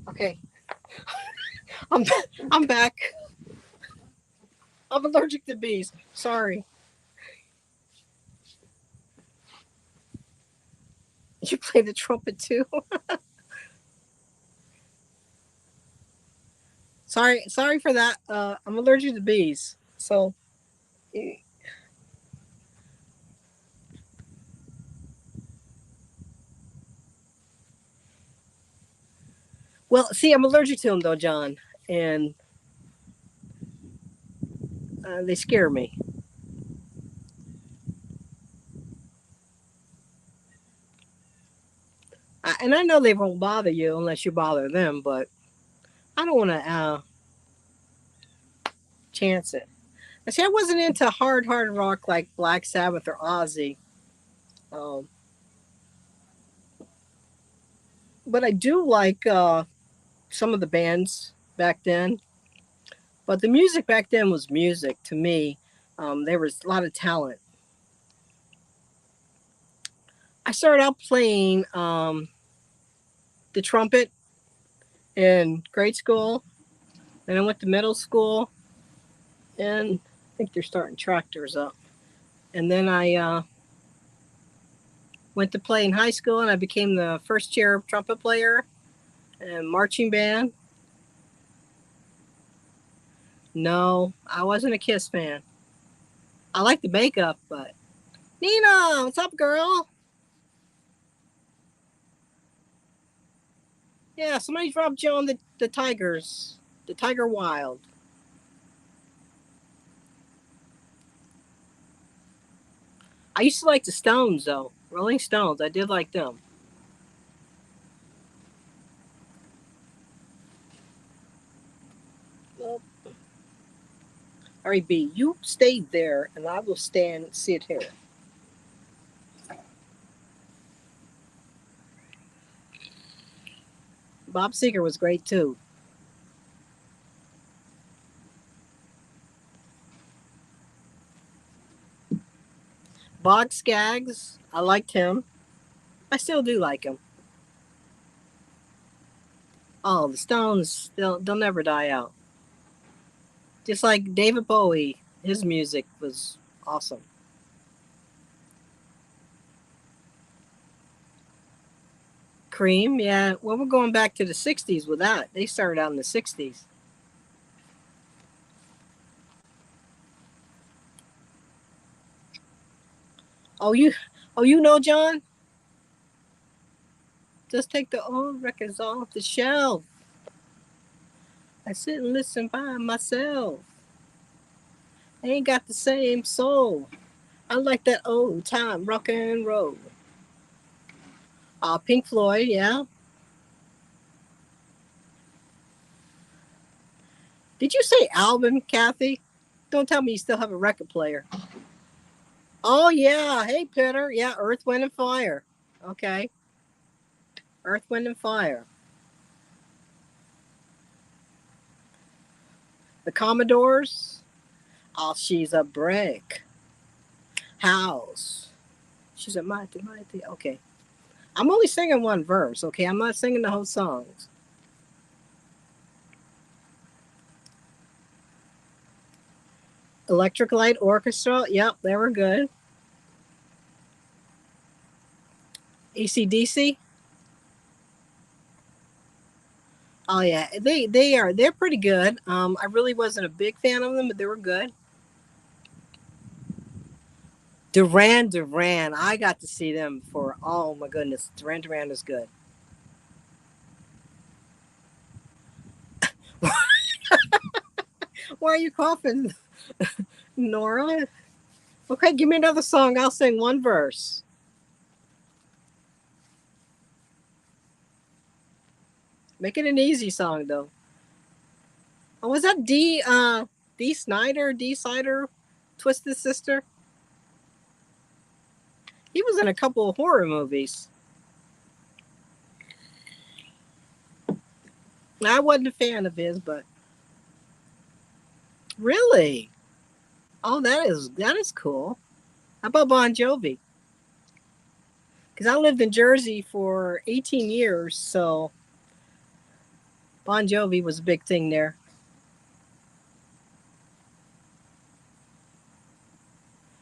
S1: Okay, I'm I'm back. I'm allergic to bees. Sorry. You play the trumpet too? Sorry for that. I'm allergic to bees. So, well, see, I'm allergic to them though, John, and they scare me. And I know they won't bother you unless you bother them, but I don't want to chance it. I see, I wasn't into hard rock like Black Sabbath or Ozzy, um, but I do like some of the bands back then. But the music back then was music to me. There was a lot of talent. I started out playing the trumpet in grade school. Then I went to middle school, and I think they're starting tractors up. And then I went to play in high school, and I became the first chair trumpet player and marching band. No, I wasn't a Kiss fan. I like the makeup, but Nina, what's up, girl? Yeah, somebody dropped you on the Tigers, the Tiger Wild. I used to like the Stones though. Rolling Stones, I did like them. Well, all right, B, you stay there, and I will sit here. Bob Seger was great too. Bob Skaggs, I liked him. I still do like him. Oh, the Stones, they'll never die out. Just like David Bowie, his music was awesome. Cream, yeah. Well, we're going back to the 60s with that. They started out in the 60s. Oh, you know, John? Just take the old records off the shelf. I sit and listen by myself. I ain't got the same soul. I like that old time rock and roll. Pink Floyd, yeah. Did you say album, Kathy? Don't tell me you still have a record player. Oh yeah. Hey Peter. Yeah, Earth, Wind and Fire. Okay. Earth, Wind and Fire. The Commodores. Oh, she's a brick. House. She's a mighty, mighty. Okay. I'm only singing one verse, okay? I'm not singing the whole songs. Electric Light Orchestra. Yep, they were good. ACDC. Oh yeah, they're pretty good. I really wasn't a big fan of them, but they were good. Duran. I got to see them for oh my goodness. Duran is good. Why are you coughing, Nora? Okay, give me another song. I'll sing one verse. Make it an easy song though. Oh, was that D Snyder? D Snyder, Twisted Sister? He was in a couple of horror movies. I wasn't a fan of his, but really, oh, that is cool. How about Bon Jovi? Because I lived in Jersey for 18 years, so Bon Jovi was a big thing there.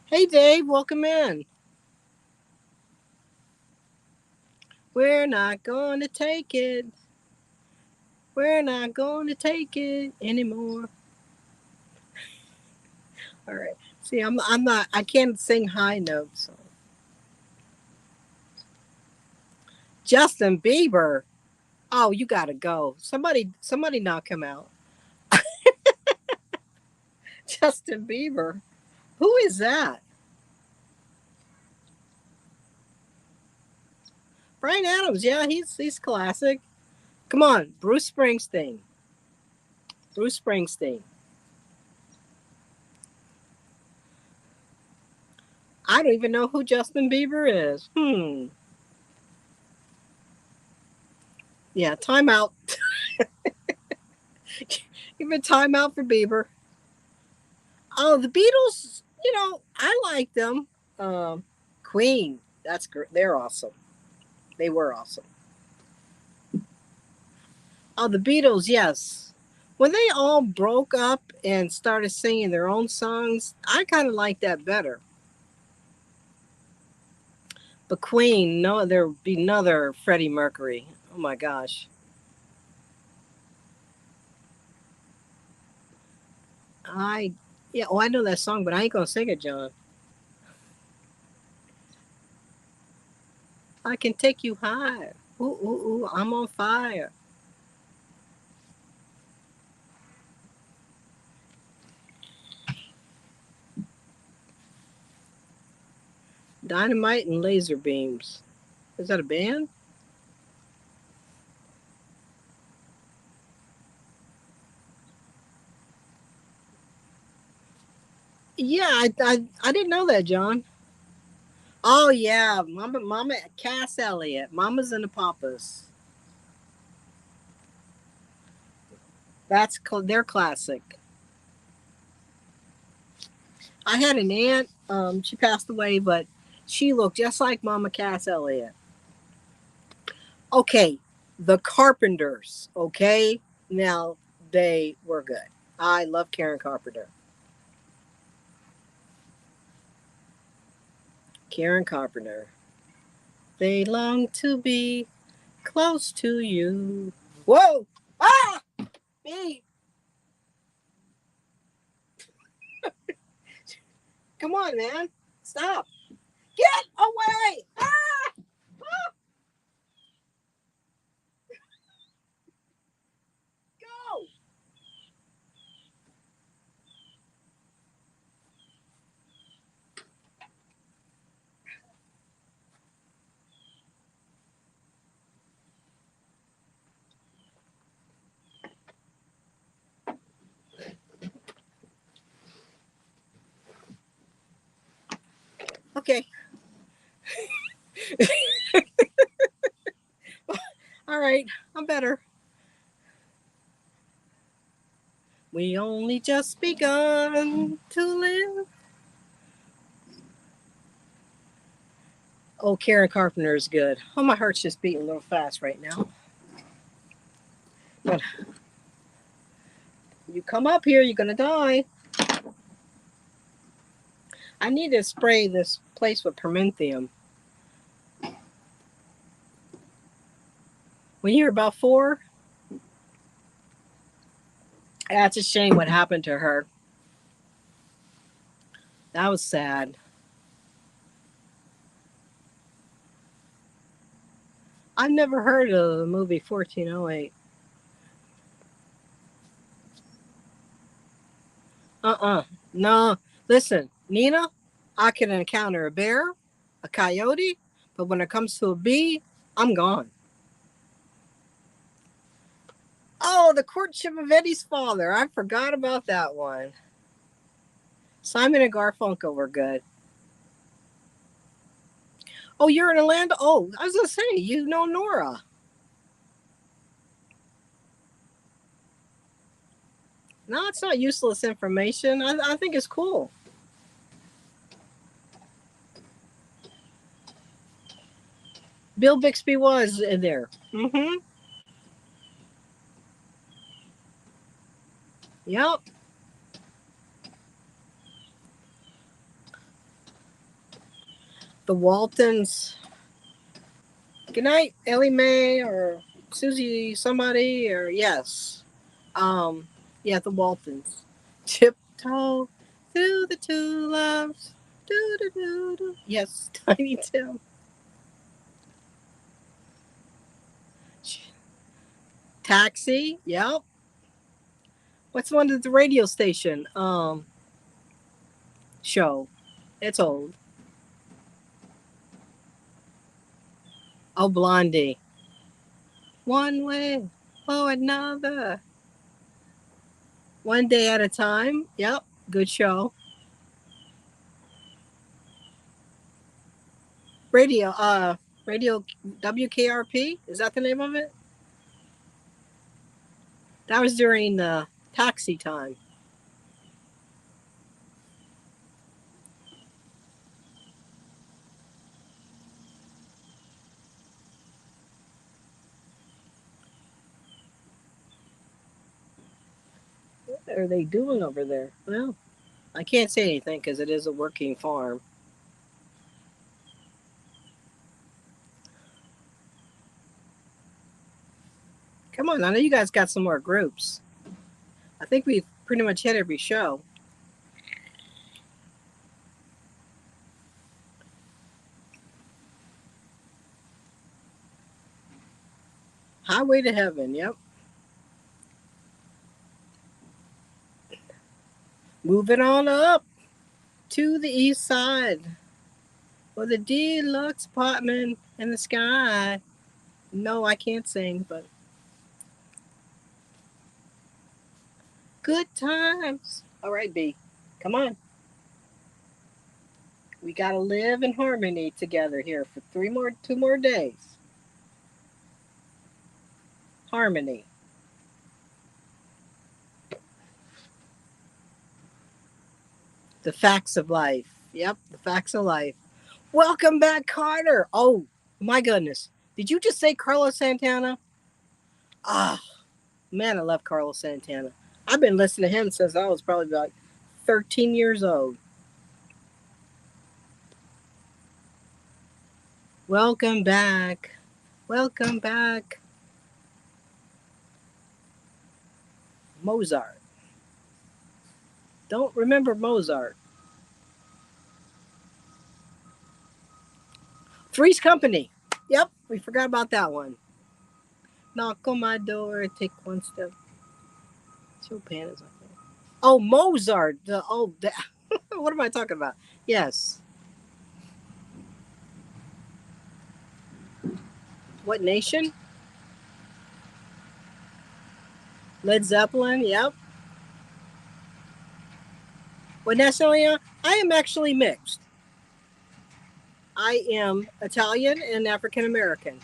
S1: Hey, Dave, welcome in. We're not going to take it. We're not going to take it anymore. All right. See, I'm not. I can't sing high notes. So. Justin Bieber. Oh, you gotta go. Somebody knock him out. Justin Bieber. Who is that? Brian Adams. Yeah, he's classic. Come on, Bruce Springsteen. Bruce Springsteen. I don't even know who Justin Bieber is. Yeah, time out. Give a time out for Bieber. Oh, the Beatles. I like them. Um, Queen. That's great. They're awesome. They were awesome. Oh, the Beatles. Yes. When they all broke up and started singing their own songs, I kind of like that better. But Queen, no, there would be another Freddie Mercury. Oh my gosh. I, yeah, oh, I know that song, but I ain't gonna sing it, John. I can take you higher. Ooh, ooh, ooh, I'm on fire. Dynamite and laser beams. Is that a band? Yeah, I didn't know that, John. Oh yeah, Mama Cass Elliot, Mamas and the Papas. Their classic. I had an aunt. She passed away, but she looked just like Mama Cass Elliot. Okay, the Carpenters. Okay, now they were good. I love Karen Carpenter. Karen Carpenter. They long to be close to you. Whoa! Ah! Me! Come on, man. Stop. Get away! Ah! Ah! Go! Okay. All right. I'm better. We only just begun to live. Oh, Karen Carpenter is good. Oh, my heart's just beating a little fast right now. But you come up here, you're going to die. I need to spray this place with permethrin. When you're about 4, that's a shame what happened to her. That was sad. I've never heard of the movie 1408. No. Listen, Nina, I can encounter a bear, a coyote, but when it comes to a bee, I'm gone. Oh, The Courtship of Eddie's Father. I forgot about that one. Simon and Garfunkel were good. Oh, you're in Orlando? Oh, I was going to say, you know Nora. No, it's not useless information. I think it's cool. Bill Bixby was in there. Mm-hmm. Yep. The Waltons. Good night, Ellie Mae or Susie somebody or yes. Um, yeah, the Waltons. Tiptoe through the tulips. Do do do do. Yes, Tiny Tim. Taxi. Yep. What's the one at the radio station? Show. It's old. Oh, Blondie. One way or another. One day at a time. Yep. Good show. Radio. Radio WKRP. Is that the name of it? That was during the taxi time. What are they doing over there? Well, I can't say anything because it is a working farm. Come on, I know you guys got some more groups. I think we've pretty much hit every show. Highway to Heaven, yep. Moving on up to the east side for the deluxe apartment in the sky. No, I can't sing, but good times. All right, B, come on. We gotta live in harmony together here for 2 more days. Harmony. The facts of life. Yep, the facts of life. Welcome back, Carter. Oh, my goodness. Did you just say Carlos Santana? Ah, man, I love Carlos Santana. I've been listening to him since I was probably about 13 years old. Welcome back. Welcome back. Mozart. Don't remember Mozart. Three's Company. Yep, we forgot about that one. Knock on my door, take one step. Chopin is okay. Oh, Mozart. What am I talking about? Yes. What nation? Led Zeppelin. Yep. What nationality? I am actually mixed. I am Italian and African American.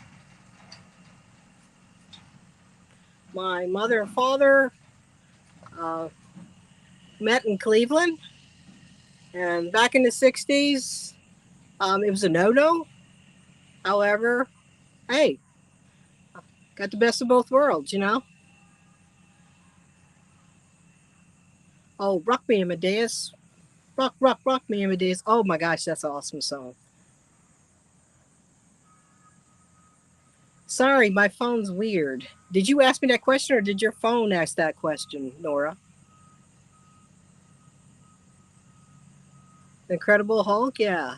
S1: My mother and father uh, met in Cleveland, and back in the 60s, it was a no-no. However, hey, got the best of both worlds, you know? Oh, Rock Me Amadeus. Rock, rock, rock me Amadeus. Oh my gosh, that's an awesome song. Sorry, my phone's weird. Did you ask me that question or did your phone ask that question, Nora? Incredible Hulk? Yeah.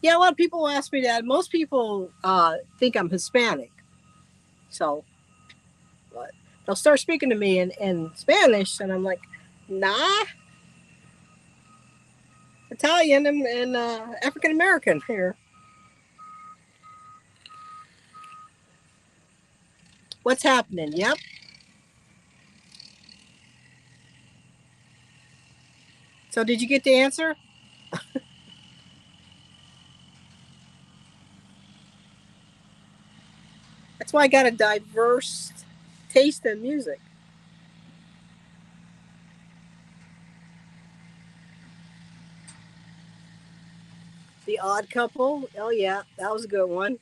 S1: Yeah, a lot of people ask me that. Most people think I'm Hispanic. So but they'll start speaking to me in Spanish, and I'm like, nah, Italian and African American here. What's happening? Yep. So did you get the answer? That's why I got a diverse taste in music. The Odd Couple. Oh yeah, that was a good one.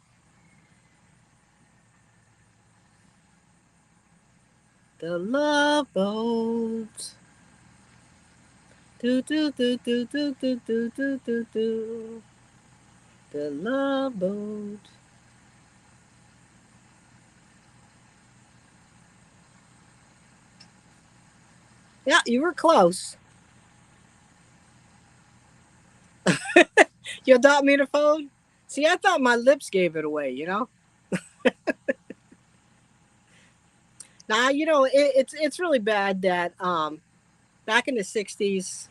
S1: The Love Boat. Do do do do do do do do do do. The Love Boat. Yeah, you were close. You adopt me the phone. See, I thought my lips gave it away. You know. Now it's really bad that back in the '60s,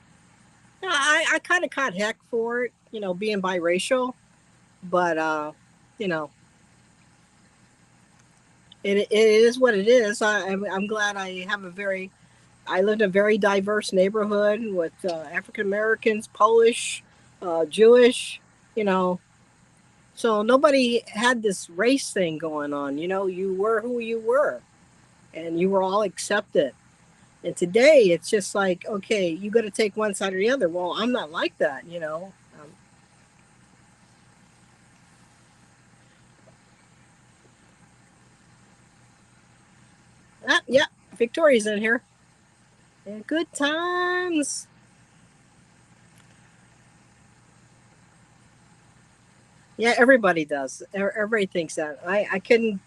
S1: I kind of caught heck for it. You know, being biracial, but you know, it is what it is. I'm glad I lived in a very diverse neighborhood with African Americans, Polish, Jewish. You know, so nobody had this race thing going on. You know, you were who you were, and you were all accepted. And today it's just like, okay, you got to take one side or the other. Well, I'm not like that, you know. Yeah, Victoria's in here. Yeah, good times. Yeah, everybody does. Everybody thinks that. I couldn't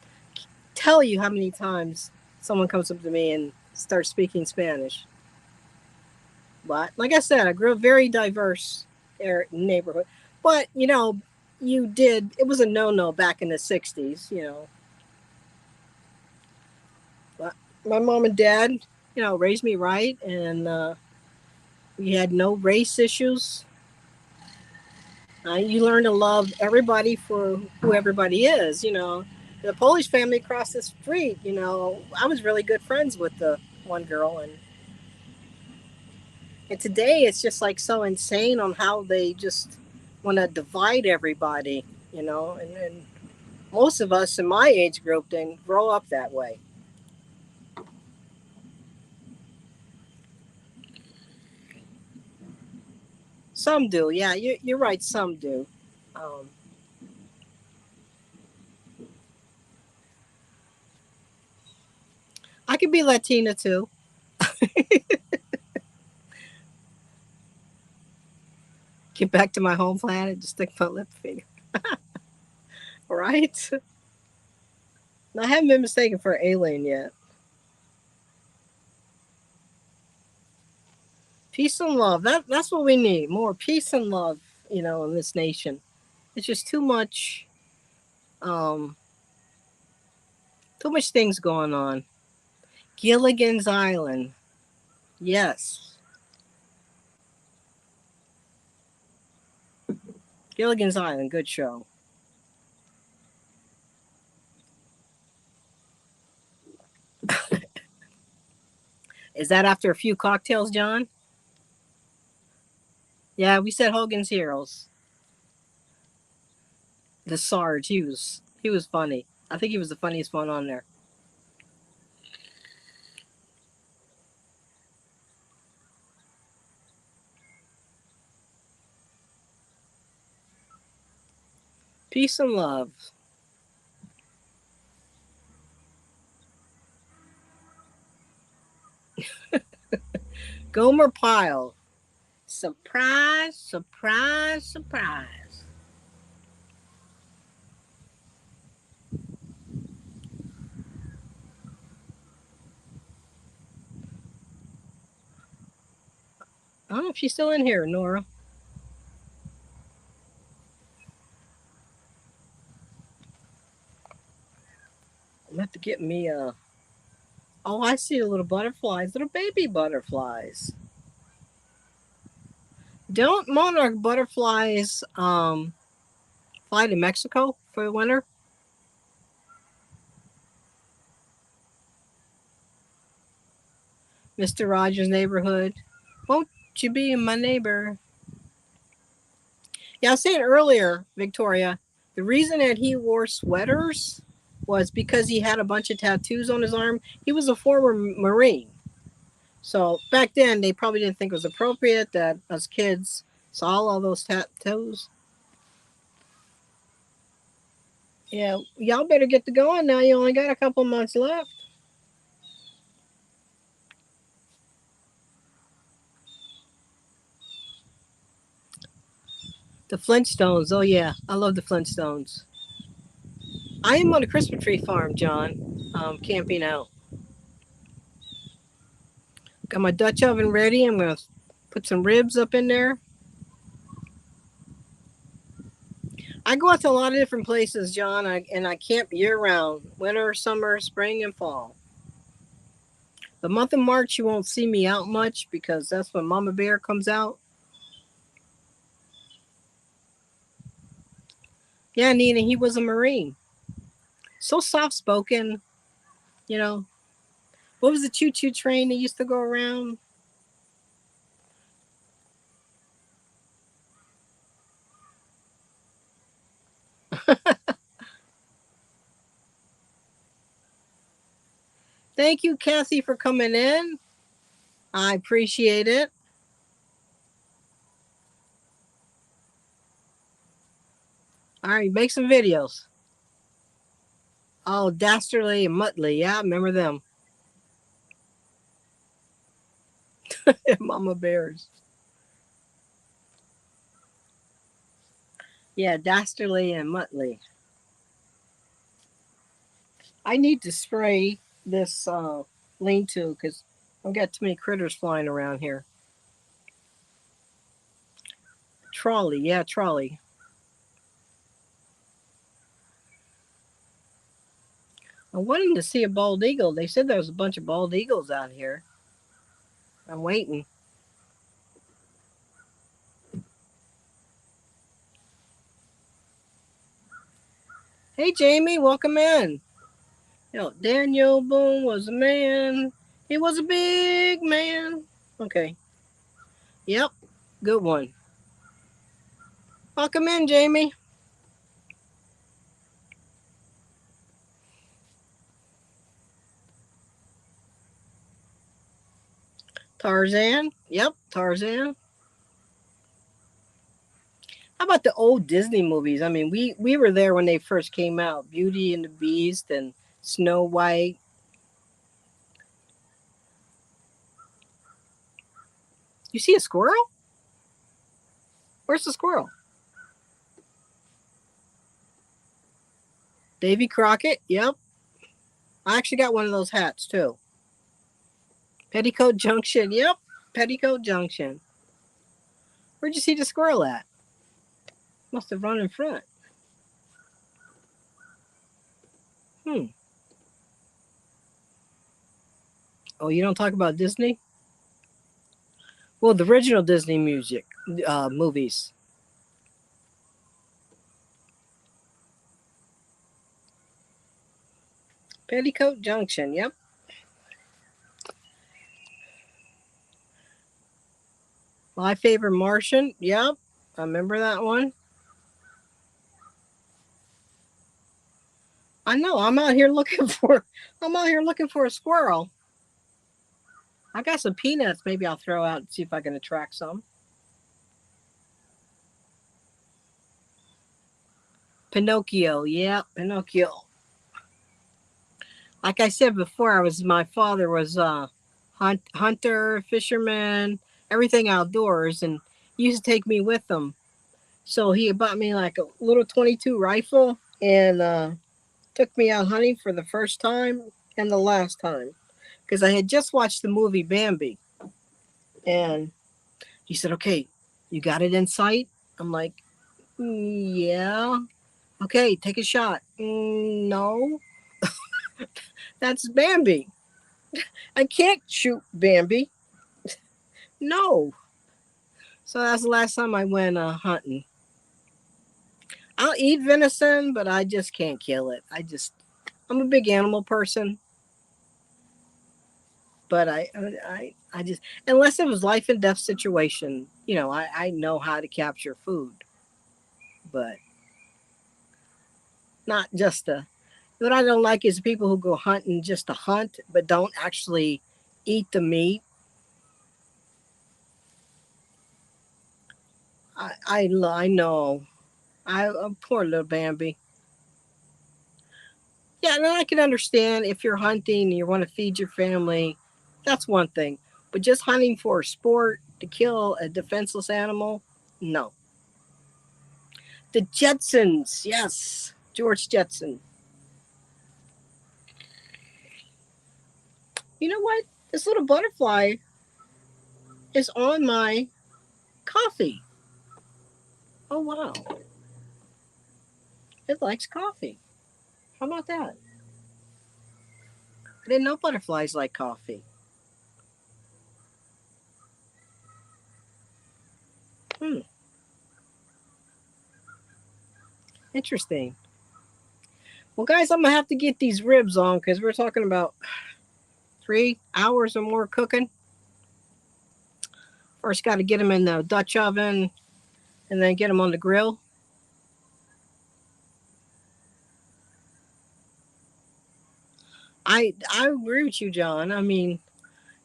S1: tell you how many times someone comes up to me and starts speaking Spanish. But like I said, I grew up very diverse neighborhood. But you know, it was a no-no back in the '60s. You know, but my mom and dad, you know, raised me right, and we had no race issues. You learn to love everybody for who everybody is. You know, the Polish family across the street. You know, I was really good friends with the one girl, and today it's just like so insane on how they just want to divide everybody. You know, and most of us in my age group didn't grow up that way. Some do, yeah. You're right. Some do. Um, I could be Latina too. Get back to my home planet, just stick my lip finger. Right? I haven't been mistaken for an alien yet. Peace and love. That's what we need. More peace and love, in this nation. It's just um too much things going on. Gilligan's Island. Yes. Gilligan's Island, good show. Is that after a few cocktails, John? Yeah, we said Hogan's Heroes. The Sarge, he was funny. I think he was the funniest one on there. Peace and love. Gomer Pyle. Surprise, surprise, surprise. I don't know if she's still in here, Nora. I'm gonna have to get me a. Oh, I see the little butterflies, little baby butterflies. Don't monarch butterflies fly to Mexico for the winter? Mr. Rogers' Neighborhood. Won't you be my neighbor? Yeah, I was saying earlier, Victoria, the reason that he wore sweaters was because he had a bunch of tattoos on his arm. He was a former Marine. So back then, they probably didn't think it was appropriate that us kids saw all those tattoos. Yeah, y'all better get to going now. You only got a couple months left. The Flintstones. Oh, yeah. I love the Flintstones. I am on a Christmas tree farm, John, camping out. Got my Dutch oven ready. I'm going to put some ribs up in there. I go out to a lot of different places, John, and I camp year round winter, summer, spring, and fall. The month of March, you won't see me out much because that's when Mama Bear comes out. Yeah, Nina, he was a Marine. So soft spoken, you know. What was the choo choo train that used to go around? Thank you, Cassie, for coming in. I appreciate it. All right, make some videos. Oh, Dastardly and Muttley. Yeah, I remember them. Mama Bears. Yeah, Dastardly and Muttley. I need to spray this lean to because I've got too many critters flying around here. Trolley. Yeah, trolley. I'm wanting to see a bald eagle. They said there was a bunch of bald eagles out here. I'm waiting. Hey, Jamie, welcome in. Daniel Boone was a man. He was a big man. Okay. Yep. Good one. Welcome in, Jamie. Tarzan. Yep, Tarzan. How about the old Disney movies? I mean, we were there when they first came out. Beauty and the Beast and Snow White. You see a squirrel? Where's the squirrel? Davy Crockett. Yep. I actually got one of those hats too. Petticoat Junction. Yep. Petticoat Junction. Where'd you see the squirrel at? Must have run in front. Hmm. Oh, you don't talk about Disney? Well, the original Disney music, movies. Petticoat Junction. Yep. My favorite Martian. Yep. I remember that one. I know. I'm out here looking for. I'm out here looking for a squirrel. I got some peanuts. Maybe I'll throw out and see if I can attract some. Pinocchio. Yeah, Pinocchio. Like I said before, my father was hunter, fisherman, everything outdoors, and he used to take me with him. So he bought me like a little 22 rifle and took me out hunting for the first time and the last time because I had just watched the movie Bambi, and he said, "Okay, you got it in sight." I'm like, Yeah. Okay, take a shot." No, that's Bambi. I can't shoot Bambi. No. So that's the last time I went hunting. I'll eat venison, but I just can't kill it. I'm a big animal person, but I just, unless it was life and death situation, I know how to capture food, but not just a. What I don't like is people who go hunting just to hunt, but don't actually eat the meat. I know. Poor little Bambi. Yeah, and I can understand if you're hunting and you want to feed your family, that's one thing. But just hunting for a sport to kill a defenseless animal, no. The Jetsons, yes, George Jetson. You know what? This little butterfly is on my coffee. Oh wow, it likes coffee. How about that? I didn't know butterflies like coffee. Hmm, interesting. Well, guys, I'm gonna have to get these ribs on because we're talking about 3 hours or more cooking. First, got to get them in the Dutch oven and then get them on the grill. I agree with you, John. I mean,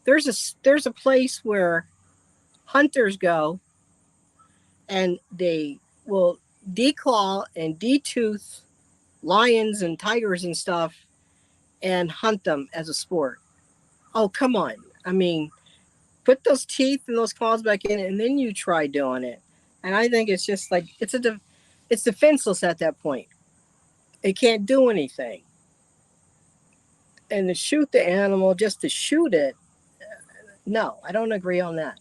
S1: there's a place where hunters go and they will declaw and detooth lions and tigers and stuff and hunt them as a sport. Oh, come on. I mean, put those teeth and those claws back in and then you try doing it. And I think it's just like it's defenseless at that point. It can't do anything. And to shoot the animal just to shoot it, no, I don't agree on that.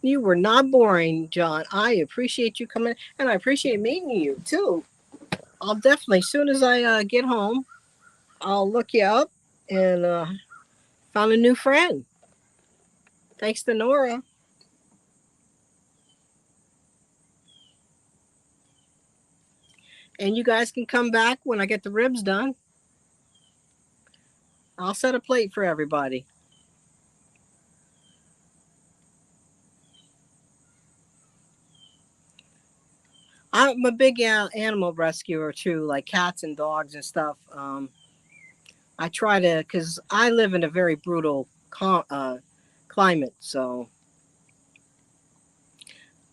S1: You were not boring, John. I appreciate you coming, and I appreciate meeting you too. I'll definitely, as soon as I get home, I'll look you up and found a new friend. Thanks to Nora. And you guys can come back when I get the ribs done. I'll set a plate for everybody. I'm a big animal rescuer too, like cats and dogs and stuff. I try to, because I live in a very brutal climate, so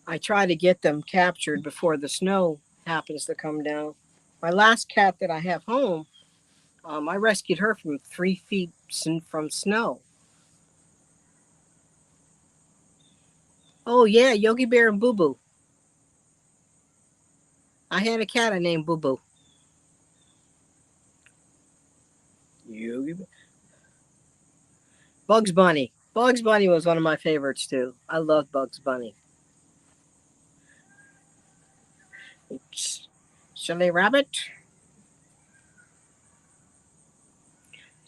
S1: I try to get them captured before the snow happens to come down. My last cat that I have home, I rescued her from 3 feet from snow. Oh yeah, Yogi Bear and Boo Boo. I had a cat named Boo Boo. Bugs Bunny. Bugs Bunny was one of my favorites too. I love Bugs Bunny. Silly rabbit.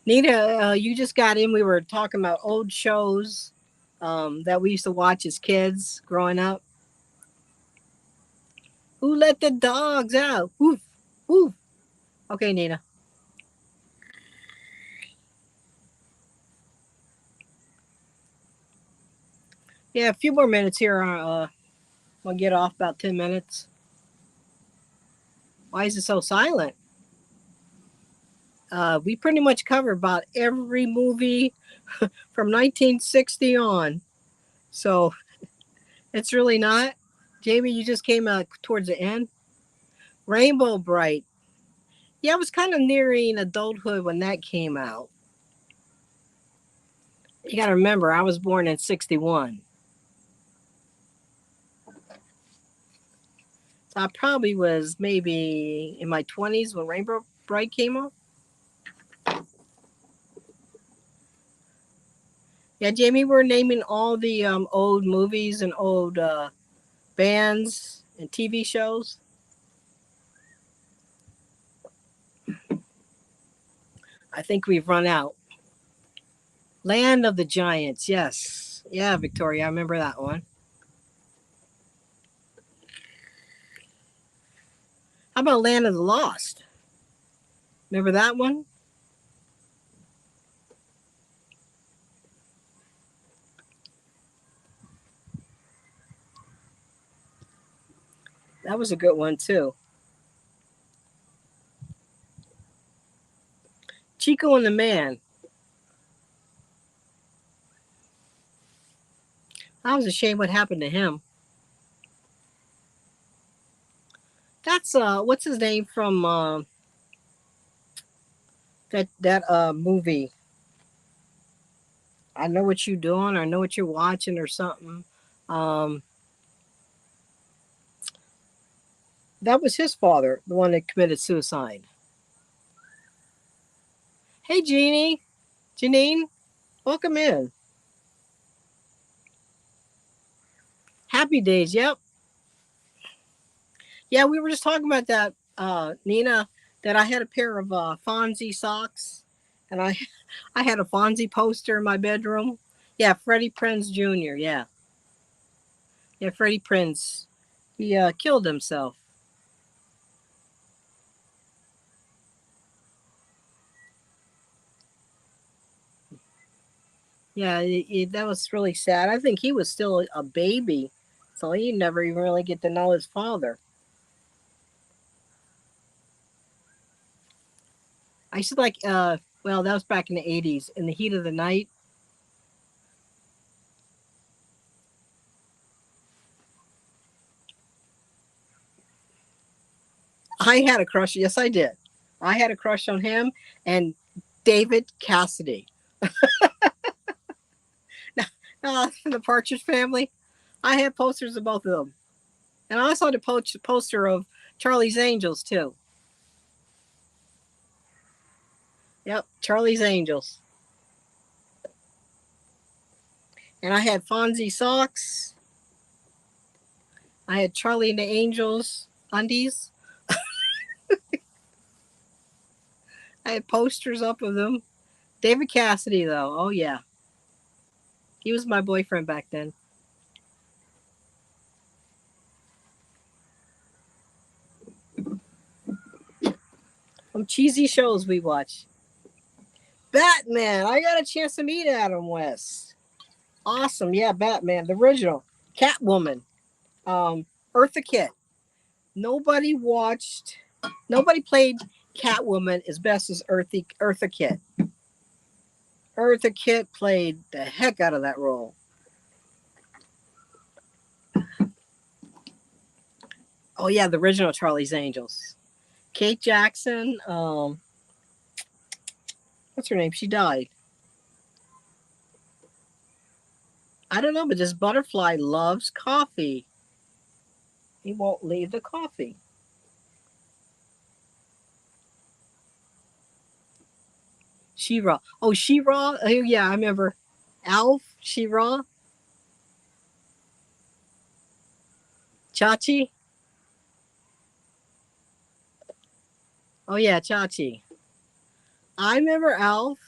S1: Nita, you just got in. We were talking about old shows that we used to watch as kids growing up. Who let the dogs out? Woof, woof. Okay, Nina. Yeah, a few more minutes here. We'll get off about 10 minutes. Why is it so silent? We pretty much cover about every movie from 1960 on. So it's really not. Jamie, you just came out towards the end. Rainbow Bright. Yeah, I was kind of nearing adulthood when that came out. You got to remember, I was born in 61. So I probably was maybe in my 20s when Rainbow Bright came out. Yeah, Jamie, we're naming all the old movies and old bands and TV shows. I think we've run out. Land of the Giants, yes. Yeah, Victoria, I remember that one. How about Land of the Lost? Remember that one? That was a good one too. Chico and the Man. I was ashamed what happened to him. That's what's his name from that movie? I know what you're doing. I know what you're watching, or something. Um, that was his father, the one that committed suicide. Hey, Jeannie, Janine, welcome in. Happy Days. Yep. Yeah, we were just talking about that, Nina. That I had a pair of Fonzie socks, and I had a Fonzie poster in my bedroom. Yeah, Freddie Prinze Jr. Yeah, yeah, Freddie Prinze. He killed himself. Yeah, that was really sad. I think he was still a baby, so he never even really get to know his father. I used to like, well, that was back in the 80s. In the Heat of the Night, I had a crush. Yes, I did. I had a crush on him and David Cassidy. The Partridge Family. I had posters of both of them, and I also had a poster of Charlie's Angels too. Yep, Charlie's Angels. And I had Fonzie socks. I had Charlie and the Angels undies. I had posters up of them. David Cassidy, though, oh yeah, he was my boyfriend back then. Some cheesy shows we watch. Batman. I got a chance to meet Adam West. Awesome, yeah, Batman, the original. Catwoman. Eartha Kitt. Nobody watched. Nobody played Catwoman as best as Eartha Kitt. Eartha Kitt played the heck out of that role. Oh yeah, the original Charlie's Angels. Kate Jackson. What's her name? She died. I don't know, but this butterfly loves coffee. He won't leave the coffee. She-Ra. Oh, She-Ra. Oh, yeah, I remember. Alf, She-Ra, Chachi. Oh yeah, Chachi. I remember Alf.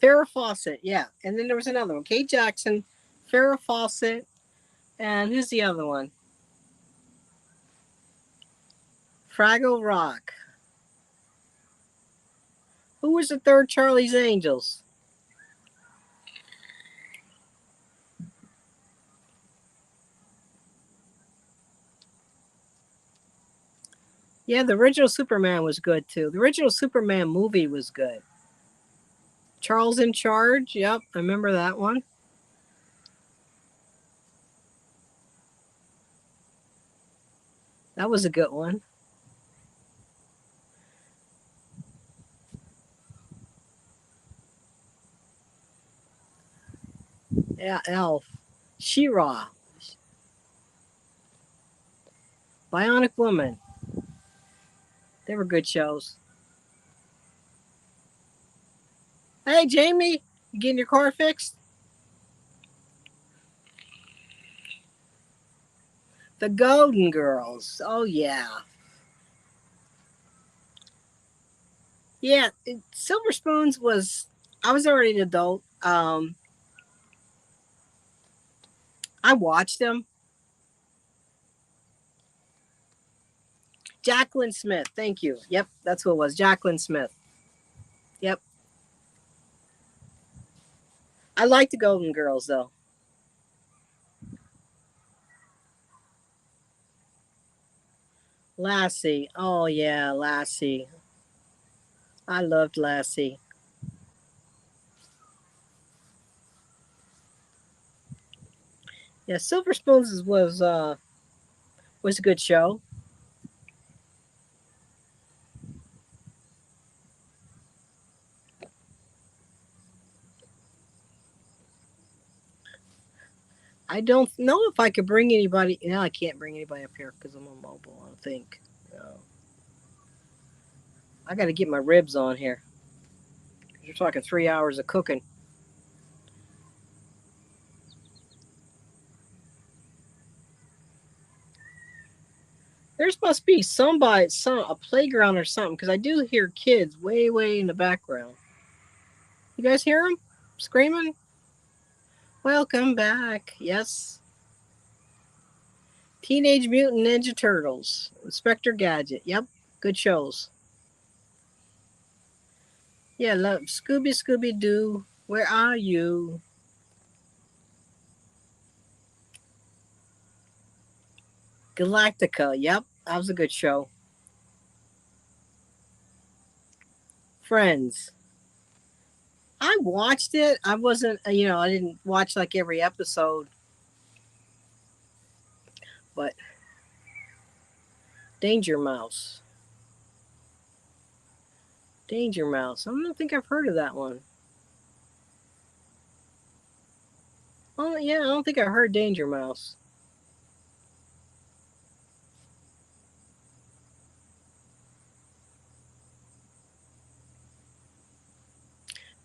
S1: Farrah Fawcett. Yeah, and then there was another one. Kate Jackson, Farrah Fawcett, and who's the other one? Fraggle Rock. Who was the third Charlie's Angels? Yeah, the original Superman was good too. The original Superman movie was good. Charles in Charge. Yep, I remember that one. That was a good one. Yeah, Elf. She-Ra. Bionic Woman. They were good shows. Hey, Jamie, you getting your car fixed? The Golden Girls. Oh, yeah. Yeah, Silver Spoons was, I was already an adult. I watched them. Jacqueline Smith. Thank you. Yep, that's who it was. Jacqueline Smith. Yep. I like the Golden Girls, though. Lassie. Oh, yeah, Lassie. I loved Lassie. Yeah, Silver Spoons was a good show. I don't know if I could bring anybody. No, I can't bring anybody up here because I'm on mobile. I don't think. No. I got to get my ribs on here. You're talking 3 hours of cooking. There must be somebody, a playground or something, because I do hear kids way, way in the background. You guys hear them screaming? Welcome back. Yes. Teenage Mutant Ninja Turtles. Inspector Gadget. Yep. Good shows. Yeah, love Scooby Doo. Where are you? Galactica. Yep. That was a good show. Friends. I watched it. I wasn't, I didn't watch like every episode, but Danger Mouse. Danger Mouse. I don't think I've heard of that one. Oh, yeah, I don't think I heard Danger Mouse.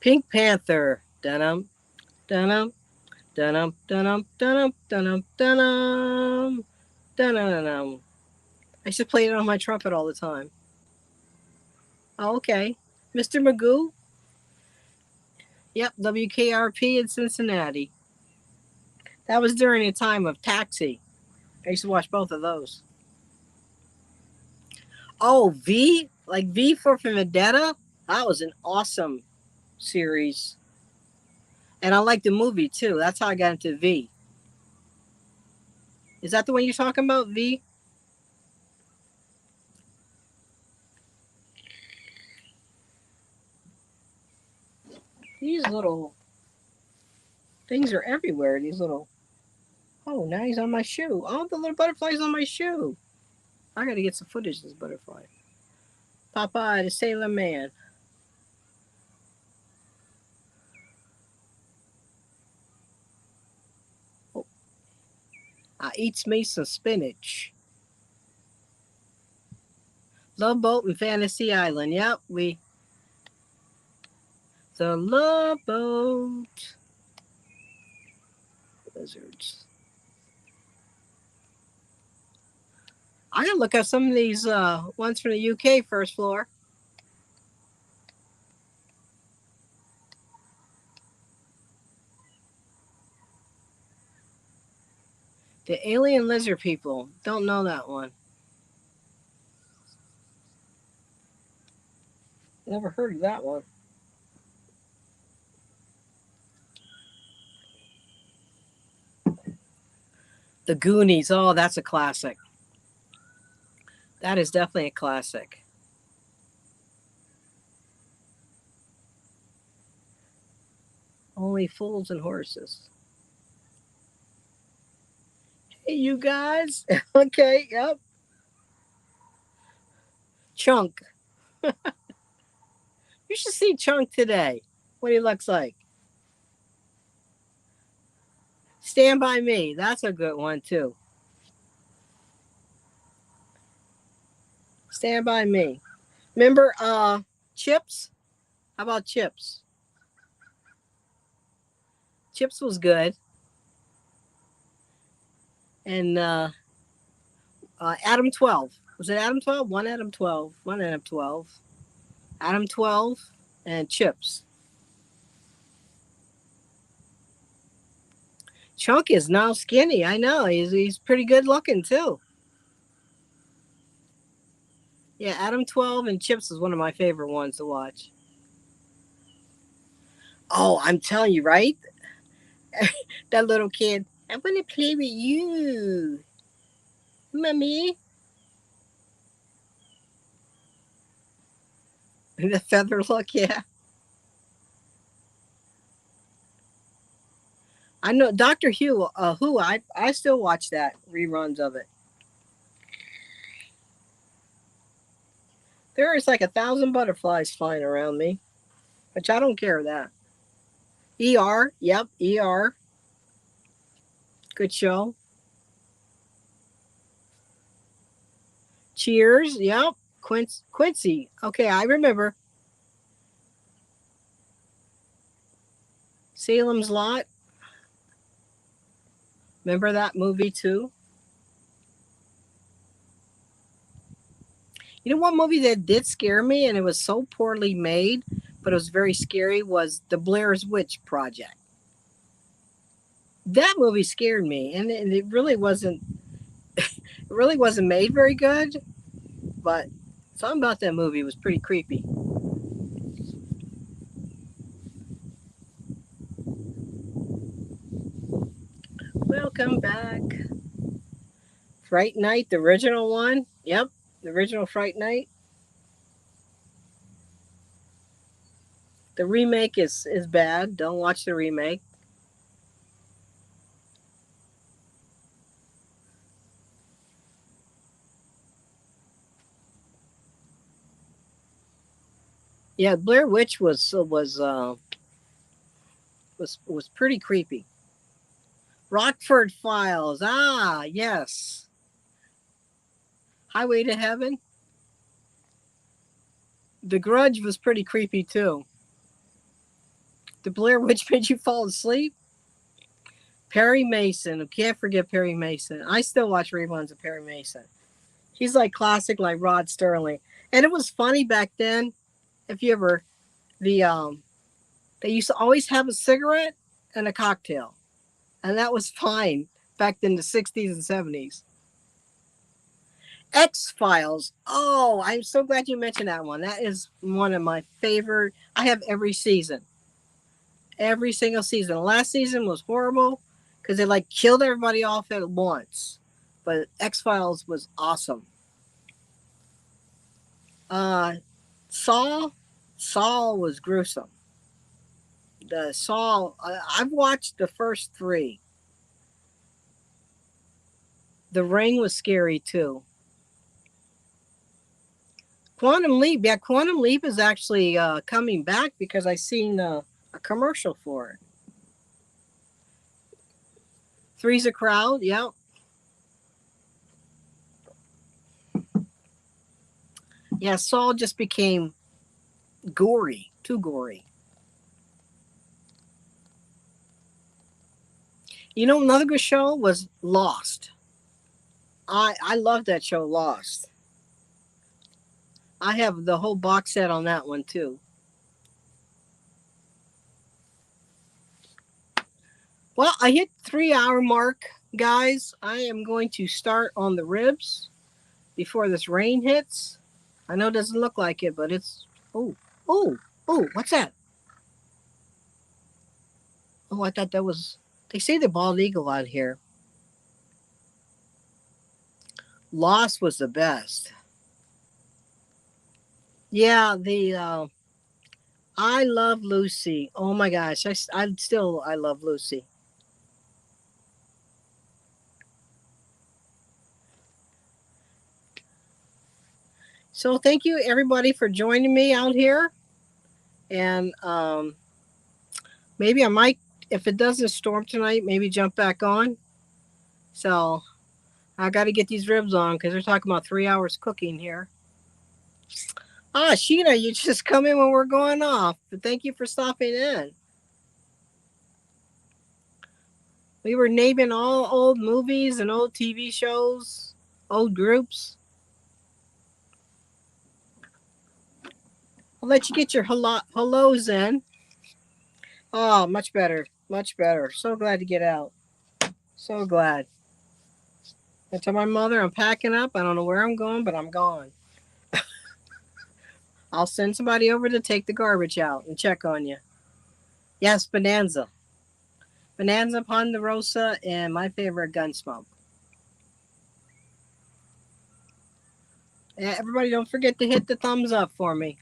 S1: Pink Panther. Dun-um, dun-um, dun-um, dun-um, dun-um, dun-um, dun-um, dun-um. I used to play it on my trumpet all the time. Oh, okay. Mr. Magoo? Yep, WKRP in Cincinnati. That was during a time of Taxi. I used to watch both of those. Oh, V? Like V for Vendetta? That was an awesome series. And I like the movie too. That's how I got into V. Is that the one you're talking about, V? These little things are everywhere. These little. Oh, now he's on my shoe. Oh, the little butterfly's on my shoe. I got to get some footage of this butterfly. Popeye the Sailor Man. Oh, I eats me some spinach. Love Boat and Fantasy Island. Yep, the Love Boat. Lizards. I gotta look up some of these ones from the UK first floor. The Alien Lizard People. Don't know that one. Never heard of that one. The Goonies. Oh, that's a classic. That is definitely a classic. Only Fools and Horses. Hey, you guys. Okay, yep. Chunk. You should see Chunk today. What he looks like. Stand by Me. That's a good one too. Stand by Me. Remember Chips? How about Chips? Chips was good. And Adam 12. Was it Adam 12? One Adam 12. One Adam 12. Adam 12 and Chips. Chunk is now skinny. I know. He's pretty good looking too. Yeah, Adam 12 and Chips is one of my favorite ones to watch. Oh, I'm telling you, right? That little kid. I want to play with you, mommy. The feather look, yeah. I know Doctor Who. I still watch that reruns of it. There is like 1,000 butterflies flying around me, which I don't care that. ER, yep, ER, good show. Cheers, yep. Quincy, okay, I remember. Salem's Lot, remember that movie too? You know what movie that did scare me and it was so poorly made, but it was very scary was The Blair's Witch Project. That movie scared me and it really wasn't made very good, but something about that movie was pretty creepy. Welcome back. Fright Night, the original one. Yep, the original Fright Night. The remake is bad. Don't watch the remake. Yeah, Blair Witch was pretty creepy. Rockford Files. Ah, yes. Highway to Heaven. The Grudge was pretty creepy too. The Blair Witch made you fall asleep. Perry Mason. Can't forget Perry Mason. I still watch reruns of Perry Mason. He's like classic, like Rod Sterling. And it was funny back then. If you ever the they used to always have a cigarette and a cocktail, and that was fine back in the 60s and 70s. X Files. Oh, I'm so glad you mentioned that one. That is one of my favorite. I have every season, every single season. The last season was horrible because they like killed everybody off at once, but X Files was awesome. Uh, Saul, Saul was gruesome. The Saw. I've watched the first three. The Ring was scary too. Quantum Leap. Yeah, Quantum Leap is actually coming back because I seen a commercial for it. Three's a Crowd. Yeah. Yeah, Saul just became gory, too gory. You know, another good show was Lost. I love that show, Lost. I have the whole box set on that one too. Well, I hit 3 hour mark, guys. I am going to start on the ribs before this rain hits. I know it doesn't look like it, but it's oh, oh, oh, what's that? Oh, I thought that was, they say the bald eagle out here. Lost was the best. Yeah, the I love Lucy. Oh my gosh, I love Lucy. So thank you everybody for joining me out here, and maybe I might, if it doesn't storm tonight, maybe jump back on. So I got to get these ribs on because they're talking about 3 hours cooking here. Ah, Sheena, you just come in when we're going off. But thank you for stopping in. We were naming all old movies and old TV shows, old groups. I'll let you get your hellos in. Oh, much better. Much better. So glad to get out. So glad. I tell my mother I'm packing up. I don't know where I'm going, but I'm gone. I'll send somebody over to take the garbage out and check on you. Yes, Bonanza. Bonanza, Ponderosa, and my favorite, Gunsmoke. Yeah, everybody, don't forget to hit the thumbs up for me.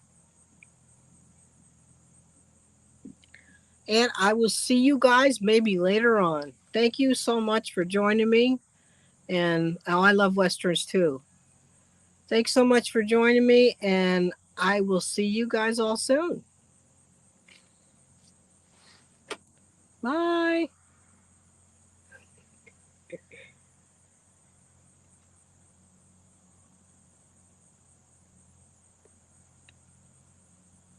S1: And I will see you guys maybe later on. Thank you so much for joining me. And oh, I love Westerns too. Thanks so much for joining me. And I will see you guys all soon. Bye.